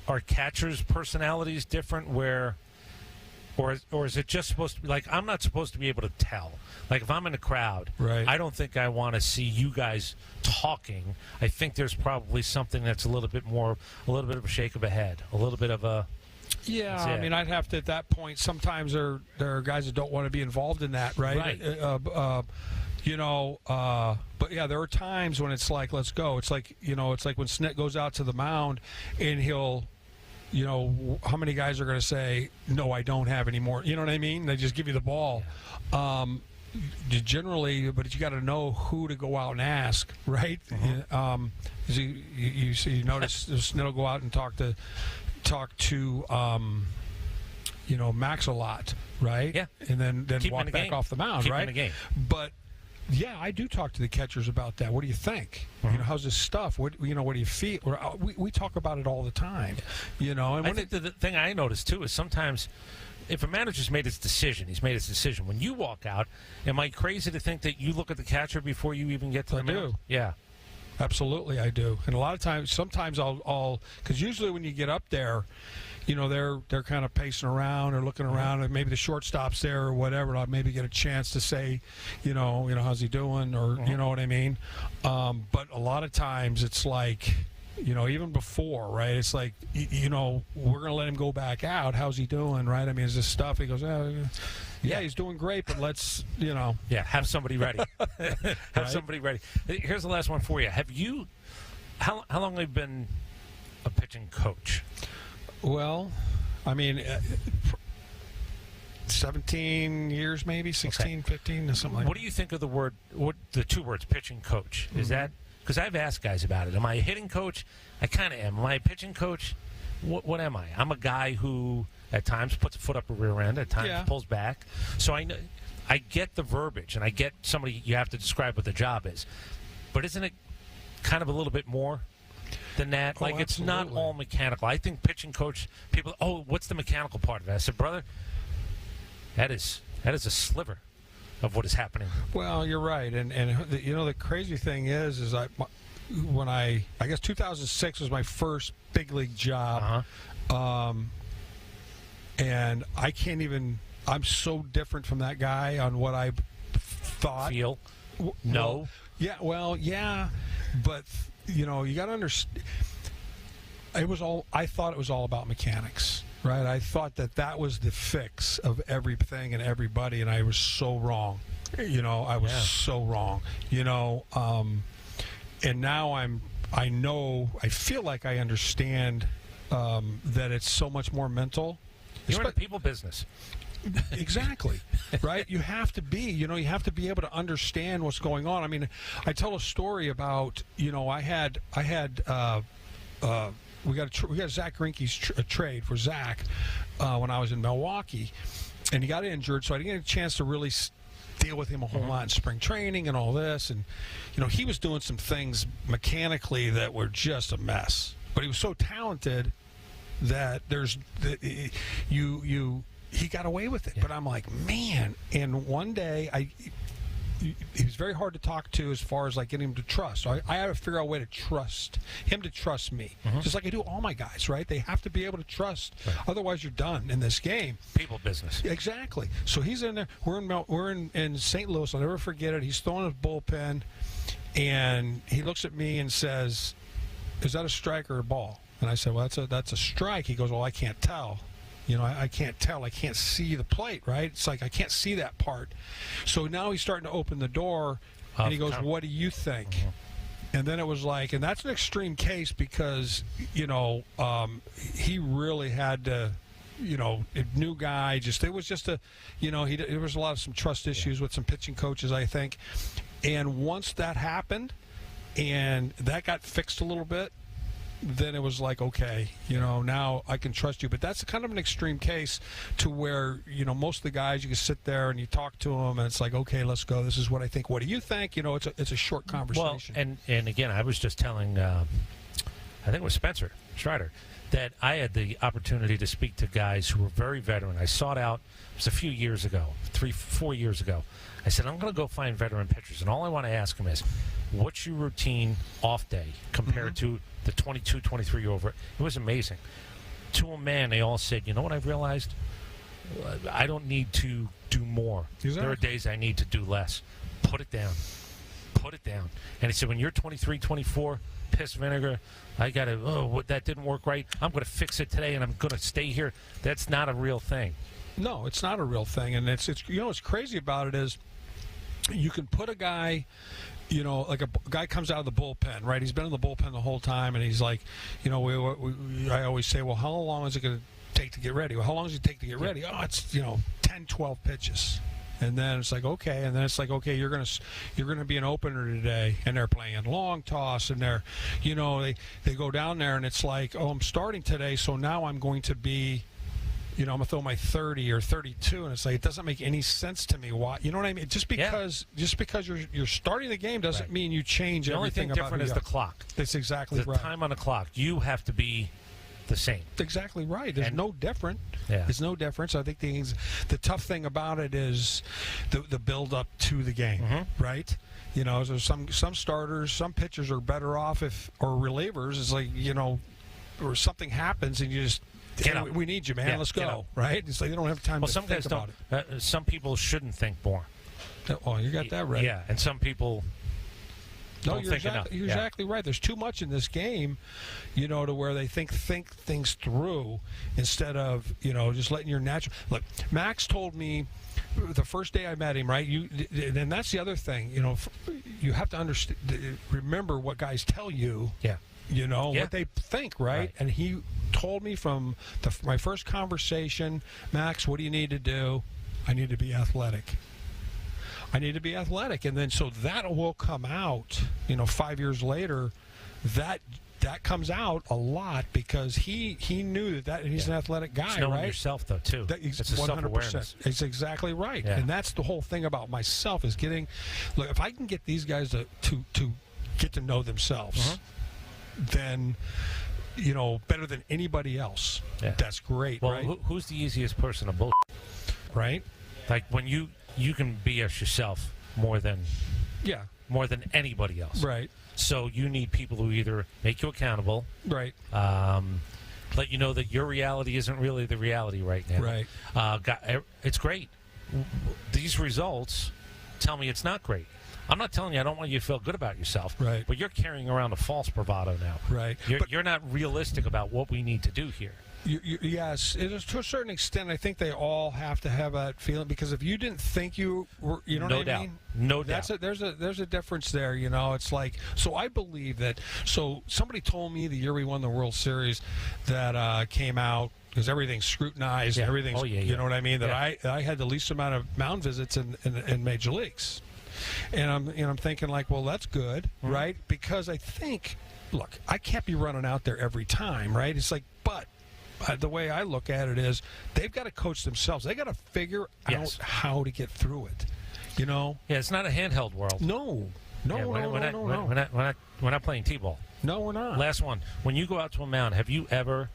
are catchers' personalities different? Or is it just supposed to be like I'm not supposed to be able to tell? Like if I'm in a crowd, right. I don't think I want to see you guys talking. I think there's probably something that's a little bit of a shake of a head, a little bit of a. Yeah, I mean, I'd have to at that point. Sometimes there are guys that don't want to be involved in that, right? Right. But yeah, there are times when it's like, let's go. It's like when Snit goes out to the mound and he'll, how many guys are going to say, no, I don't have any more? You know what I mean? They just give you the ball. Generally, but you got to know who to go out and ask, right? You notice Snit will go out and talk to Max a lot, right? Yeah. And then walk back off the mound, Keep right? him in the game. But yeah, I do talk to the catchers about that. What do you think? How's this stuff? What do you feel? Or we talk about it all the time. And I think the thing I notice too is sometimes if a manager's made his decision, he's made his decision. When you walk out, am I crazy to think that you look at the catcher before you even get to the mound? Do. Yeah. Absolutely, I do. And a lot of times, sometimes I'll because usually when you get up there, they're kind of pacing around or looking around, and maybe the shortstop's there or whatever. I'll maybe get a chance to say, how's he doing, or you know what I mean. But a lot of times it's like, even before, right? It's like, we're gonna let him go back out. How's he doing, right? I mean, is this stuff? He goes, yeah, he's doing great, but let's, Yeah, have somebody ready. Somebody ready. Here's the last one for you. How long have you been a pitching coach? Well, I mean, 17 years maybe, 16, 15, or something like that. What do you think of the two words, pitching coach? Is that, because I've asked guys about it. Am I a hitting coach? I kind of am. Am I a pitching coach? What am I? I'm a guy who at times puts a foot up a rear end, at times pulls back. So I get the verbiage, and I get somebody, you have to describe what the job is. But isn't it kind of a little bit more than that? It's not all mechanical. I think pitching coach, people, what's the mechanical part of it? I said, brother, that is a sliver of what is happening. Well, you're right. And the crazy thing is I guess 2006 was my first big league job. And I can't even, I'm so different from that guy on what I thought. Feel? No. But, you got to understand, I thought it was all about mechanics, right? I thought that was the fix of everything and everybody, and I was so wrong. I was so wrong. And now I feel like I understand that it's so much more mental. You're in the people business. Exactly. Right? You have to be, you have to be able to understand what's going on. I mean, I tell a story about, I had we got Zach Greinke's trade for Zach when I was in Milwaukee, and he got injured, so I didn't get a chance to really deal with him a whole lot in spring training and all this. And he was doing some things mechanically that were just a mess, but he was so talented that he got away with it. But I'm like, man. And one day he was very hard to talk to as far as like getting him to trust. So I had to figure out a way to trust him to trust me, just like I do all my guys. Right? They have to be able to trust. Right. Otherwise, you're done in this game. People business. Exactly. So he's in there. We're in St. Louis. I'll never forget it. He's throwing his bullpen, and he looks at me and says, "Is that a strike or a ball?" And I said, "Well, that's a strike." He goes, "Well, I can't tell. I can't tell. I can't see the plate, right? It's like I can't see that part." So now he's starting to open the door, and he goes, "What do you think?" And then it was like, and that's an extreme case because, he really had to, a new guy. It was just there was a lot of some trust issues with some pitching coaches, I think. And once that happened, and that got fixed a little bit, then it was like, okay, now I can trust you. But that's kind of an extreme case to where, most of the guys, you can sit there and you talk to them, and it's like, okay, let's go. This is what I think. What do you think? It's a short conversation. Well, and again, I was just telling, I think it was Spencer Strider, that I had the opportunity to speak to guys who were very veteran. I sought out, it was a few years ago, 3-4 years ago. I said, I'm going to go find veteran pitchers, and all I want to ask them is, what's your routine off day compared to the 22, 23-year-old? It was amazing. To a man, they all said, you know what I've realized? I don't need to do more. Exactly. There are days I need to do less. Put it down. Put it down. And he said, when you're 23, 24, piss vinegar, I got to, that didn't work right. I'm going to fix it today, and I'm going to stay here. That's not a real thing. No, it's not a real thing. And it's what's crazy about it is you can put a guy, like a guy comes out of the bullpen, right? He's been in the bullpen the whole time, and he's like, I always say, well, how long is it going to take to get ready? Well, how long does it take to get ready? Oh, it's 10, 12 pitches, and then it's like, okay, and then it's like, okay, you're gonna be an opener today, and they're playing long toss, and they're, they go down there, and it's like, oh, I'm starting today, so now I'm going to be, I'm going to throw my 30 or 32, and it's like, it doesn't make any sense to me. Why? You know what I mean? Just because you're starting the game doesn't mean you change everything. The only thing different is the clock. That's exactly right. The time on the clock. You have to be the same. Exactly right. There's no different. Yeah. There's no difference. I think the tough thing about it is the build up to the game, right? So some starters, some pitchers are better off or relievers. It's like, or something happens and you just, we need you, man. Yeah, let's go. Right? It's like they don't have time to some think guys about it. Some people shouldn't think more. Oh, you got that right. Yeah, and some people don't think enough. You're exactly right. There's too much in this game, to where they think things through instead of, just letting your natural. Look, Max told me the first day I met him, right? And that's the other thing, you have to understand, remember what guys tell you. Yeah. What they think, right? And he told me from my first conversation, Max, what do you need to do? I need to be athletic. I need to be athletic. And then so that will come out, 5 years later, that comes out a lot because he knew that he's an athletic guy, it's knowing right? yourself, though, too. It's a 100%. It's exactly right. Yeah. And that's the whole thing about myself is look, if I can get these guys to get to know themselves, then, better than anybody else. Yeah. That's great, well, right? Who's the easiest person to bullshit? Right? Like when you can BS yourself more than anybody else. Right. So you need people who either make you accountable. Right. Let you know that your reality isn't really the reality right now. Right. It's great. These results tell me it's not great. I'm not telling you I don't want you to feel good about yourself, right? But you're carrying around a false bravado now, right? You're not realistic about what we need to do here. Yes, it is to a certain extent. I think they all have to have that feeling, because if you didn't think you were, you know what I mean? No doubt. There's a difference there. You know, it's like, so I believe that. So somebody told me the year we won the World Series that came out, because everything's scrutinized, everything's, you know what I mean? That I had the least amount of mound visits in major leagues, and I'm thinking like, well, that's good, right? Because I think, look, I can't be running out there every time, right? It's like, but. The way I look at it is they've got to coach themselves. They got to figure out how to get through it. You know? Yeah, it's not a handheld world. No. We're not playing T-ball. No, we're not. Last one. When you go out to a mound, have you ever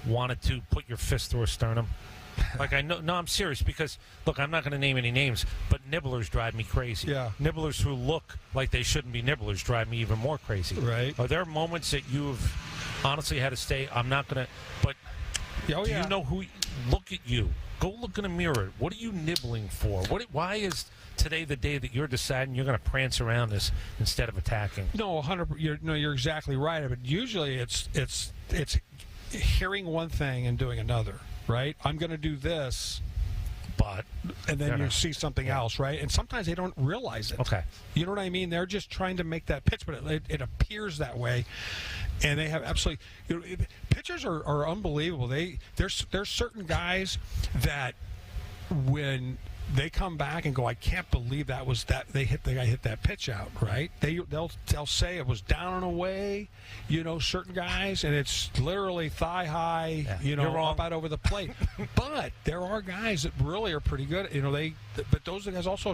wanted to put your fist through a sternum? Like, I know, no, I'm serious, because, look, I'm not going to name any names, but nibblers drive me crazy. Yeah. Nibblers who look like they shouldn't be nibblers drive me even more crazy. Right. Are there moments that you've honestly had to say, I'm not going to, but do you know who, look at you. Go look in a mirror. What are you nibbling for? Why is today the day that you're deciding you're going to prance around this instead of attacking? No, 100%. You're exactly right. But usually it's hearing one thing and doing another. Right? I'm going to do this, and then you see something else, right? And sometimes they don't realize it. Okay. You know what I mean? They're just trying to make that pitch, but it appears that way, and they have absolutely. Pitchers are unbelievable. There's certain guys that when they come back and go, I can't believe that the guy hit that pitch out, right? They'll say it was down and away, certain guys, and it's literally thigh high, up out over the plate. But there are guys that really are pretty good, but those guys also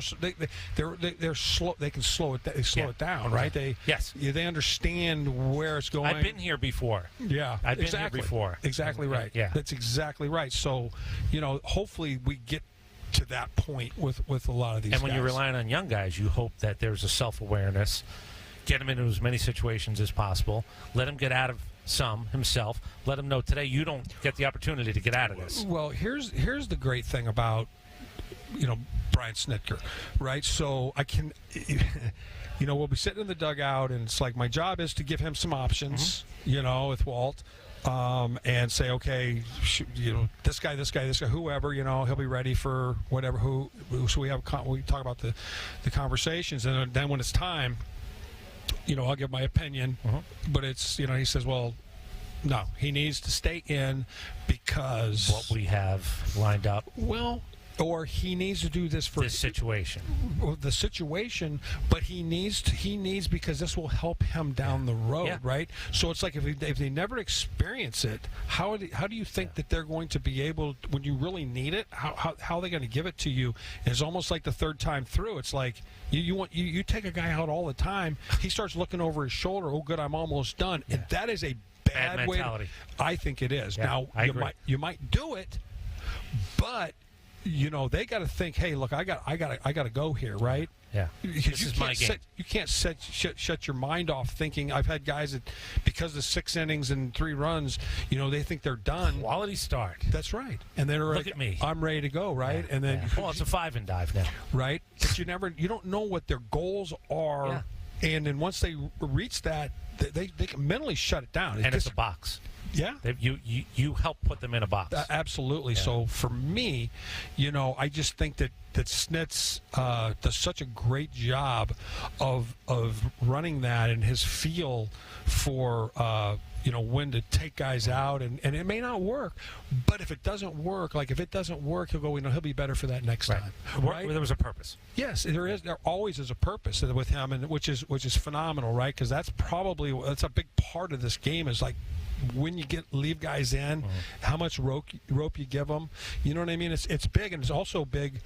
they're slow. They can slow it. They slow it down, right? They understand where it's going. I've been here before. Yeah, I've been here before. Exactly right. Yeah, that's exactly right. So, hopefully we get to that point with a lot of these guys. And when you're relying on young guys, you hope that there's a self-awareness. Get him into as many situations as possible. Let him get out of some himself. Let him know today you don't get the opportunity to get out of this. Well, here's the great thing about Brian Snitker, right? So I can, we'll be sitting in the dugout, and it's like my job is to give him some options, with Walt. And say, okay, this guy, whoever, he'll be ready for whatever. So we talk about the conversations, and then when it's time, I'll give my opinion. But it's, he says, well, no, he needs to stay in because what we have lined up. Well. Or he needs to do this for this situation. The situation, but he needs because this will help him down the road, right? So it's like if they never experience it, how do you think that they're going to be able, when you really need it? How are they going to give it to you? It's almost like the third time through. It's like you take a guy out all the time, he starts looking over his shoulder. Oh, good, I'm almost done, and that is a bad mentality. I think it is. Yeah, now you might do it, but. They got to think, hey, look, I got to go here, right? Yeah. This is my game. You can't shut your mind off thinking. I've had guys that, because of 6 innings and 3 runs, they think they're done. Quality start. That's right. And they're look at me. I'm ready to go, right? And then well, it's a 5 and dive now, right? But you don't know what their goals are, and then once they reach that, they can mentally shut it down. It's a box. Yeah, you help put them in a box. Absolutely. Yeah. So for me, I just think that Snitz does such a great job of running that, and his feel for when to take guys out, and it may not work, but if it doesn't work, he'll go. He'll be better for that next time. Right? There was a purpose. Yes, there is. There always is a purpose with him, and which is phenomenal, right? Because that's a big part of this game. Is like. When you leave guys in, how much rope you give them, you know what I mean? It's big, and it's also big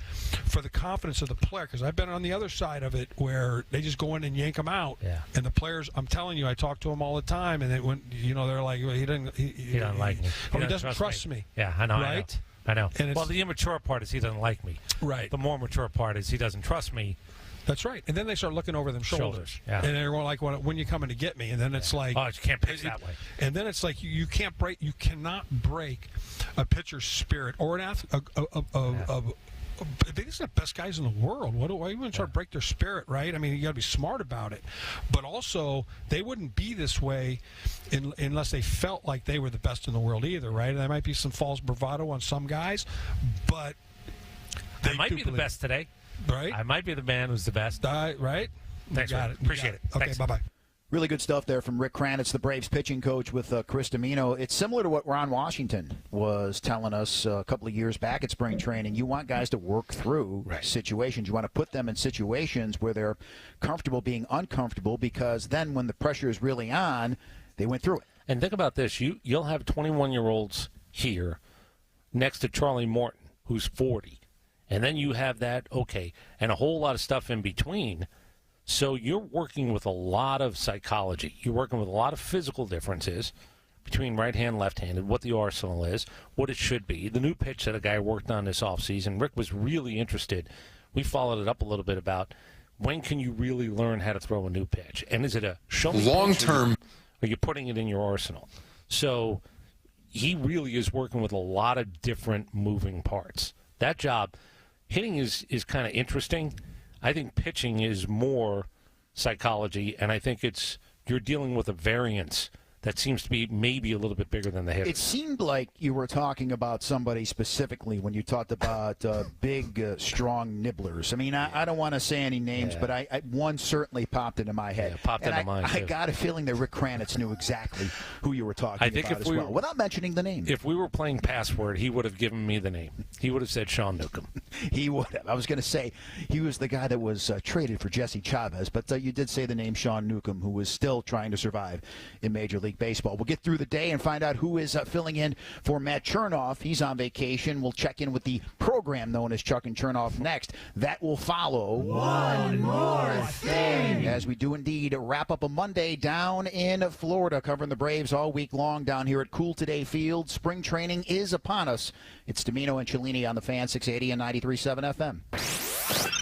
for the confidence of the player, because I've been on the other side of it where they just go in and yank them out, and the players, I'm telling you, I talk to them all the time, and they're like, well, he doesn't like me, he doesn't trust me. Yeah, I know, right? I know. And the immature part is he doesn't like me. Right. The more mature part is he doesn't trust me. That's right. And then they start looking over them shoulders. Yeah. And they're like, when you coming to get me? And then it's like, oh, you can't pitch that way. And then it's like you cannot break a pitcher's spirit or these are the best guys in the world. Why you want to try to break their spirit, right? I mean, you got to be smart about it. But also, they wouldn't be this way unless they felt like they were the best in the world either, right? And there might be some false bravado on some guys, but I might be the best today. Right? I might be the man who's the best. Right? Thanks, got Rick. it. Appreciate it. Okay, Thanks. bye-bye. Really good stuff there from Rick Kranitz, the Braves pitching coach, with Chris Dimino. It's similar to what Ron Washington was telling us a couple of years back at spring training. You want guys to work through situations. You want to put them in situations where they're comfortable being uncomfortable, because then when the pressure is really on, they went through it. And think about this. You'll have 21-year-olds here next to Charlie Morton, who's 40. And then you have that, and a whole lot of stuff in between. So you're working with a lot of psychology. You're working with a lot of physical differences between right-hand, left-handed, what the arsenal is, what it should be, the new pitch that a guy worked on this offseason. Rick was really interested. We followed it up a little bit about when can you really learn how to throw a new pitch? And is it a show-me long-term, or you're putting it in your arsenal? So he really is working with a lot of different moving parts. That job, hitting is kind of interesting. I think pitching is more psychology, and I think you're dealing with a variance that seems to be maybe a little bit bigger than the hitter. It seemed like you were talking about somebody specifically when you talked about big, strong nibblers. I mean, I don't want to say any names, but one certainly popped into my head. Popped into mine, I too. got a feeling that Rick Kranitz knew exactly who you were talking about as well, without mentioning the name. If we were playing Password, he would have given me the name. He would have said Sean Newcomb. He would have. I was going to say he was the guy that was traded for Jesse Chavez, but you did say the name Sean Newcomb, who was still trying to survive in Major League Baseball. We'll get through the day and find out who is filling in for Matt Chernoff. He's on vacation. We'll check in with the program known as Chuck and Chernoff next. That will follow. One more thing. As we do indeed wrap up a Monday down in Florida, covering the Braves all week long down here at CoolToday Field. Spring training is upon us. It's Dimino and Cellini on the Fan, 680 and 93.7 FM.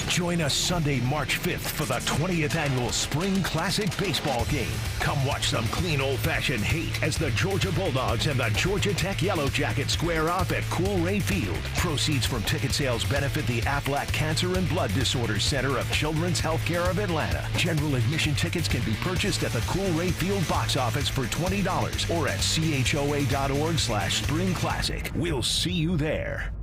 Join us Sunday, March 5th for the 20th annual Spring Classic Baseball game. Come watch some clean old-fashioned hate as the Georgia Bulldogs and the Georgia Tech Yellow Jackets square off at Coolray Field. Proceeds from ticket sales benefit the Aflac Cancer and Blood Disorders Center of Children's Healthcare of Atlanta. General admission tickets can be purchased at the Coolray Field box office for $20 or at choa.org/Spring Classic. We'll see you there.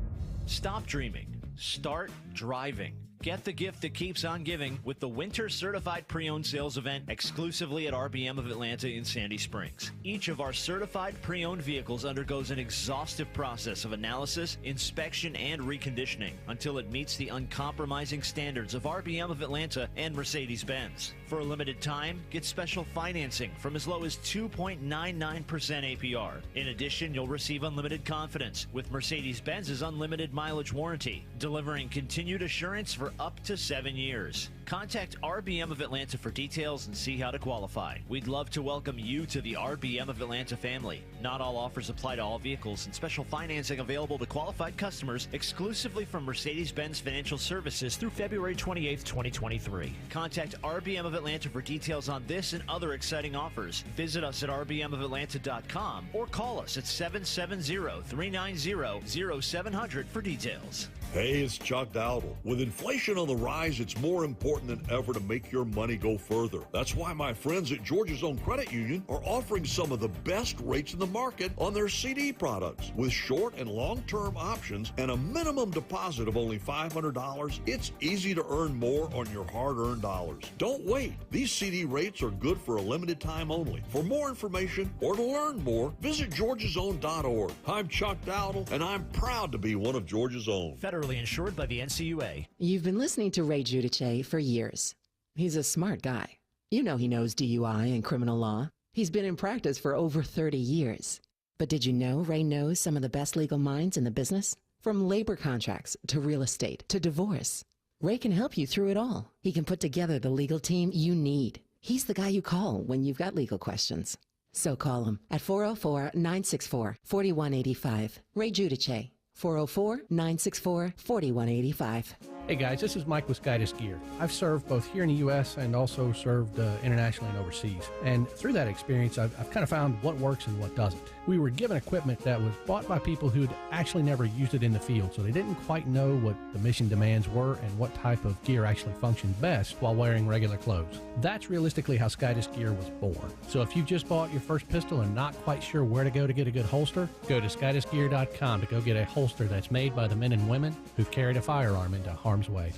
Stop dreaming. Start driving. Get the gift that keeps on giving with the Winter Certified Pre-Owned Sales Event exclusively at RBM of Atlanta in Sandy Springs. Each of our certified pre-owned vehicles undergoes an exhaustive process of analysis, inspection, and reconditioning until it meets the uncompromising standards of RBM of Atlanta and Mercedes-Benz. For a limited time, get special financing from as low as 2.99% APR. In addition, you'll receive unlimited confidence with Mercedes-Benz's unlimited mileage warranty, delivering continued assurance for up to 7 years. Contact RBM of Atlanta for details and see how to qualify. We'd love to welcome you to the RBM of Atlanta family. Not all offers apply to all vehicles, and special financing available to qualified customers exclusively from Mercedes-Benz Financial Services through February 28, 2023. Contact RBM of Atlanta for details on this and other exciting offers. Visit us at rbmofatlanta.com or call us at 770-390-0700 for details. Hey, it's Chuck Dowdle. With inflation on the rise, it's more important than ever to make your money go further. That's why my friends at Georgia's Own Credit Union are offering some of the best rates in the market on their CD products. With short and long-term options and a minimum deposit of only $500, it's easy to earn more on your hard-earned dollars. Don't wait. These CD rates are good for a limited time only. For more information or to learn more, visit georgiasown.org. I'm Chuck Dowdle, and I'm proud to be one of Georgia's Own. Federally insured by the NCUA. You've been listening to Ray Giudice for years. He's a smart guy. You know he knows DUI and criminal law. He's been in practice for over 30 years. But did you know Ray knows some of the best legal minds in the business? From labor contracts to real estate to divorce. Ray can help you through it all. He can put together the legal team you need. He's the guy you call when you've got legal questions. So call him at 404-964-4185. Ray Giudice. 404-964-4185. Hey guys, this is Mike with Skydis Gear. I've served both here in the U.S. and also served internationally and overseas. And through that experience, I've kind of found what works and what doesn't. We were given equipment that was bought by people who'd actually never used it in the field, so they didn't quite know what the mission demands were and what type of gear actually functioned best while wearing regular clothes. That's realistically how Skydis Gear was born. So if you just bought your first pistol and not quite sure where to go to get a good holster, go to skydisgear.com to go get a holster that's made by the men and women who've carried a firearm into harm's way.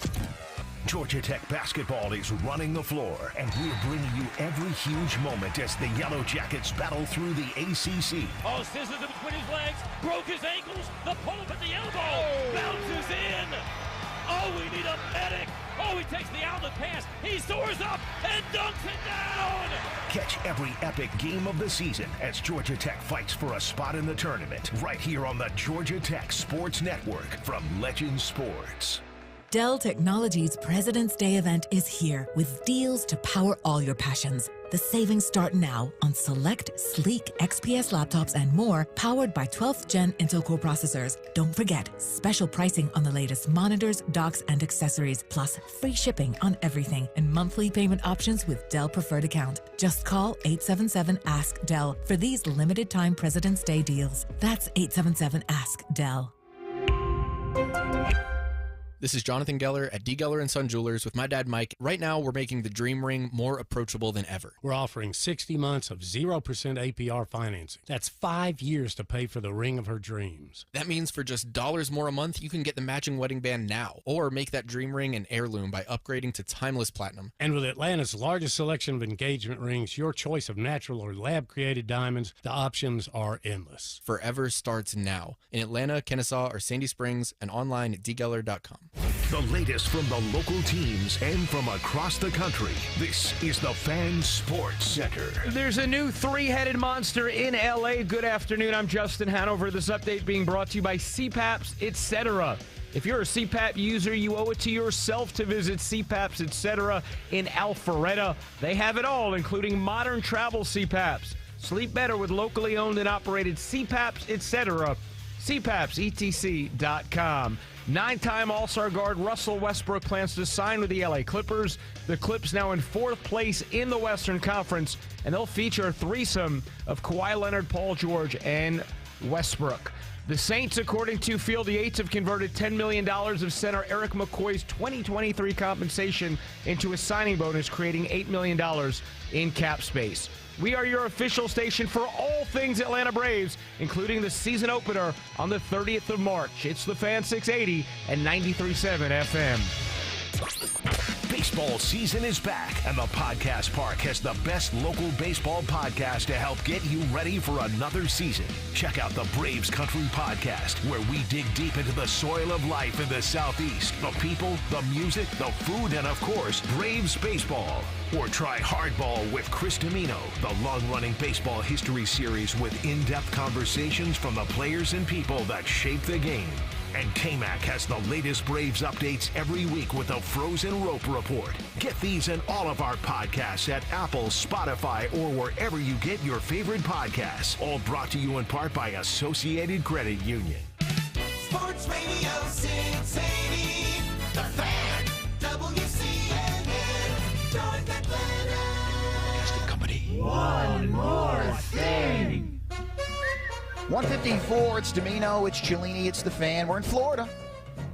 Georgia Tech basketball is running the floor, and we're bringing you every huge moment as the Yellow Jackets battle through the ACC. Oh, scissors in between his legs, broke his ankles, the pull-up at the elbow, bounces in. Oh, we need a medic. Oh, he takes the outlet pass, he soars up and dunks it down. Catch every epic game of the season as Georgia Tech fights for a spot in the tournament, right here on the Georgia Tech Sports Network from Legend Sports. Dell Technologies President's Day event is here with deals to power all your passions. The savings start now on select sleek XPS laptops and more, powered by 12th Gen Intel Core processors. Don't forget, special pricing on the latest monitors, docks, and accessories, plus free shipping on everything and monthly payment options with Dell Preferred Account. Just call 877-ASK-DELL for these limited time President's Day deals. That's 877-ASK-DELL. This is Jonathan Geller at D. Geller & Son Jewelers with my dad, Mike. Right now, we're making the Dream Ring more approachable than ever. We're offering 60 months of 0% APR financing. That's 5 years to pay for the ring of her dreams. That means for just $1 more a month, you can get the matching wedding band now, or make that dream ring an heirloom by upgrading to Timeless Platinum. And with Atlanta's largest selection of engagement rings, your choice of natural or lab-created diamonds, the options are endless. Forever starts now in Atlanta, Kennesaw, or Sandy Springs, and online at dgeller.com. The latest from the local teams and from across the country. This is the Fan Sports Center. There's a new three-headed monster in L.A. Good afternoon. I'm Justin Hanover. This update being brought to you by CPAPs, etc. If you're a CPAP user, you owe it to yourself to visit CPAPs, etc. in Alpharetta. They have it all, including modern travel CPAPs. Sleep better with locally owned and operated CPAPs, etc. CPAPsETC.com. 9-time All-Star guard Russell Westbrook plans to sign with the LA Clippers. The Clips now in 4th place in the Western Conference, and they'll feature a threesome of Kawhi Leonard, Paul George, and Westbrook. The Saints, according to Field Yates, have converted $10 million of center Eric McCoy's 2023 compensation into a signing bonus, creating $8 million in cap space. We are your official station for all things Atlanta Braves, including the season opener on the 30th of March. It's the Fan 680 and 93.7 FM. Baseball season is back, and the Podcast Park has the best local baseball podcast to help get you ready for another season. Check out the Braves Country Podcast, where we dig deep into the soil of life in the Southeast, the people, the music, the food, and of course, Braves baseball. Or try Hardball with Chris Dimino, the long-running baseball history series with in-depth conversations from the players and people that shape the game. And K-Mac has the latest Braves updates every week with a Frozen Rope Report. Get these and all of our podcasts at Apple, Spotify, or wherever you get your favorite podcasts. All brought to you in part by Associated Credit Union. Sports Radio 680, The Fan, WCNN, North Atlanta. Casting Company. One more thing. 154, it's Dimino, it's Cellini, it's the Fan. We're in Florida.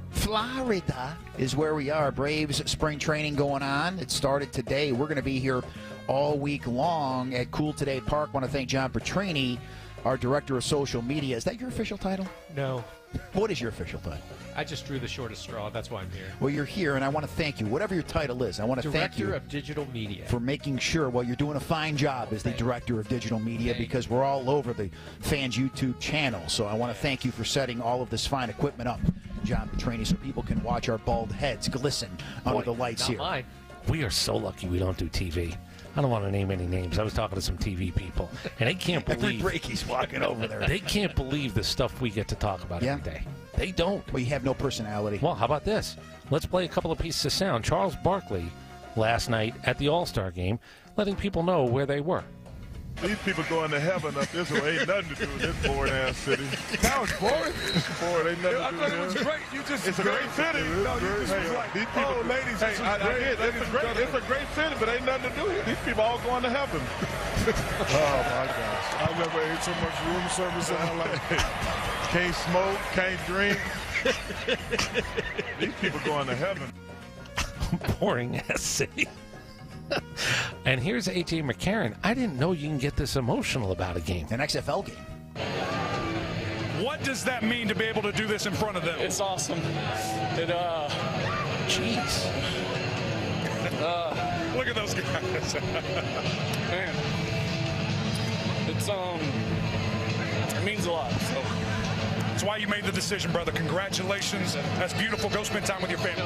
Florida is where we are. Braves spring training going on. It started today. We're going to be here all week long at CoolToday Park. I want to thank John Petrini, our director of social media. Is that your official title? No. What is your official title? I just drew the shortest straw. That's why I'm here. Well, you're here, and I want to thank you. Whatever your title is, I want to thank you. Director of Digital Media. For making sure, well, you're doing a fine job as the Director of Digital Media because we're all over the Fans YouTube channel. So I want to thank you for setting all of this fine equipment up, John Petrini, so people can watch our bald heads glisten under the lights here. Mine. We are so lucky we don't do TV. I don't want to name any names. I was talking to some TV people, and they can't believe. Every break he's walking over there. They can't believe the stuff we get to talk about every day. They don't. Well, you have no personality. Well, how about this? Let's play a couple of pieces of sound. Charles Barkley last night at the All-Star game, letting people know where they were. These people going to heaven up this way. Ain't nothing to do with this boring-ass city. That was boring. It's boring. Ain't nothing to do with I thought it was this. great. You just It's a great city. No, you just was like, These people, oh, ladies, hey, this is I great. did. It's a great city, but ain't nothing to do here. These people all going to heaven. Oh, my gosh. I never ate so much room service in my life. Can't smoke, can't drink. These people going to heaven. Boring ass city. And here's A.J. McCarron. I didn't know you can get this emotional about a game. An XFL game. What does that mean to be able to do this in front of them? It's awesome. Jeez. Look at those guys. Man. It means a lot. So That's why you made the decision, brother. Congratulations. That's beautiful. Go spend time with your family.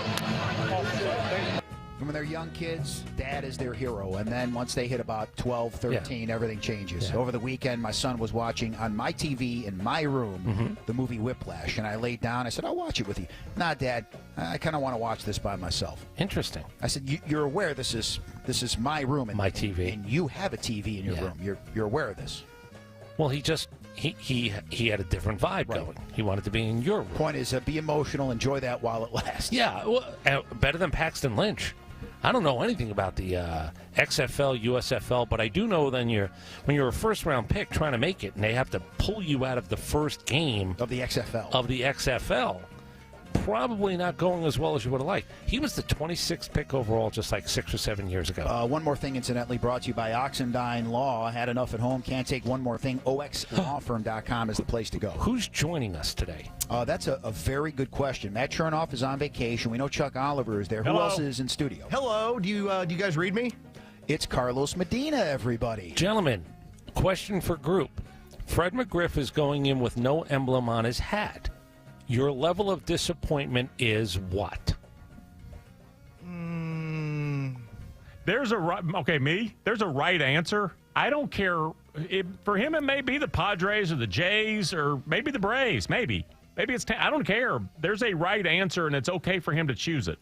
When they're young kids, dad is their hero. And then once they hit about 12, 13, everything changes. Over the weekend, my son was watching on my TV in my room the movie Whiplash. And I laid down. I said, I'll watch it with you. Nah, Dad, I kind of want to watch this by myself. Interesting. I said, you're aware this is my room. And my TV. And you have a TV in your room. You're aware of this. Well, he had a different vibe going. He wanted to be in your room. Point is, be emotional. Enjoy that while it lasts. Yeah, well, better than Paxton Lynch. I don't know anything about the XFL, USFL, but I do know when you're a first-round pick trying to make it, and they have to pull you out of the first game of the XFL. Probably not going as well as you would have liked. He was the 26th pick overall just like 6 or 7 years ago. One more thing, incidentally, brought to you by Oxendine Law. Had enough at home, can't take one more thing. OXLawFirm.com is the place to go. Who's joining us today? That's a very good question. Matt Chernoff is on vacation. We know Chuck Oliver is there. Who else is in studio? Hello. Do you guys read me? It's Carlos Medina, everybody. Gentlemen, question for group. Fred McGriff is going in with no emblem on his hat. Your level of disappointment is what? There's a right answer. I don't care. For him, it may be the Padres or the Jays or maybe the Braves. Maybe it's. I don't care. There's a right answer, and it's okay for him to choose it.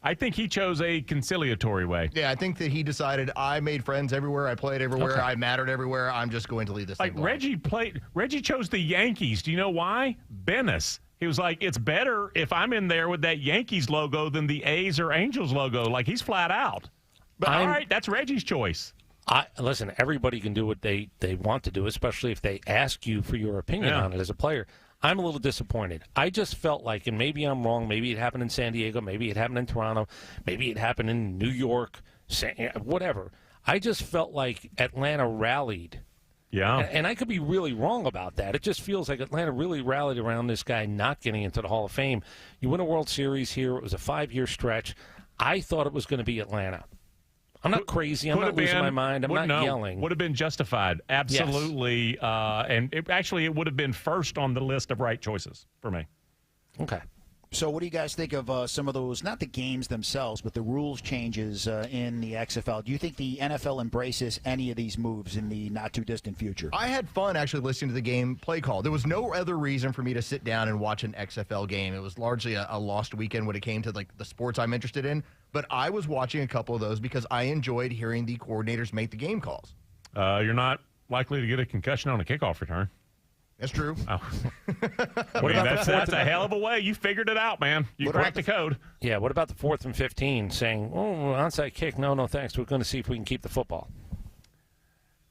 I think he chose a conciliatory way. Yeah, I think that he decided I made friends everywhere, I played everywhere, Okay. I mattered everywhere. I'm just going to leave this thing alone. Reggie chose the Yankees. Do you know why? Bennis. He was like, it's better if I'm in there with that Yankees logo than the A's or Angels logo. Like, he's flat out. But all right, that's Reggie's choice. Listen, everybody can do what they want to do, especially if they ask you for your opinion on it as a player. I'm a little disappointed. I just felt like, and maybe I'm wrong, maybe it happened in San Diego, maybe it happened in Toronto, maybe it happened in New York, whatever. I just felt like Atlanta rallied. Yeah. And I could be really wrong about that. It just feels like Atlanta really rallied around this guy not getting into the Hall of Fame. You win a World Series here. It was a 5-year stretch. I thought it was going to be Atlanta. I'm not crazy. I'm not losing my mind. I'm not yelling. Would have been justified. Absolutely. Yes. And it would have been first on the list of right choices for me. Okay. So what do you guys think of some of those, not the games themselves, but the rules changes in the XFL? Do you think the NFL embraces any of these moves in the not-too-distant future? I had fun actually listening to the game play call. There was no other reason for me to sit down and watch an XFL game. It was largely a lost weekend when it came to like the sports I'm interested in. But I was watching a couple of those because I enjoyed hearing the coordinators make the game calls. You're not likely to get a concussion on a kickoff return. That's true. Oh. That's a hell of a way. You figured it out, man. You cracked the code. Yeah, what about the 4th and 15 saying, onside kick, no thanks. We're going to see if we can keep the football.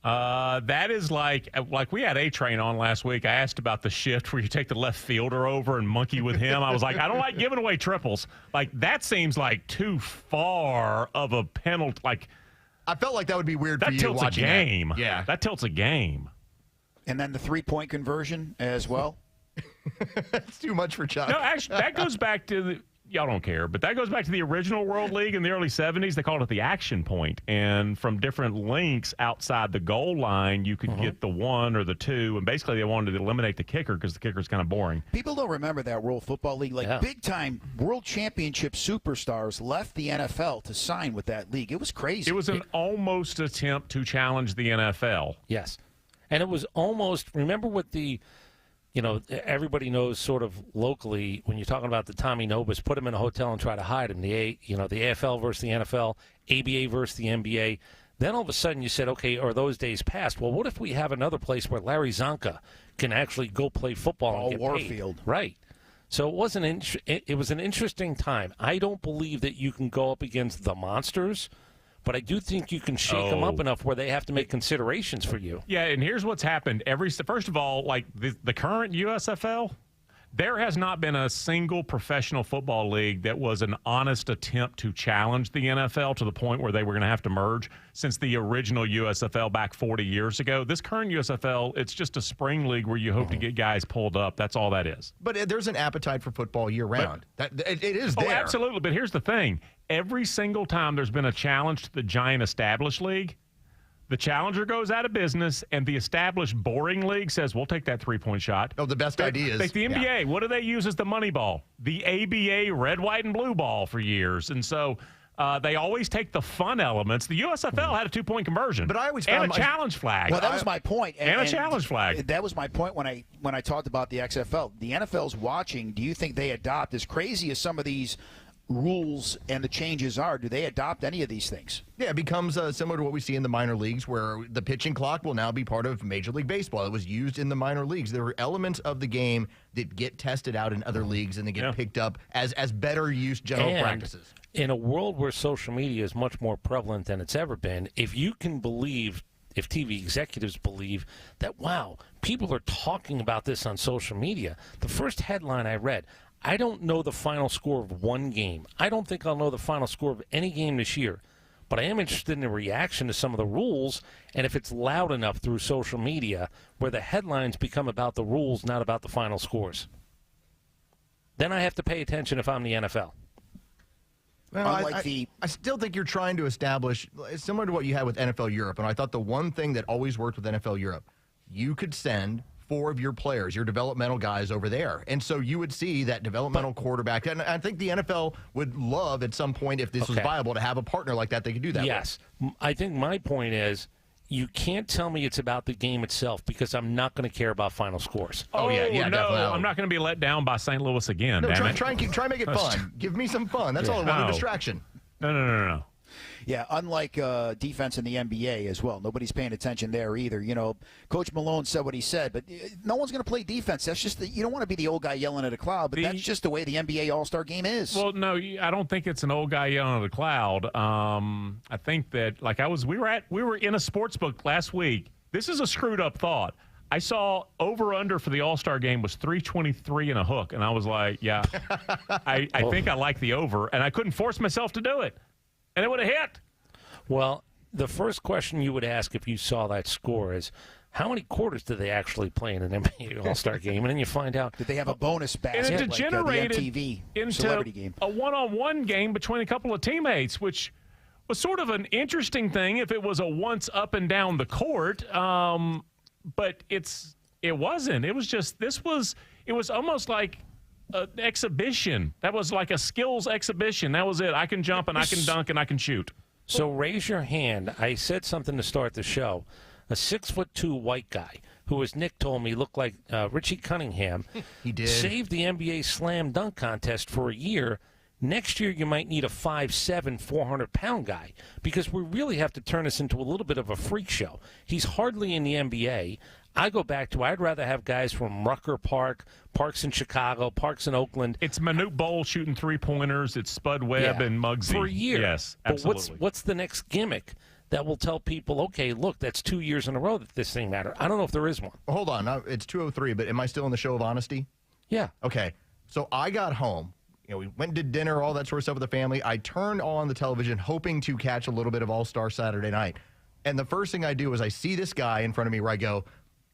That is like we had A-Train on last week. I asked about the shift where you take the left fielder over and monkey with him. I was like, I don't like giving away triples. Like, that seems like too far of a penalty. Like, I felt like that would be weird for you tilts watching a game. That. Yeah. That tilts a game. And then the three-point conversion as well? That's too much for Chuck. No, actually, that goes back to y'all don't care, but that goes back to the original World League in the early 70s. They called it the action point. And from different links outside the goal line, you could get the 1 or the 2. And basically, they wanted to eliminate the kicker because the kicker's kind of boring. People don't remember that World Football League. Big-time World Championship superstars left the NFL to sign with that league. It was crazy. It was an almost attempt to challenge the NFL. Yes. And it was almost, remember what everybody knows sort of locally when you're talking about the Tommy Nobis, put him in a hotel and try to hide him. The AFL versus the NFL, ABA versus the NBA. Then all of a sudden you said, okay, are those days past? Well, what if we have another place where Larry Zonka can actually go play football and get Warfield. paid? Right. So it was an interesting time. I don't believe that you can go up against the monsters, but I do think you can shake them up enough where they have to make considerations for you. Yeah, and here's what's happened. First of all, like the current USFL, there has not been a single professional football league that was an honest attempt to challenge the NFL to the point where they were going to have to merge since the original USFL back 40 years ago. This current USFL, it's just a spring league where you hope to get guys pulled up. That's all that is. But there's an appetite for football year-round. It is there. Oh, absolutely. But here's the thing. Every single time there's been a challenge to the giant established league, the challenger goes out of business, and the established boring league says, we'll take that three-point shot. Oh, the best ideas. Like the NBA, what do they use as the money ball? The ABA red, white, and blue ball for years. And so they always take the fun elements. The USFL had a two-point conversion. But I always and found a challenge flag. Well, that was my point. And a challenge flag. That was my point when I talked about the XFL. The NFL's watching. Do you think they adopt, as crazy as some of these rules and the changes are, do they adopt any of these things? Yeah, it becomes similar to what we see in the minor leagues, where the pitching clock will now be part of Major League Baseball. It was used in the minor leagues. There were elements of the game that get tested out in other leagues, and they get picked up as better use general practices. In a world where social media is much more prevalent than it's ever been, if you can believe, if TV executives believe that, wow, people are talking about this on social media. The first headline I read, I don't know the final score of one game. I don't think I'll know the final score of any game this year. But I am interested in the reaction to some of the rules, and if it's loud enough through social media where the headlines become about the rules, not about the final scores. Then I have to pay attention if I'm the NFL. Well, I still think you're trying to establish, similar to what you had with NFL Europe, and I thought the one thing that always worked with NFL Europe, you could send 4 of your players, your developmental guys over there. And so you would see that developmental quarterback. And I think the NFL would love at some point, if this was viable, to have a partner like that they could do that Yes. I think my point is, you can't tell me it's about the game itself because I'm not going to care about final scores. Oh, yeah, no, definitely. I'm not going to be let down by St. Louis again. No, damn try and make it fun. Give me some fun. That's all I want, a distraction. No. Yeah, unlike defense in the NBA as well. Nobody's paying attention there either. You know, Coach Malone said what he said, but no one's going to play defense. That's just you don't want to be the old guy yelling at a cloud, but that's just the way the NBA All-Star game is. Well, no, I don't think it's an old guy yelling at a cloud. I think that, like we were in a sports book last week. This is a screwed up thought. I saw over-under for the All-Star game was 323 and a hook, and I was like, yeah, I think I like the over, and I couldn't force myself to do it. And it would have hit. Well, the first question you would ask if you saw that score is, how many quarters did they actually play in an NBA All-Star game? And then you find out. Did they have a bonus basket and it degenerated like the MTV into celebrity game? A one-on-one game between a couple of teammates, which was sort of an interesting thing if it was a once up and down the court. But it wasn't. It was just it was almost like an exhibition. That was like a skills exhibition. That was it. I can jump and I can dunk and I can shoot. So raise your hand. I said something to start the show. A 6'2" white guy who, as Nick told me, looked like Richie Cunningham. He did. Saved the NBA slam dunk contest for a year. Next year, you might need a 5'7", 400-pound guy because we really have to turn this into a little bit of a freak show. He's hardly in the NBA. I go back to I'd rather have guys from Rucker Park, Parks in Chicago, Parks in Oakland. It's Manute Bol shooting three-pointers. It's Spud Webb and Muggsy. For a year. Yes, absolutely. But what's the next gimmick that will tell people, okay, look, that's 2 years in a row that this thing matters? I don't know if there is one. Hold on. It's 2:03, but am I still in the show of honesty? Yeah. Okay. So I got home. You know, we went and did dinner, all that sort of stuff with the family. I turned on the television hoping to catch a little bit of All-Star Saturday Night. And the first thing I do is I see this guy in front of me where I go,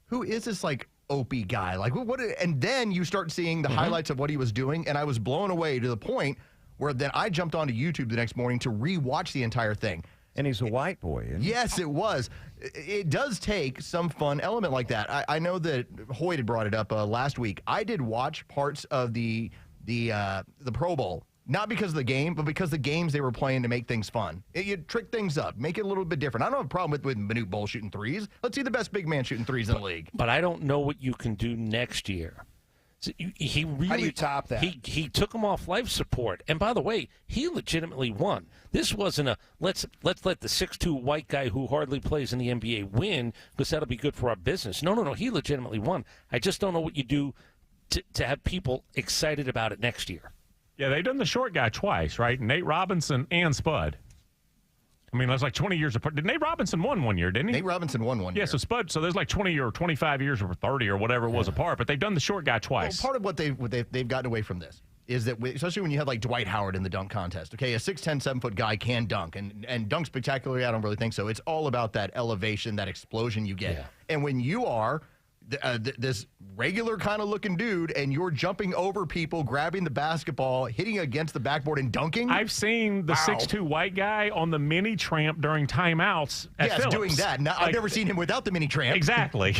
who is this, like, Opie guy? Like, what? And then you start seeing the highlights of what he was doing, and I was blown away to the point where then I jumped onto YouTube the next morning to re-watch the entire thing. And he's a white boy, isn't he? Yes, it was. It does take some fun element like that. I know that Hoyt had brought it up last week. I did watch parts of the Pro Bowl, not because of the game, but because the games they were playing to make things fun. You trick things up, make it a little bit different. I don't have a problem with Manute Bol shooting threes. Let's see the best big man shooting threes in the league. But I don't know what you can do next year So he really, How do you top that? He took him off life support, and by the way, he legitimately won. This wasn't a let's let the 6'2" white guy who hardly plays in the NBA win because that'll be good for our business. No. He legitimately won. I just don't know what you do to have people excited about it next year. Yeah, they've done the short guy twice, right? Nate Robinson and Spud. I mean, that's like 20 years apart. Did Nate Robinson won 1 year, didn't he? Nate Robinson won 1 year. Yeah, so Spud, so there's like 20 or 25 years or 30 or whatever it was apart, but they've done the short guy twice. Well, part of what they've gotten away from this is that, especially when you have like Dwight Howard in the dunk contest, okay, a 6'10", 7-foot guy can dunk, and dunk spectacularly, I don't really think so. It's all about that elevation, that explosion you get. Yeah. And when you are this regular kind of looking dude and you're jumping over people, grabbing the basketball, hitting against the backboard and dunking. I've seen the 6'2" white guy on the mini tramp during timeouts at Phillips. doing that. Now, I've never seen him without the mini tramp. Exactly.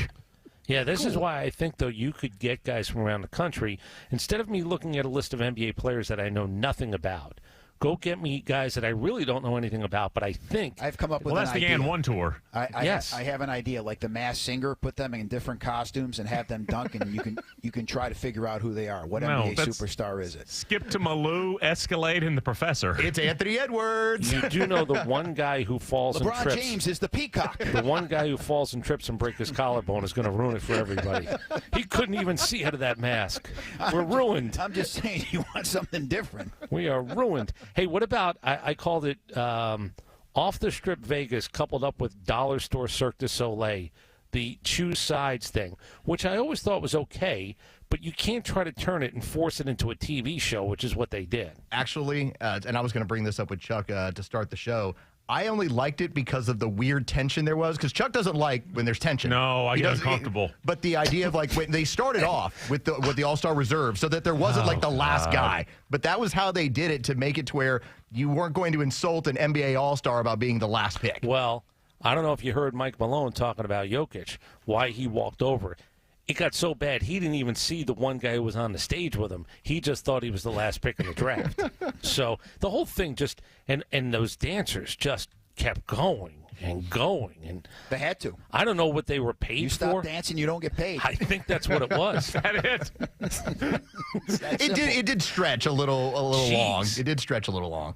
Yeah, this is why I think, though, you could get guys from around the country. Instead of me looking at a list of NBA players that I know nothing about, go get me guys that I really don't know anything about, but I think I've come up with well, an that's the idea. And One tour. Yes. I have an idea, like the Masked Singer. Put them in different costumes and have them dunk, and you can try to figure out who they are. What NBA superstar is it? Skip to Malou, Escalade, and the Professor. It's Anthony Edwards. You do know the one guy who falls and LeBron trips. James is the peacock. The one guy who falls and trips and breaks his collarbone is going to ruin it for everybody. He couldn't even see out of that mask. We're ruined. I'm just saying, you want something different. We are ruined. Hey, what about, I called it off-the-strip Vegas coupled up with dollar store Cirque du Soleil, the choose sides thing, which I always thought was okay, but you can't try to turn it and force it into a TV show, which is what they did. Actually, and I was going to bring this up with Chuck to start the show, I only liked it because of the weird tension there was, because Chuck doesn't like when there's tension. No, I get uncomfortable. But the idea of like when they started off with the All-Star Reserve, so that there wasn't like the last guy, but that was how they did it to make it to where you weren't going to insult an NBA All-Star about being the last pick. Well, I don't know if you heard Mike Malone talking about Jokic, why he walked over. It got so bad, he didn't even see the one guy who was on the stage with him. He just thought he was the last pick in the draft. So the whole thing just, and those dancers just kept going and going. And they had to. I don't know what they were paid you for. stop dancing, you don't get paid. I think that's what it was. That it? It did stretch a little long. It did stretch a little long.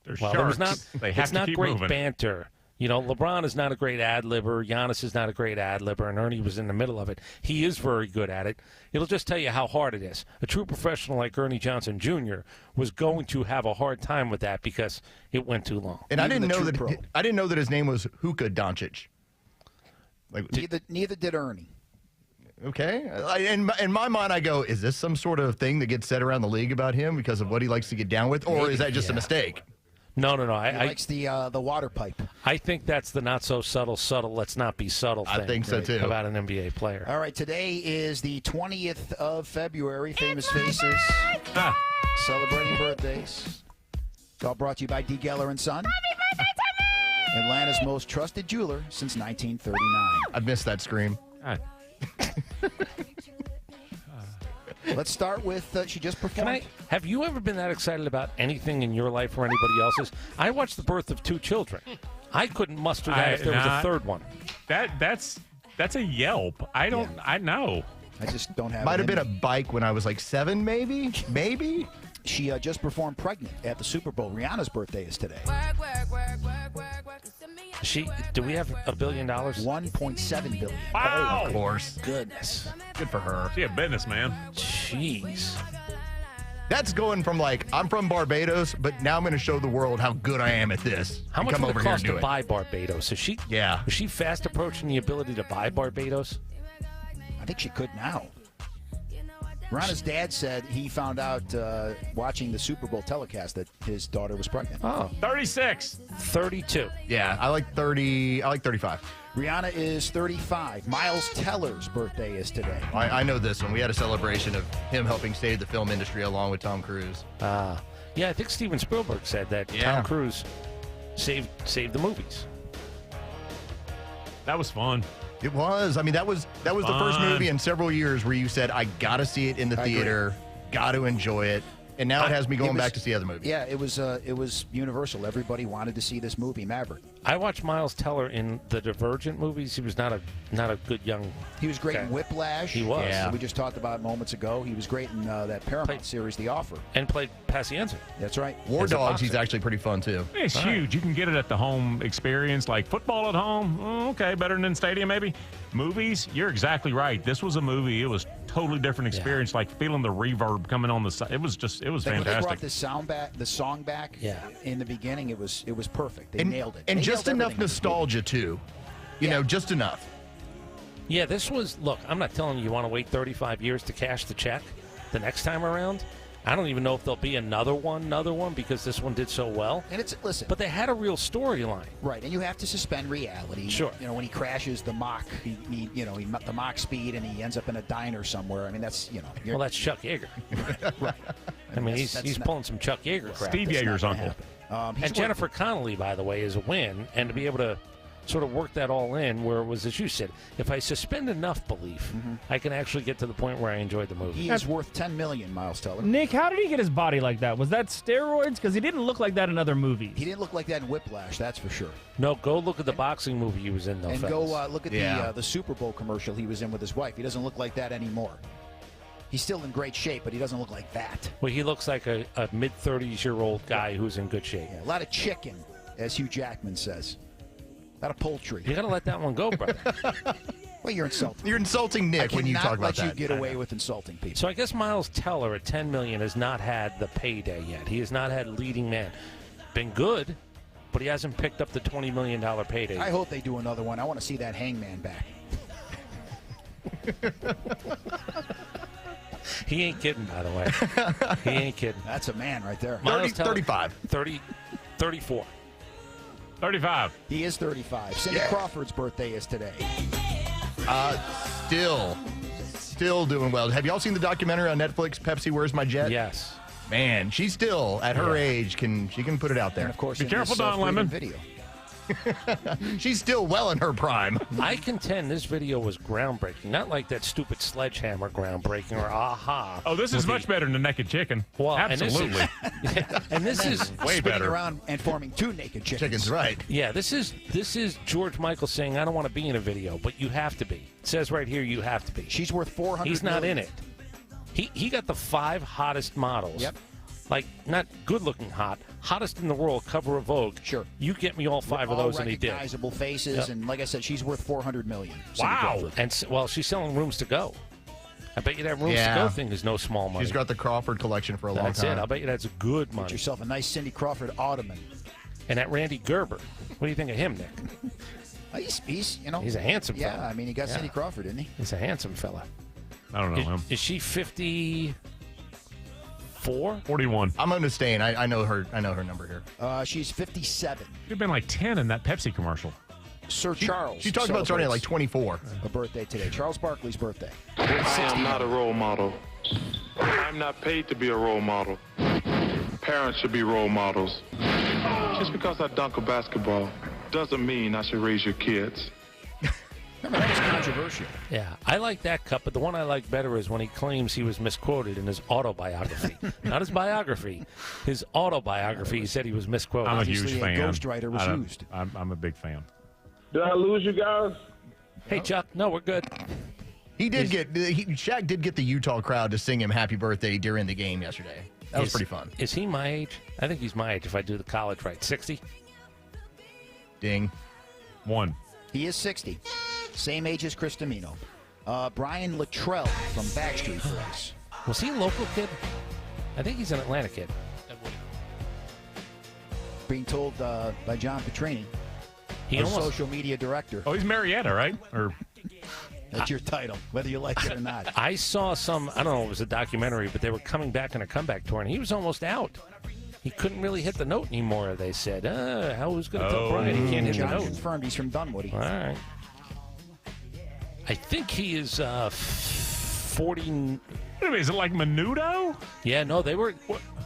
They're Well, sharks. They have it's to not keep great moving. banter. You know, LeBron is not a great ad-libber. Giannis is not a great ad-libber, and Ernie was in the middle of it. He is very good at it. It'll just tell you how hard it is. A true professional like Ernie Johnson Jr. was going to have a hard time with that because it went too long. And I didn't know that his name was Luka Doncic. Like Neither did Ernie. Okay. In my mind, I go, is this some sort of thing that gets said around the league about him because of what he likes to get down with, or is that just a mistake? No. He likes the water pipe. I think that's the not so subtle, let's not be subtle thing. I think so, too. About an NBA player. All right, today is the 20th of February. Famous Faces. Celebrating birthdays. It's all brought to you by D. Geller & Son. Happy birthday to me! Atlanta's most trusted jeweler since 1939. I've missed that scream. Let's start with, she just performed. Have you ever been that excited about anything in your life or anybody else's? I watched the birth of 2 children. I couldn't muster that if there was a third one. That's a Yelp. I don't. Yeah. I know. I just don't have. Might have been a bike when I was like 7, maybe. Maybe. She just performed pregnant at the Super Bowl. Rihanna's birthday is today. Do we have $1 billion? $1.7 billion. Wow. Oh, of course. Goodness. Good for her. She a businessman. Jeez. That's going from like, I'm from Barbados, but now I'm going to show the world how good I am at this. How much come would over it here cost and do to it. buy Barbados? Is she fast approaching the ability to buy Barbados? I think she could now. Rihanna's dad said he found out watching the Super Bowl telecast that his daughter was pregnant. Oh. 36. 32. Yeah, I like 30. I like 35. Rihanna is 35. Miles Teller's birthday is today. I know this one. We had a celebration of him helping save the film industry along with Tom Cruise. Yeah, I think Steven Spielberg said that Tom Cruise saved the movies. That was fun. It was. I mean, that was the first movie in several years where you said, I got to see it in the theater, got to enjoy it. And now it has me going back to see other movies. Yeah, it was universal. Everybody wanted to see this movie, Maverick. I watched Miles Teller in the Divergent movies. He was not a good young. He was great guy. in Whiplash. He was. Yeah. We just talked about it moments ago. He was great in that Paramount series, The Offer. And played Pacienza. That's right. War Dogs, he's actually pretty fun, too. It's huge. You can get it at the home experience, like football at home. Okay, better than in stadium, maybe. Movies, you're exactly right. This was a movie. It was totally different experience, like feeling the reverb coming on the side. It was fantastic. They brought the song back in the beginning. It was perfect. They nailed it. And They just nailed enough everything in this nostalgia, too. You know, just enough. Yeah, this was. Look, I'm not telling you want to wait 35 years to cash the check the next time around. I don't even know if there'll be another one because this one did so well. And listen. But they had a real storyline. Right, and you have to suspend reality. Sure. You know, when he crashes the Mach, the Mach speed, and he ends up in a diner somewhere. I mean, that's Well, that's Chuck Yeager. Right. I mean, he's pulling some Chuck Yeager crap. Steve Yeager's uncle. And Jennifer Connelly, by the way, is a win, and to be able to sort of work that all in where it was, as you said, if I suspend enough belief, I can actually get to the point where I enjoyed the movie. He is worth $10 million, Miles Teller. Nick, how did he get his body like that? Was that steroids? Because he didn't look like that in other movies. He didn't look like that in Whiplash, that's for sure. No, go look at the boxing movie he was in, though, And fellas. go look at the Super Bowl commercial he was in with his wife. He doesn't look like that anymore. He's still in great shape, but he doesn't look like that. Well, he looks like a mid-30s-year-old guy who's in good shape. Yeah, a lot of chicken, as Hugh Jackman says. A lot of poultry. You got to let that one go, brother. Well, you're insulting. You're insulting Nick when you talk about that. I cannot let you get away with insulting people. So I guess Miles Teller at $10 million has not had the payday yet. He has not had leading man. Been good, but he hasn't picked up the $20 million payday. I hope they do another one. I want to see that Hangman back. He ain't kidding, by the way. He ain't kidding. That's a man right there. 35. 34. 35. He is 35. Cindy Crawford's birthday is today. Still doing well. Have y'all seen the documentary on Netflix, Pepsi, Where's My Jet? Yes. Man, she's still, at her age, she can put it out there. And of course, be careful, Don Lemon. Video. She's still well in her prime. I contend this video was groundbreaking. Not like that stupid Sledgehammer groundbreaking or aha. Oh, this is much better than Naked Chicken. Well, absolutely. And this is way spinning better. around and forming two naked chickens. Right. Yeah, this is George Michael saying, I don't want to be in a video, but you have to be. It says right here, you have to be. She's worth $400 He's not million. in it. He got the 5 hottest models. Yep. Like, not good-looking hot, hottest in the world, cover of Vogue. Sure. You get me all 5 of those, and he did. Recognizable faces, Yep. and like I said, she's worth $400 million. Wow. And, well, she's selling rooms to go. I bet you that rooms to go thing is no small money. She's got the Crawford collection for a long time. That's it. I'll bet you that's good money. Get yourself a nice Cindy Crawford ottoman. And that Randy Gerber. What do you think of him, Nick? He's you know. He's a handsome fella. Yeah, I mean, he got Yeah. Cindy Crawford, didn't he? He's a handsome fella. I don't know him. Is she 54? 41. I'm going to stay in. I know her number here. She's 57. She'd have been like 10 in that Pepsi commercial. Sir Charles. She talked about starting at like 24. A birthday today. Charles Barkley's birthday. I am not a role model. I'm not paid to be a role model. Parents should be role models. Just because I dunk a basketball doesn't mean I should raise your kids. Remember, that was controversial. Yeah, I like that cut, but the one I like better is when he claims he was misquoted in his autobiography. Not his biography, his autobiography. He said he was misquoted. I'm a Obviously, huge a fan. ghostwriter was used. I'm a big fan. Did I lose you guys? Hey, Chuck. No, we're good. He did Shaq did get the Utah crowd to sing him happy birthday during the game yesterday. That was pretty fun. Is he my age? I think he's my age if I do the college right. 60? Ding. 1. He is 60. Same age as Chris Dimino. Brian Luttrell from Backstreet Boys. Was he a local kid? I think he's an Atlanta kid. Being told by John Petrini, He our almost- social media director. Oh, he's Marietta, right? Or That's your title, whether you like it or not. I saw some, I don't know, it was a documentary, but they were coming back on a comeback tour, and he was almost out. He couldn't really hit the note anymore, they said. Who's going to tell Brian he can't hit John the note? confirmed he's from Dunwoody. All right. I think he is 40. Is it like Menudo? Yeah, no,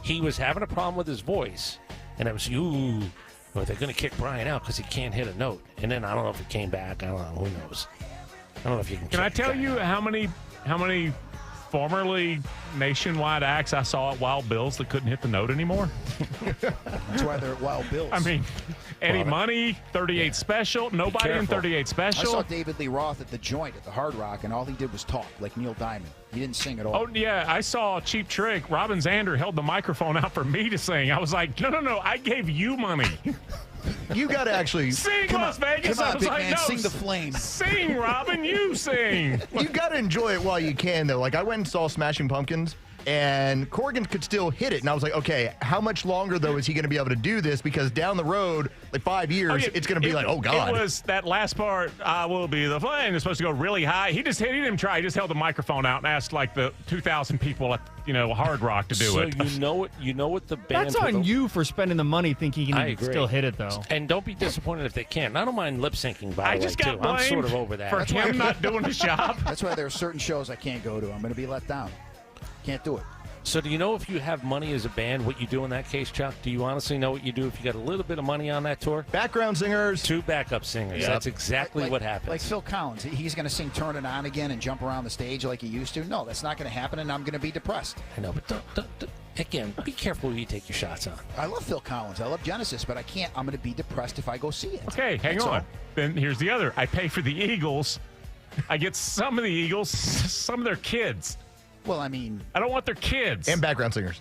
he was having a problem with his voice, and it was, well, they're going to kick Brian out because he can't hit a note. And then I don't know if he came back. I don't know. Who knows? I don't know if you can. Can I tell you how many formerly nationwide acts I saw at Wild Bill's that couldn't hit the note anymore. That's why they're at Wild Bill's. I mean, Eddie Money, 38 Special. Nobody in 38 Special. I saw David Lee Roth at the Joint at the Hard Rock, and all he did was talk, like Neil Diamond. He didn't sing at all. Oh, yeah. I saw Cheap Trick. Robin Zander held the microphone out for me to sing. I was like, no. I gave you money. You got to actually sing Las Vegas. Come on, I was big like, man, no, sing the flame. Sing, Robin, you sing. You got to enjoy it while you can, though. Like, I went and saw Smashing Pumpkins, and Corgan could still hit it. And I was like, okay, how much longer, though, is he going to be able to do this? Because down the road, like 5 years, it's going to be like, oh, God. It was that last part, I will be the flame. It's supposed to go really high. He didn't even try. He just held the microphone out and asked, like, the 2,000 people at, Hard Rock to do it. So you know what the band... That's on you for spending the money thinking you can still hit it, though. And don't be disappointed if they can't. I don't mind lip syncing, by the way, just got too. I'm blamed sort of over that. for him not doing his job. That's why there are certain shows I can't go to. I'm going to be let down. Can't do it. So do you know if you have money as a band, what you do in that case, Chuck? Do you honestly know what you do if you got a little bit of money on that tour? Background singers. 2 backup singers. Yep. That's exactly what happens. Like Phil Collins. He's going to sing Turn It On again and jump around the stage like he used to. No, that's not going to happen, and I'm going to be depressed. I know, but don't, again, be careful who you take your shots on. I love Phil Collins. I love Genesis, but I can't. I'm going to be depressed if I go see it. Okay, hang on. Then here's the other. I pay for the Eagles. I get some of the Eagles, some of their kids. Well, I mean... I don't want their kids. And background singers.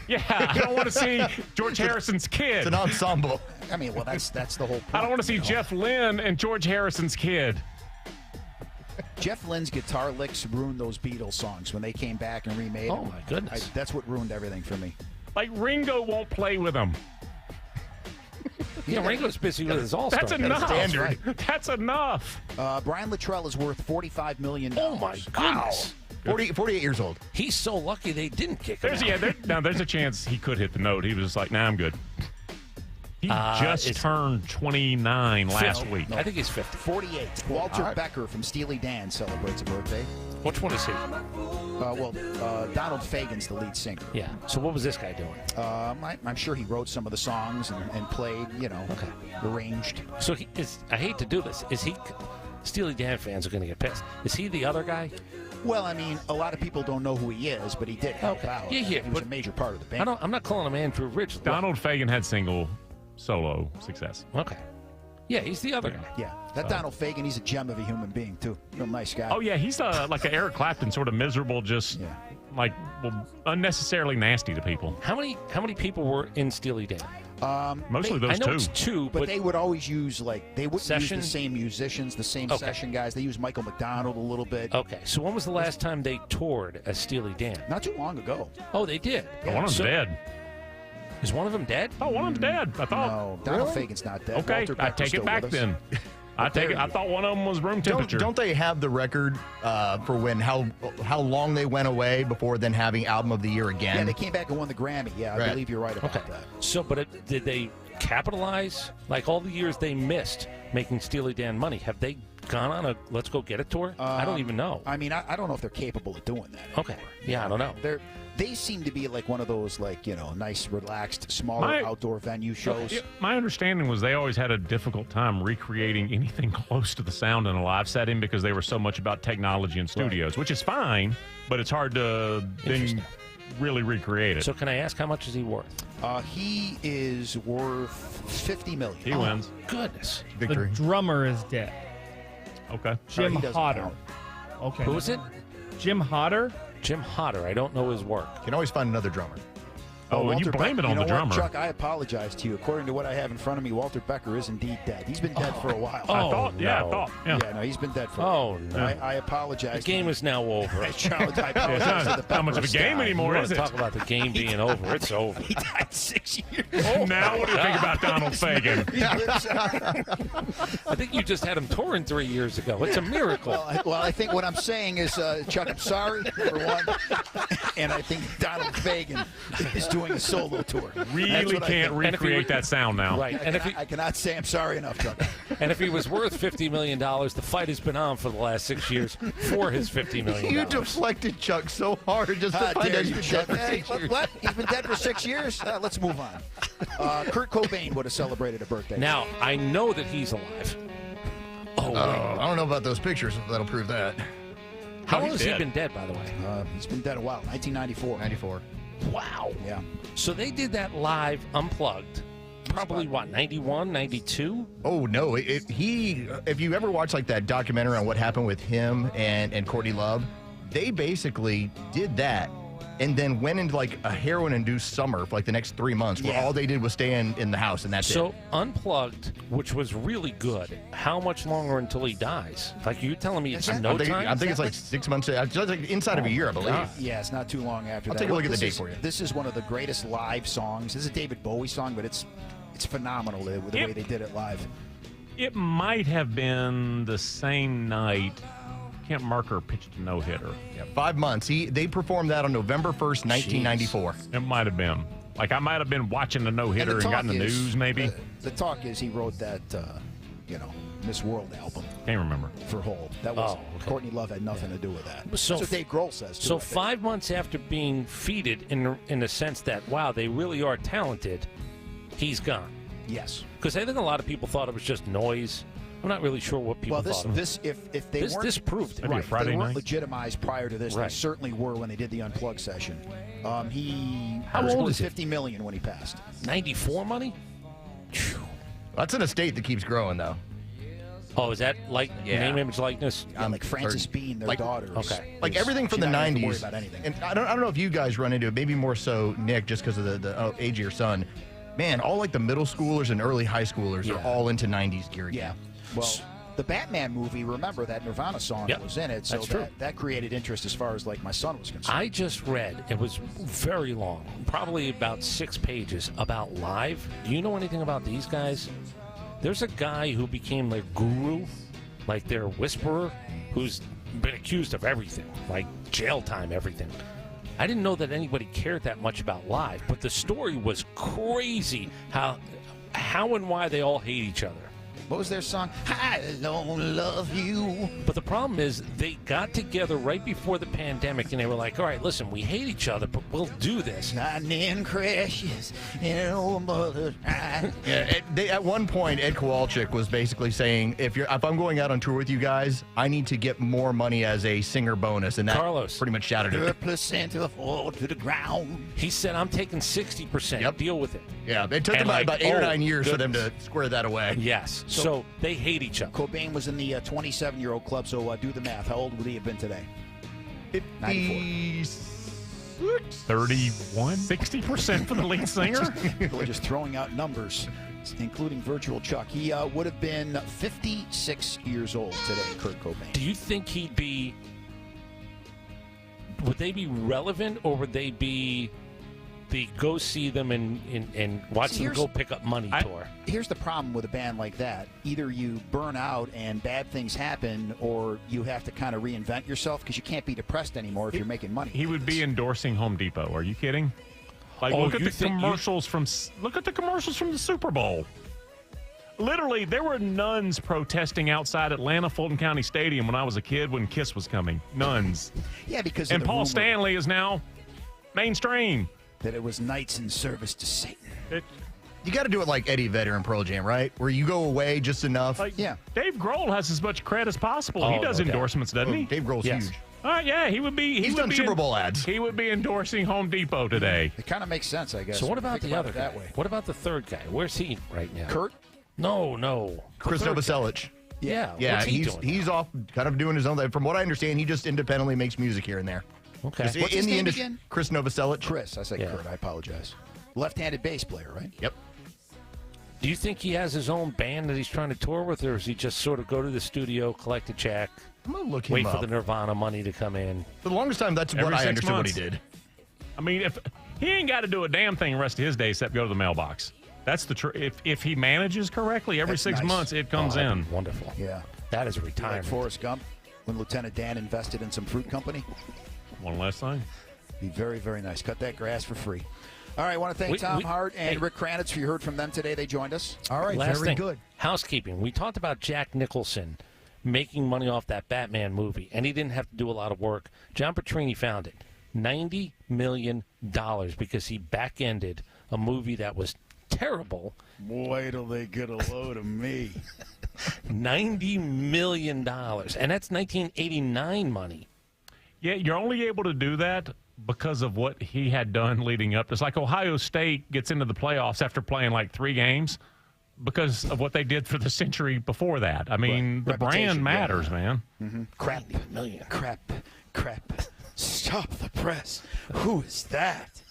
Yeah, I don't want to see George Harrison's kid. It's an ensemble. I mean, well, that's the whole point. I don't want to see Jeff Lynne and George Harrison's kid. Jeff Lynne's guitar licks ruined those Beatles songs when they came back and remade them. Oh, my goodness. That's what ruined everything for me. Like, Ringo won't play with them. Yeah, Ringo's busy with his all-star. That's enough. Standard. That's enough. Brian Luttrell is worth $45 million. Oh, my goodness. 48 years old. He's so lucky they didn't kick him out. There's a chance he could hit the note. He was just like, nah, I'm good. He just turned 29 last week. No, I think he's 50. 48. Walter Becker from Steely Dan celebrates a birthday. Which one is he? Donald Fagen's the lead singer. Yeah. So what was this guy doing? I'm sure he wrote some of the songs and played, arranged. So I hate to do this. Is he... Steely Dan fans are going to get pissed. Is he the other guy? Well, I mean, a lot of people don't know who he is, but he did help out. Yeah. He was a major part of the band. I'm not calling him Andrew Ridge. Donald Fagen had solo success. Okay. Yeah, he's the other guy. Yeah. That Donald Fagen, he's a gem of a human being, too. Real nice guy. Oh, yeah, he's like an Eric Clapton, sort of miserable, just unnecessarily nasty to people. How many people were in Steely Dan? Mostly those I know two. It's two, but they would always use they wouldn't use the same musicians, the same Okay. session guys. They used Michael McDonald a little bit. Okay, so when was the last time they toured as Steely Dan? Not too long ago. Oh, they did. One of them's dead. Is one of them dead? Oh, one of them's dead. I thought. No, Donald Fagen's not dead. Okay, Walter I Becker's take still it back with us. then. I take it. I thought one of them was room temperature. Don't they have the record for how long they went away before then having Album of the Year again? Yeah, they came back and won the Grammy. Yeah, I believe you're right about that. So, did they capitalize like all the years they missed making Steely Dan money? Have they gone on a Let's Go Get It tour? I don't even know. I mean, I don't know if they're capable of doing that. Okay. Yeah, I don't know. They seem to be like one of those nice, relaxed, smaller outdoor venue shows. My understanding was they always had a difficult time recreating anything close to the sound in a live setting because they were so much about technology and studios, which is fine, but it's hard to then really recreate it. So can I ask how much is he worth? He is worth $50 million. He wins. Goodness. Victory. The drummer is dead. Okay. Jim he doesn't Hodder. count. Okay. Who is it? Jim Hodder. Jim Hodder. I don't know his work. Can always find another drummer. Oh, and you blame it on the drummer. Chuck, I apologize to you. According to what I have in front of me, Walter Becker is indeed dead. He's been dead for a while. No. He's been dead for a while. Oh, no. I apologize. The game is now over. I apologize to the Not much of a game anymore, You is want it? to talk about the game being over. It's over. He died 6 years. Now what do you think about Donald Fagen? I think you just had him touring 3 years ago. It's a miracle. Well, I think what I'm saying is, Chuck, I'm sorry, number one. And I think Donald Fagen is doing a solo tour. Really can't recreate that sound now. Right. And I cannot say I'm sorry enough, Chuck. And if he was worth $50 million, the fight has been on for the last 6 years for his $50 million. You deflected Chuck so hard just to find out he's been dead for 6 years. What? He's been dead for 6 years? Let's move on. Kurt Cobain would have celebrated a birthday. Now, I know that he's alive. Oh, I don't know about those pictures that'll prove that. How long has he been dead, by the way? He's been dead a while. 1994. 94. Wow. Yeah. So they did that live, unplugged. Probably, 91, 92? Oh, no. If you ever watch like that documentary on what happened with him and Courtney Love, they basically did that and then went into like a heroin-induced summer for like the next 3 months where all they did was stay in the house, and that's it. So unplugged, which was really good, how much longer until he dies? Like, you're telling me it's time? I think it's like 6 months. It's like inside of a year, I believe. Yeah, it's not too long after I'll that. take a look at the This date is- for you. This is one of the greatest live songs. This is a David Bowie song, but it's phenomenal the way they did it live. It might have been the same night Kent Marker pitched a no-hitter. Yeah, 5 months. They performed that on November 1st, 1994. It might have been. Like, I might have been watching the no-hitter and got in the news, maybe. The talk is he wrote that, Miss World album. Can't remember. For Hole. That was Courtney Love had nothing to do with that. So That's what Dave Grohl says, too. So 5 months after being feted in the sense that, wow, they really are talented, he's gone. Yes. Because I think a lot of people thought it was just noise. I'm not really sure what people thought. Of if they weren't disproved it. right, Maybe a Friday they weren't night. legitimized prior to this. Right. They certainly were when they did the Unplugged session. He How was old worth is he? $50 million when he passed. 94 money? That's an estate that keeps growing, though. Oh, is that like name, image, likeness? Yeah, like Frances Bean, their daughters. Okay. Like everything from the She's not gonna have to 90s. worry about anything. And I don't know if you guys run into it, maybe more so Nick, just because of the age of your son. Man, all like the middle schoolers and early high schoolers are all into 90s gear. Yeah. Well, the Batman movie, remember that Nirvana song Yep, was in it, so that's true. that created interest as far as like my son was concerned. I just read, it was very long, probably about 6 pages, about live. Do you know anything about these guys? There's a guy who became their guru, like their whisperer, who's been accused of everything, like jail time, everything. I didn't know that anybody cared that much about live, but the story was crazy how and why they all hate each other. What was their song? I don't love you. But the problem is they got together right before the pandemic and they were like, all right, listen, we hate each other, but we'll do this. Lightning crashes in old mother's eye. Yeah, at one point, Ed Kowalczyk was basically saying, if I'm going out on tour with you guys, I need to get more money as a singer bonus, and that Carlos. pretty much shattered Your it. placenta fall to the ground. He said, I'm taking 60%. Yep. Deal with it. Yeah, it took And them about 8 or 9 years for them to goodness. square that away. Yes. So they hate each other. Cobain was in the 27-year-old club, so do the math. How old would he have been today? 94. 31? 60% for the lead singer? We're just throwing out numbers, including virtual Chuck. He would have been 56 years old today, Kurt Cobain. Do you think would they be relevant, or would they be the go see them and watch them go pick up money tour? Here's the problem with a band like that. Either you burn out and bad things happen, or you have to kind of reinvent yourself because you can't be depressed anymore if you're making money. He would be endorsing Home Depot. Are you kidding? Like, Oh, look at you the think commercials from the Super Bowl. Literally, there were nuns protesting outside Atlanta Fulton County Stadium when I was a kid when Kiss was coming. Nuns. Yeah, because of and the Paul rumor Stanley is now mainstream. that it was knights in service to Satan. You got to do it like Eddie Vedder and Pearl Jam, right? Where you go away just enough. Yeah. Dave Grohl has as much cred as possible. Oh, he does no doubt. endorsements, doesn't he? Dave Grohl's Yes. huge. Yeah, he would be. He's would done be Super Bowl ads. He would be endorsing Home Depot today. It kind of makes sense, I guess. So what about Think the other it guy? that way? What about the third guy? Where's he right now? Kurt? No. Chris Novoselic. Yeah. Yeah, what's he doing? he's off kind of doing his own thing. From what I understand, he just independently makes music here and there. Okay. Just What's in his the name industry, again? Chris Novoselic. Chris. I said Yeah. Kurt. I apologize. Left-handed bass player, right? Yep. Do you think he has his own band that he's trying to tour with, or does he just sort of go to the studio, collect a check, I'm gonna look him wait up. for the Nirvana money to come in? For the longest time, that's Every what I 6 understood months. what he did. I mean, if he ain't got to do a damn thing the rest of his day except go to the mailbox. That's the if he manages correctly, every That's 6 nice. months it comes that'd in. be wonderful. Yeah. That is a Like retirement. Forrest Gump, when Lieutenant Dan invested in some fruit company. One last thing. Be very, very nice. Cut that grass for free. All right, I want to thank Tom Hart and Rick Kranitz. You heard from them today. They joined us. All right, Last very thing, good. housekeeping. We talked about Jack Nicholson making money off that Batman movie, and he didn't have to do a lot of work. John Petrini found it. $90 million because he back-ended a movie that was terrible. Wait till they get a load of me. $90 million. And that's 1989 money. Yeah, you're only able to do that because of what he had done leading up. It's like Ohio State gets into the playoffs after playing like 3 games because of what they did for the century before that. I mean, the brand matters, man. Mm-hmm. Crap. Stop the press. Who is that?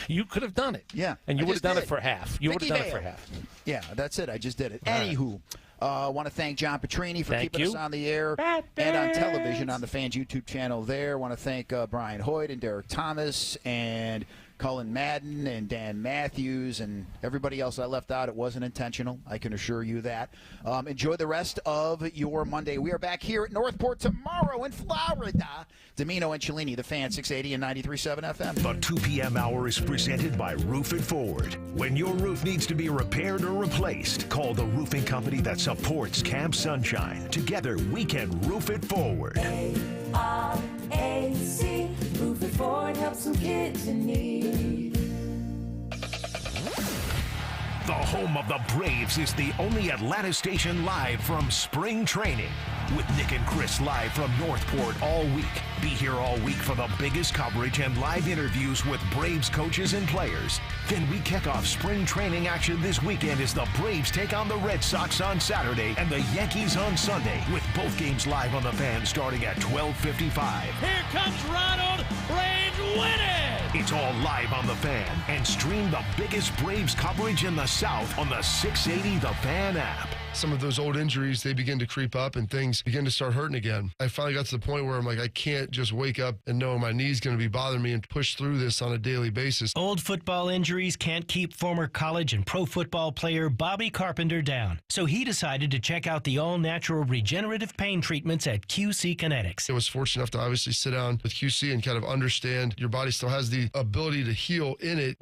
You could have done it. Yeah. And you would have done did. it for half. You would have done it for half. Yeah, that's it. I just did it. All right. Anywho, I want to thank John Petrini for Thank keeping you. us on the air and on television on the Fans YouTube channel there. I want to thank Brian Hoyt and Derek Thomas and Cullen Madden and Dan Matthews and everybody else I left out. It wasn't intentional. I can assure you that. Enjoy the rest of your Monday. We are back here at Northport tomorrow in Florida. Dimino and Cellini, the Fan, 680 and 93.7 FM. The 2 p.m. hour is presented by Roof It Forward. When your roof needs to be repaired or replaced, call the roofing company that supports Camp Sunshine. Together, we can roof it forward. A-R-A-C, Roof It Forward helps some kids in need. The home of the Braves is the only Atlanta station live from spring training. With Nick and Chris live from Northport all week. Be here all week for the biggest coverage and live interviews with Braves coaches and players. Then we kick off spring training action this weekend as the Braves take on the Red Sox on Saturday and the Yankees on Sunday, with both games live on the Fan starting at 12:55. Here comes Ronald. Braves win it! It's all live on the Fan, and stream the biggest Braves coverage in the South on the 680 The Fan app. Some of those old injuries, they begin to creep up and things begin to start hurting again. I finally got to the point where I'm like, I can't just wake up and know my knee's going to be bothering me and push through this on a daily basis. Old football injuries can't keep former college and pro football player Bobby Carpenter down. So he decided to check out the all-natural regenerative pain treatments at QC Kinetics. I was fortunate enough to obviously sit down with QC and kind of understand your body still has the ability to heal in it.